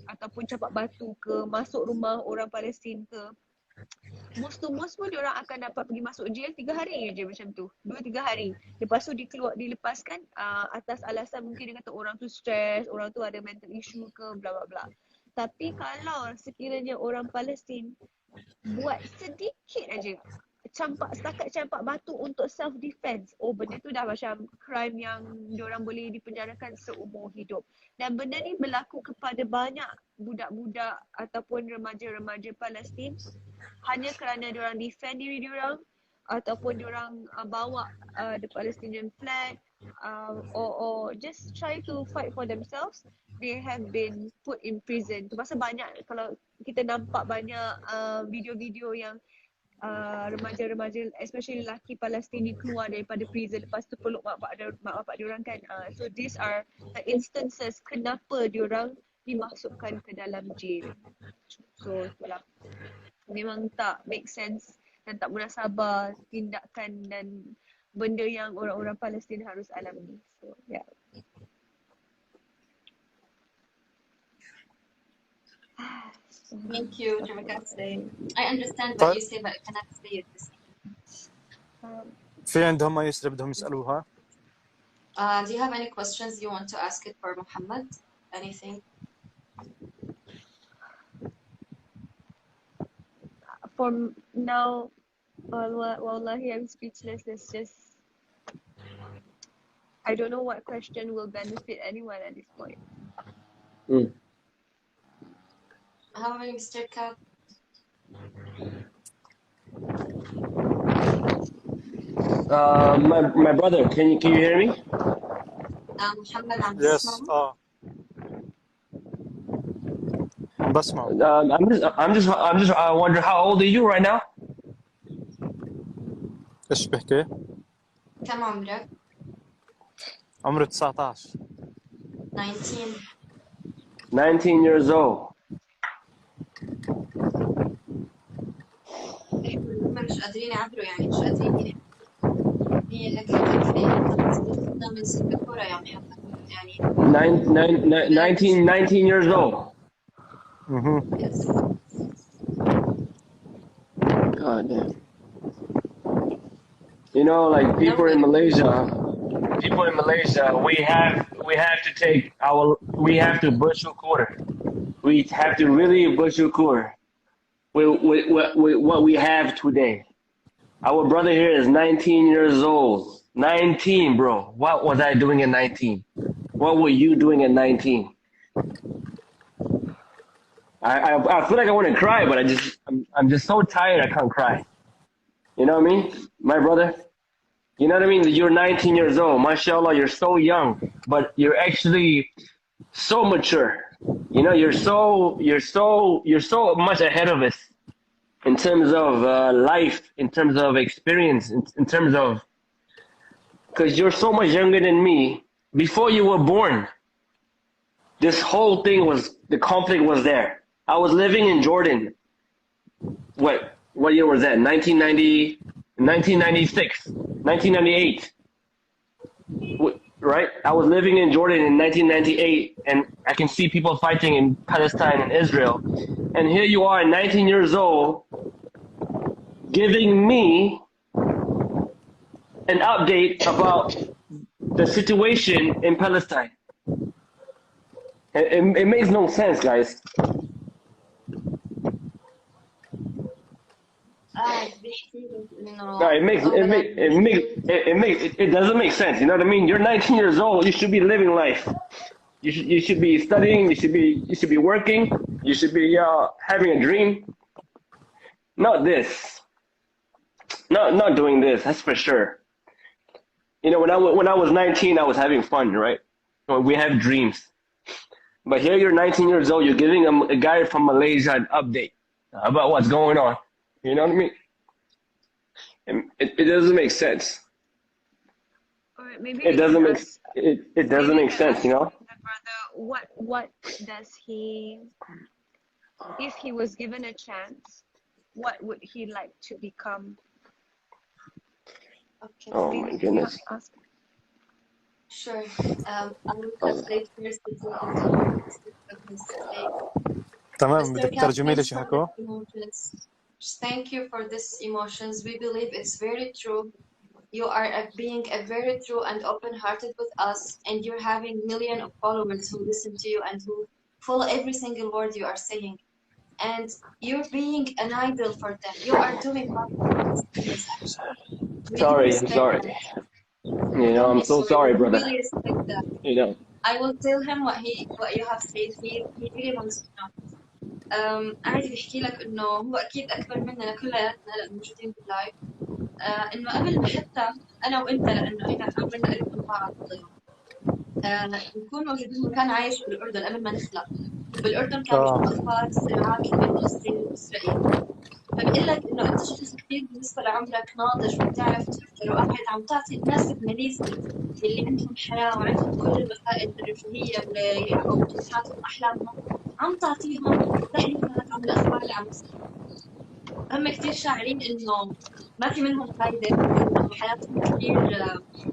ataupun campak batu ke, masuk rumah orang Palestin ke, most pun diorang akan dapat pergi masuk jail 3 hari je macam tu, 2-3 hari. Lepas tu dilepaskan atas alasan mungkin dia kata orang tu stress, orang tu ada mental issue ke, bla bla bla. Tapi kalau sekiranya orang Palestin buat sedikit aja setakat campak batu untuk self defense, benda tu dah macam crime yang diorang boleh dipenjarakan seumur hidup. Dan benda ni berlaku kepada banyak budak-budak ataupun remaja-remaja Palestin hanya kerana diorang defend diri diorang ataupun diorang bawa the Palestinian flag or just try to fight for themselves. They have been put in prison. Tu pasal banyak, kalau kita nampak banyak video-video yang remaja-remaja, especially lelaki Palestin ni keluar daripada prison, lepas tu peluk mak bapak diorang kan. So these are the instances kenapa diorang dimasukkan ke dalam jail. So itulah, memang tak make sense dan tak munasabah tindakan dan benda yang orang-orang Palestin harus alami. So yeah. Thank you. I understand what you say, but I cannot say it. في عندهم ما يسرى بدهم يسألوها. Do you have any questions you want to ask it for Muhammad? Anything? For now, wallahi, I'm speechless. It's just, I don't know what question will benefit anyone at this point. How are you, Mr. Kat? My brother, can you hear me? Muhammad, Yes. بسمع. I'm just I wonder how old are you right now? ايش بحكي؟ كم عمرك؟ عمري 19. 19 years old. مش قادرين يعبروا، يعني مش قادرين. هي الأكل من سنغافورة يا محمد، يعني 19 years old. Yes. God damn. You know, like people in Malaysia, we have to butcher quarter. We have to really butcher quarter with what we have today. Our brother here is 19 years old. 19, bro. What was I doing at 19? What were you doing at 19? I feel like I want to cry, but I'm just so tired I can't cry. You know what I mean, my brother? You know what I mean? You're 19 years old, mashallah, you're so young, but you're actually so mature. You know, you're so much ahead of us in terms of life, in terms of experience, in terms of, because you're so much younger than me. Before you were born, this whole thing the conflict was there. I was living in Jordan. What year was that? 1990, 1996, 1998. Right? I was living in Jordan in 1998, and I can see people fighting in Palestine and Israel. And here you are, 19 years old, giving me an update about the situation in Palestine. It makes no sense, guys. No, it doesn't make sense. You know what I mean? You're 19 years old. You should be living life. You should be studying. You should be working. You should be having a dream. Not this. Not doing this. That's for sure. You know, when I was 19, I was having fun, right? We have dreams. But here you're 19 years old. You're giving a guy from Malaysia an update about what's going on. You know what I mean? It doesn't make sense. Or maybe it doesn't make sense, you know? Brother, what does he, if he was given a chance, what would he like to become? Okay. Oh my goodness. Sure. I will translate first before continuing his take. تمام، Mr. بدك Kat, تترجمي لي thanks شو for حكوا؟ the emotions. Thank you for this emotions. We believe it's very true. You are being a very true and open-hearted with us, and you're having millions of followers who listen to you and who follow every single word you are saying. And you're being an idol for them. You are doing what is actually. We do Sorry, I'm respect sorry. that. You know, Don't I'm be so sorry. sorry, We brother. really respect that. You know. I will tell him what you have said. He really wants to know. عادي بحكي لك انه هو اكيد اكبر مننا كلياتنا هلا موجودين باللايف. انه قبل ما حتى انا وانت لانه احنا عمرنا قريب من بعض نكون موجودين. كان عايش بالاردن قبل ما نخلق. بالاردن كان بيشوف اخبار الصراعات اللي بين فلسطين واسرائيل. فبقول لك انه انت شخص كثير بالنسبه لعمرك ناضج وبتعرف تفكر وقاعد عم تعطي الناس الماليزي اللي عندهم حياه وعندهم كل الوسائل الرفاهيه ليحققوا طموحاتهم واحلامهم، عم تعطيهم تحليلات عن الاخبار اللي عم تصير. هم كثير شاعرين انه ما في منهم فايده وانه حياتهم كثير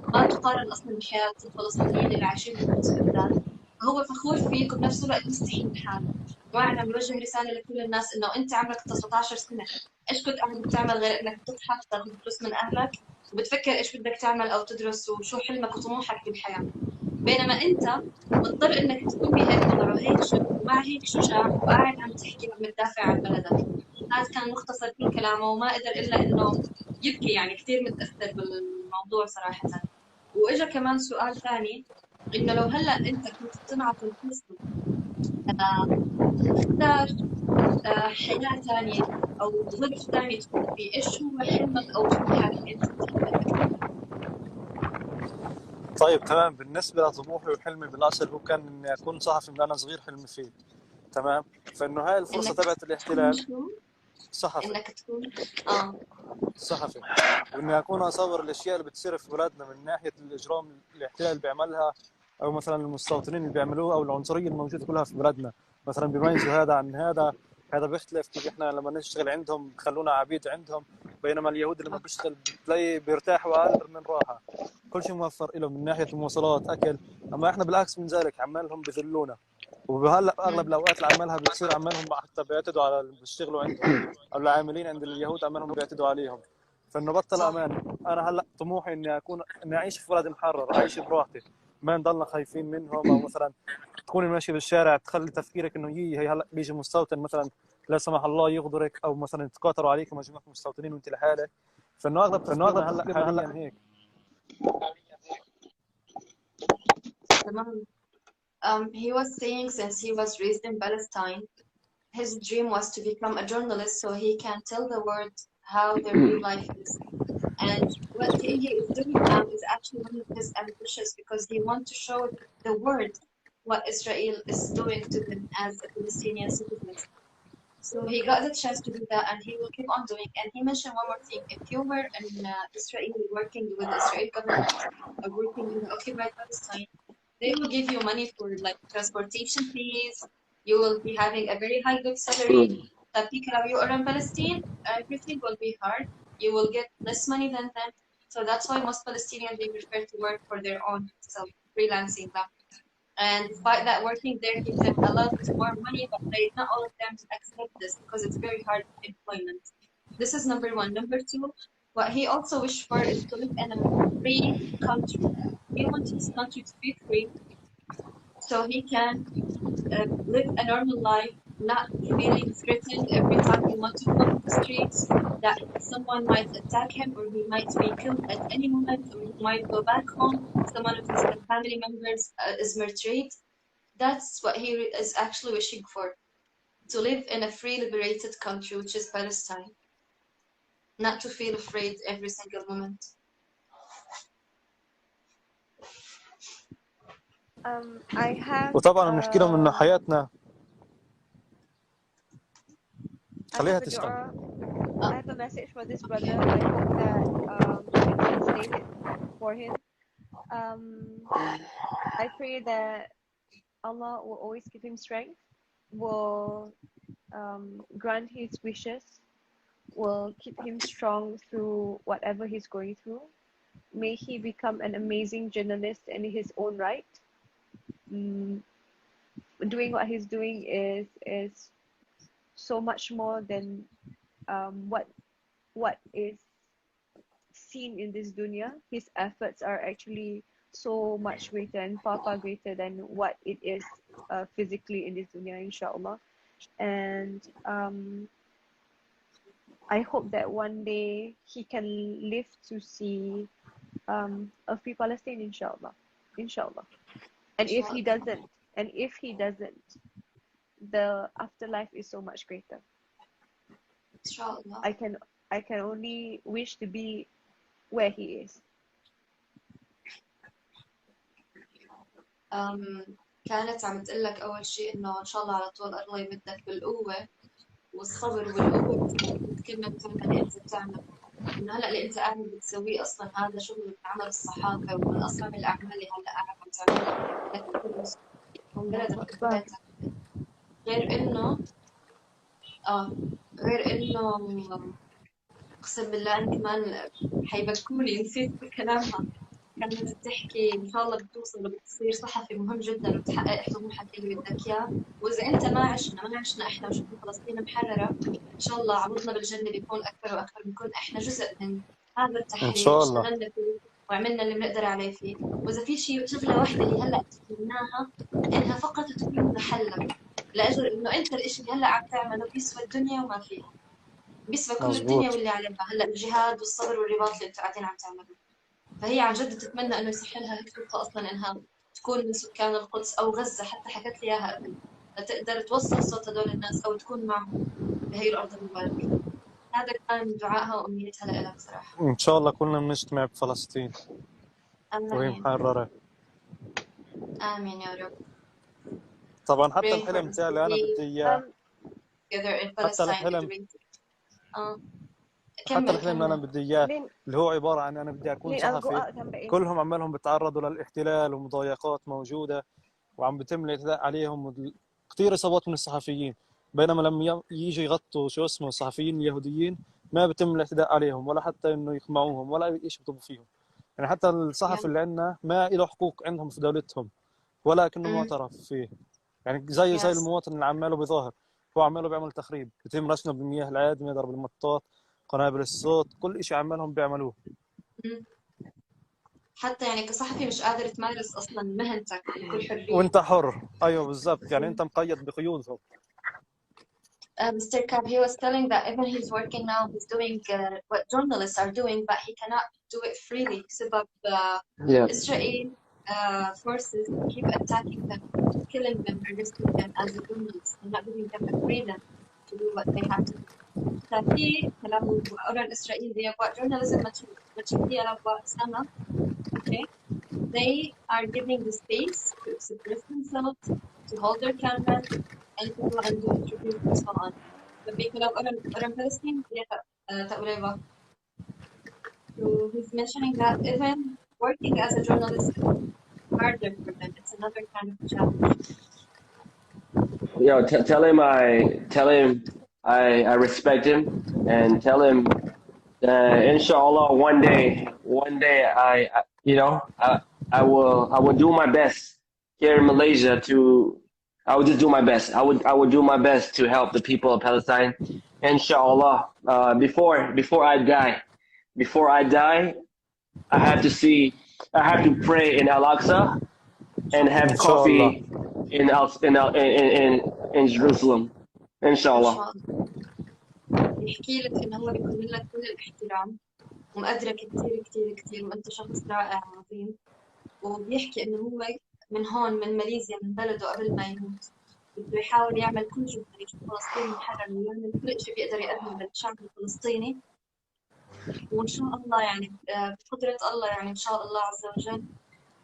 ما تقارن اصلا بحياه الفلسطينيين اللي عايشين بالاستبداد. هو فخور فيك وبنفس الوقت مستحي من حاله. وانا بوجه رساله لكل الناس انه انت عمرك 19 سنه، ايش كنت قاعد بتعمل غير انك بتضحك تاخذ فلوس من اهلك وبتفكر ايش بدك تعمل او تدرس وشو حلمك وطموحك بالحياه. بينما انت مضطر انك تكون بهيك وضع وهيك ومع هيك شجاع وقاعد عم تحكي وعم تدافع عن بلدك. هذا كان مختصر كل كلامه وما قدر الا انه يبكي، يعني كثير متاثر بالموضوع صراحه. واجا كمان سؤال ثاني انه لو هلا انت كنت بتنعطي الفرصه تختار حياه ثانيه او ظرف ثاني تكون فيه، ايش هو حلمك او طموحك اللي انت بتحبه؟ طيب تمام. بالنسبة لطموحي وحلمي بالأصل هو كان إني أكون صحفي من أنا صغير، حلمي فيه. تمام. فإنه هاي الفرصة تبعت الاحتلال. صحفي. إنك تكون صحفي، وإني أكون أصور الأشياء اللي بتصير في بلادنا من ناحية الإجرام الاحتلال بيعملها، أو مثلا المستوطنين اللي بيعملوها، أو العنصرية الموجودة كلها في بلادنا. مثلا بيميزوا هذا عن هذا بيختلف. كيف إحنا لما نشتغل عندهم بخلونا عبيد عندهم، بينما اليهود لما بيشتغل بتلاقي بيرتاحوا أقل من راحة. كل شيء موفر لهم من ناحية المواصلات، أكل. أما إحنا بالعكس من ذلك عمالهم بذلونا. وهلا اغلب الاوقات العمالها بتصير عمالهم حتى بيعتدوا على اللي بيشتغلوا عندهم، او العاملين عند اليهود عمالهم بيعتدوا عليهم. فانه بطل امان. انا هلا طموحي اني اعيش في بلد محرر، اعيش براحتي، ما نضلنا خايفين منهم. او مثلا تكوني ماشي بالشارع تخلي تفكيرك انه هي هلا بيجي مستوطن مثلا لا سمح الله يغدرك، او مثلا يتقاتلوا عليك مجموعه مستوطنين وانت لحالك. فانه اغلب تفكيرنا هلا حاليا هيك. تمام. He was saying since he was raised in Palestine, his dream was to become a journalist so he can tell the world how their real life is. And what he is doing now is actually one of his ambitions, because he wants to show the world what Israel is doing to them as a Palestinian citizens. So he got the chance to do that, and he will keep on doing. And he mentioned one more thing: if you were in Israel working with the Israeli government or working in the occupied Palestine, they will give you money for like transportation fees. You will be having a very high good salary. You are in Palestine, everything will be hard. You will get less money than them. So that's why most Palestinians, they prefer to work for their own self, freelancing that. And despite that, working there gives them a lot more money, but not all of them accept this because it's very hard employment. This is number one. Number two, what he also wished for is to live in a free country. He wants his country to be free so he can live a normal life, not feeling threatened every time he wants to walk the streets, that someone might attack him or he might be killed at any moment, or he might go back home, someone of his family members is murdered. That's what he is actually wishing for, to live in a free, liberated country, which is Palestine. Not to feel afraid every single moment. I have وطبعا بنحكي لهم انه حياتنا خليها تسأل. I have a message for this brother. I hope that you can translate it for him. I pray that Allah will always give him strength, will grant his wishes, will keep him strong through whatever he's going through. May he become an amazing journalist in his own right. Doing what he's doing is so much more than what is seen in this dunya. His efforts are actually so much greater and far greater than what it is physically in this dunya, inshallah. And I hope that one day he can live to see a free Palestine, inshallah. And if he doesn't, the afterlife is so much greater. Inshallah. I can only wish to be where he is. كانت عم تقول لك أول شيء إنه إن شاء الله على طول الله يمدك بالقوة والصبر والقوة كلمة بتعمل اللي أنت بتعمله. إنه هلا اللي أنت قاعد بتسويه أصلا هذا شغل عمل الصحافة ومن أصعب الأعمال اللي هلا قاعد عم تعملها. لكن من بلدك غير إنه أقسم بالله أنا كمان حيبكوني نسيت كلامها. كانت بتحكي إن شاء الله بتوصل وبتصير صحفي مهم جدا وبتحقق طموحك اللي بدك إياه، وإذا أنت ما عشنا إحنا وشفنا فلسطين محررة، إن شاء الله عوضنا بالجنة بيكون أكثر وأكثر، بنكون إحنا جزء من هذا التحرير. إن شاء الله. اشتغلنا فيه وعملنا اللي بنقدر عليه فيه، وإذا في شغلة واحدة اللي هلا تتمناها إنها فقط تكون محلة لأجل إنه أنت الإشي اللي هلا عم تعمله بيسوى الدنيا وما فيها، بيسوى كل الدنيا واللي عليها هلا الجهاد والصبر والرباط اللي أنتوا قاعدين عم تعملوه. فهي عن جد تتمنى انه يصح لها هيك فرصه اصلا انها تكون من سكان القدس او غزه، حتى حكت لي اياها قبل، لتقدر توصل صوت هدول الناس او تكون معهم بهي الارض المباركه. هذا كان دعائها وامنيتها لها بصراحه. ان شاء الله كلنا بنجتمع بفلسطين وهي محرره. امين يا رب. طبعا حتى الحلم تاعي اللي انا بدي اياه، حتى الحلم اللي انا بدي اياه اللي هو عباره عن انا بدي اكون صحفي. كلهم عمالهم بيتعرضوا للاحتلال ومضايقات موجوده وعم بيتم الاعتداء عليهم كثير اصابات من الصحفيين، بينما لما يجي يغطوا شو اسمه الصحفيين اليهوديين ما بيتم الاعتداء عليهم ولا حتى انه يقمعوهم ولا شيء بيطلبوا فيهم. يعني حتى الصحفي اللي عندنا ما له حقوق عندهم في دولتهم ولكنه معترف فيه. يعني زي المواطن اللي عماله بيظاهر، هو عماله بيعمل تخريب، بيتم رشنه بالمياه العادمه، ضرب المطاط، قنابل الصوت، كل شيء عمالهم بيعملوه. حتى يعني كصحفي مش قادر تمارس اصلا مهنتك بكل حريه وانت حر. ايوه بالضبط، يعني انت مقيد بقيودهم. Mr. Kab, he was telling that even he's working now, he's doing what journalists are doing, but he cannot do it freely. بسبب Israel forces keep attacking them, killing them, arresting them as a criminals, and not giving them the freedom to do what they have to do. ففي كلام أورا الإسرائيل دي أبغى journalism ما تشوفيها أبغى سنة. Okay, they are giving the space to express themselves, to hold their cameras, and to go and do interviews and so on. ففي كلام أورا Palestine دي تقريبا. So he's mentioning that even working as a journalist is harder for them. It's another kind of challenge. Yo, tell him I respect him, and tell him that inshallah one day I will do my best here in Malaysia I will just do my best. I would do my best to help the people of Palestine. Inshallah, before I die, I have to pray in Al-Aqsa and have إن شاء coffee الله. in Jerusalem. Inshallah. يحكي لك إنه هو بيكون لك كل الاحترام ومقدرك كتير كتير كتير وأنت شخص رائع عظيم، وبيحكي إنه هو من هون من ماليزيا من بلده قبل ما يموت بده يحاول يعمل كل جهد يشوف فلسطين محررة ويعمل كل شيء بيقدر يقدمه للشعب الفلسطيني، وإن شاء الله يعني بقدرة الله يعني إن شاء الله عز وجل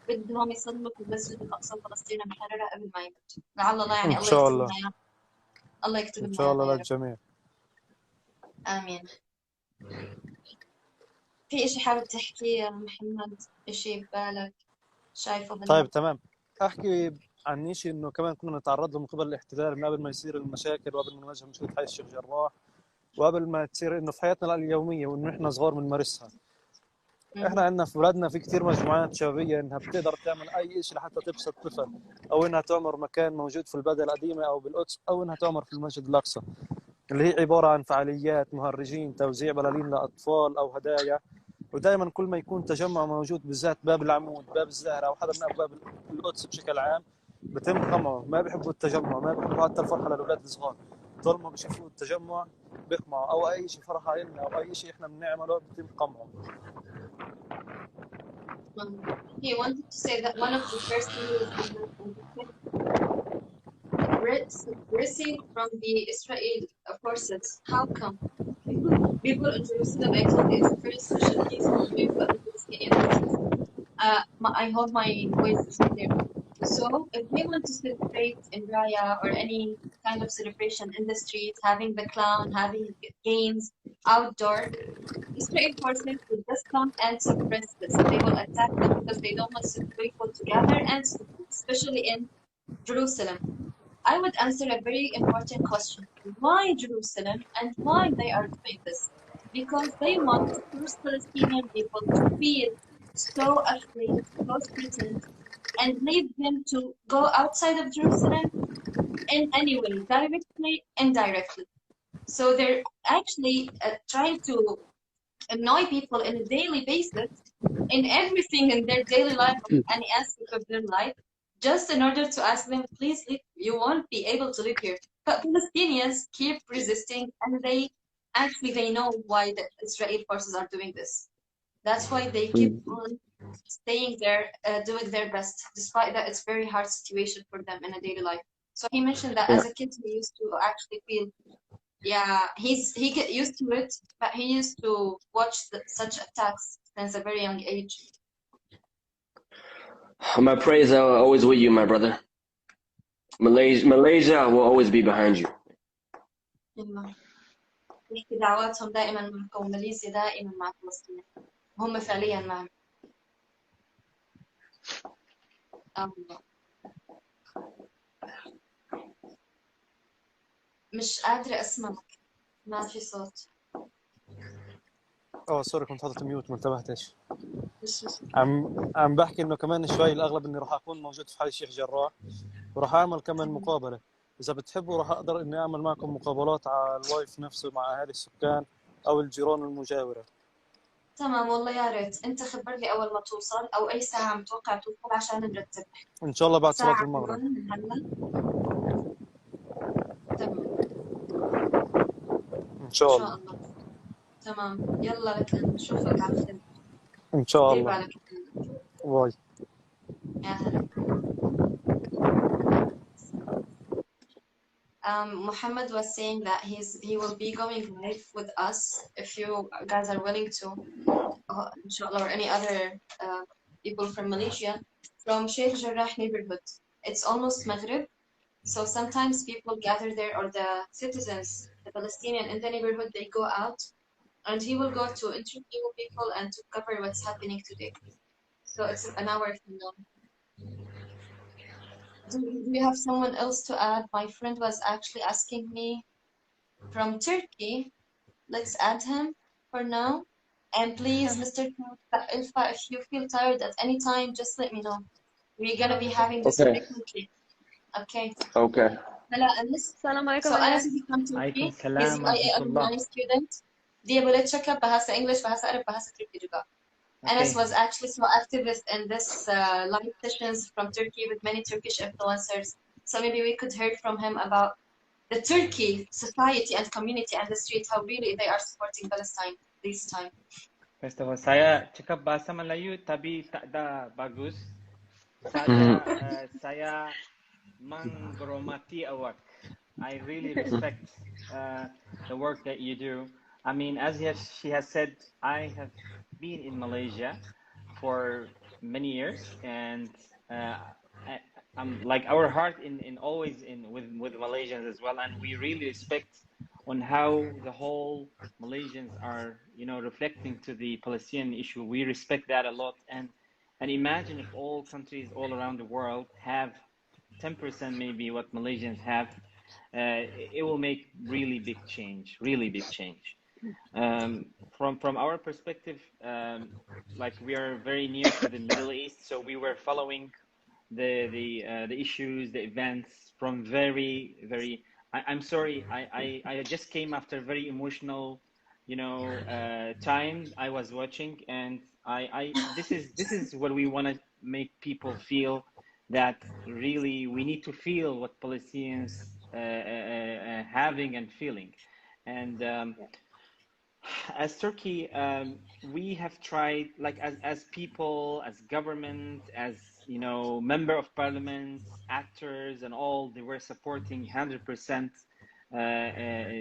بدهم يصلوا في المسجد الأقصى الفلسطيني محررة قبل ما يموت. لعل الله يعني إن الله شاء يكتب الله. لنا الله يكتب إن لنا شاء الله يا رب. للجميع. آمين. في إشي حابب تحكيه يا محمد؟ إشي ببالك شايفه طيب تمام، أحكي عن شيء إنه كمان كنا نتعرض له من قبل الاحتلال من قبل ما يصير المشاكل، وقبل ما نواجه مشكلة حي الشيخ جراح، وقبل ما تصير إنه في حياتنا اليومية وإنه إحنا صغار بنمارسها. إحنا عندنا في بلادنا في كتير مجموعات شبابية إنها بتقدر تعمل أي شيء لحتى تبسط طفل، أو إنها تعمر مكان موجود في البلدة القديمة أو بالقدس، أو إنها تعمر في المسجد الأقصى، اللي هي عبارة عن فعاليات، مهرجين، توزيع بلالين لأطفال أو هدايا. ودائما كل ما يكون تجمع موجود بالذات باب العمود، باب الزهرة، أو حدا من أبواب القدس بشكل عام، بتم قمعه. ما بيحبوا التجمع، ما بيحبوا حتى الفرحة للأولاد الصغار. طول ما بيشوفوا التجمع بيقمعوا، أو أي شيء فرحة لنا أو أي شيء إحنا بنعمله بيتم قمعه. He wanted to say that one of the first things received from the Israeli forces. How come? People in Jerusalem, I told you, it's a very special case compared to other Palestinian places. I hope my voice is clear. So, if we want to celebrate in Raya or any kind of celebration in the streets, having the clown, having games outdoor, Israeli forces will just come and suppress this. They will attack them because they don't want people to gather and celebrate, especially in Jerusalem. I would answer a very important question. Why Jerusalem and why they are doing this? Because they want to force Palestinian people to feel so afraid, so threatened, and lead them to go outside of Jerusalem in any way, directly, indirectly. So they're actually trying to annoy people on a daily basis in everything in their daily life, any aspect of their life, just in order to ask them, please leave. You won't be able to live here. But Palestinians keep resisting, and they know why the Israeli forces are doing this. That's why they keep on staying there, doing their best, despite that it's very hard situation for them in a daily life. So he mentioned that as a kid he used to actually feel, he get used to it, but he used to watch such attacks since a very young age. My prayers are always with you, my brother. Malaysia will always be behind you. يحكي دعواتهم دائما معكم، ماليزيا دائما مع فلسطين، هم فعليا معنا. مش قادرة أسمعك، ما في صوت. سوري كنت حاطط ميوت ما انتبهتش. عم بحكي انه كمان شوي الاغلب اني راح اكون موجود في حي الشيخ جراح، وراح اعمل كمان مقابله. اذا بتحبوا راح اقدر اني اعمل معكم مقابلات على اللايف نفسه مع اهالي السكان او الجيران المجاوره. تمام والله يا ريت. انت خبرني اول ما توصل او اي ساعه متوقع توصل عشان نرتب. ان شاء الله بعد صلاه المغرب. تمام ان شاء الله. تمام يلا لك نشوفك على خير. ان شاء الله. باي. Yeah. Muhammad was saying that he will be going live with us if you guys are willing to, inshallah, or any other people from Malaysia, from Sheikh Jarrah neighborhood. It's almost Maghrib, so sometimes people gather there, or the citizens, the Palestinian in the neighborhood, they go out, and he will go to interview people and to cover what's happening today. So it's an hour from now. Do you have someone else to add? My friend was actually asking me from Turkey. Let's add him for now. And please, Mr. Ilfa, if you feel tired at any time, just let me know. We're gonna be having this Okay. frequently. Okay. Okay. Hello, Anas. So Anas is from Turkey. He's IA alumni student. Dia boleh cakap bahasa English, bahasa Arab, bahasa Turki juga. Anas was actually so activist in this live sessions from Turkey with many Turkish influencers. So maybe we could hear from him about the Turkey society and community and the street, how really they are supporting Palestine this time. First of all, saya cakap bahasa Melayu tapi tak ada bagus. Saya menghormati awak. I really respect the work that you do. I mean, as she has said, I have been in Malaysia for many years, and I'm like our heart in always in with Malaysians as well, and we really respect on how the whole Malaysians are, you know, reflecting to the Palestinian issue. We respect that a lot, and imagine if all countries all around the world have 10% maybe what Malaysians have, it will make really big change, really big change. From our perspective, like we are very near to the Middle East, so we were following the issues, the events from very. I'm sorry, I just came after very emotional, you know, time I was watching, and this is what we want to make people feel, that really we need to feel what Palestinians having and feeling, and as Turkey, we have tried, like as people, as government, as you know, member of parliament, actors, and all, they were supporting 100%,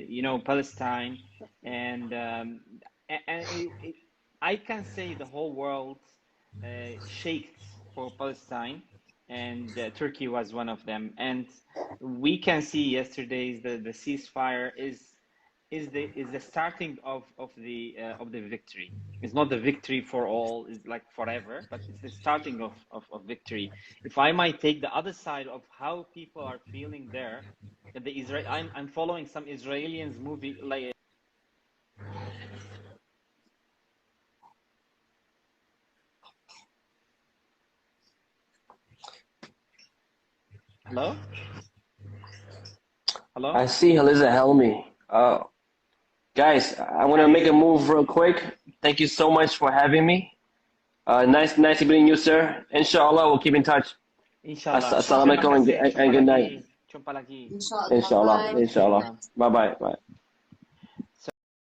you know, Palestine, and I can say the whole world shaked for Palestine, and Turkey was one of them. And we can see yesterday's the ceasefire is the starting of the victory. It's not the victory for all, it's like forever, but it's the starting of victory. If I might take the other side of how people are feeling there, that I'm following some Israelis movie like. Hello? Hello? I see Haliza Helmi. Guys, I want to make a move real quick. Thank you so much for having me. Nice meeting you, sir. Inshallah, we'll keep in touch. Inshallah. Assalamualaikum and good night. Jumpa lagi. Inshallah. Bye-bye. Bye.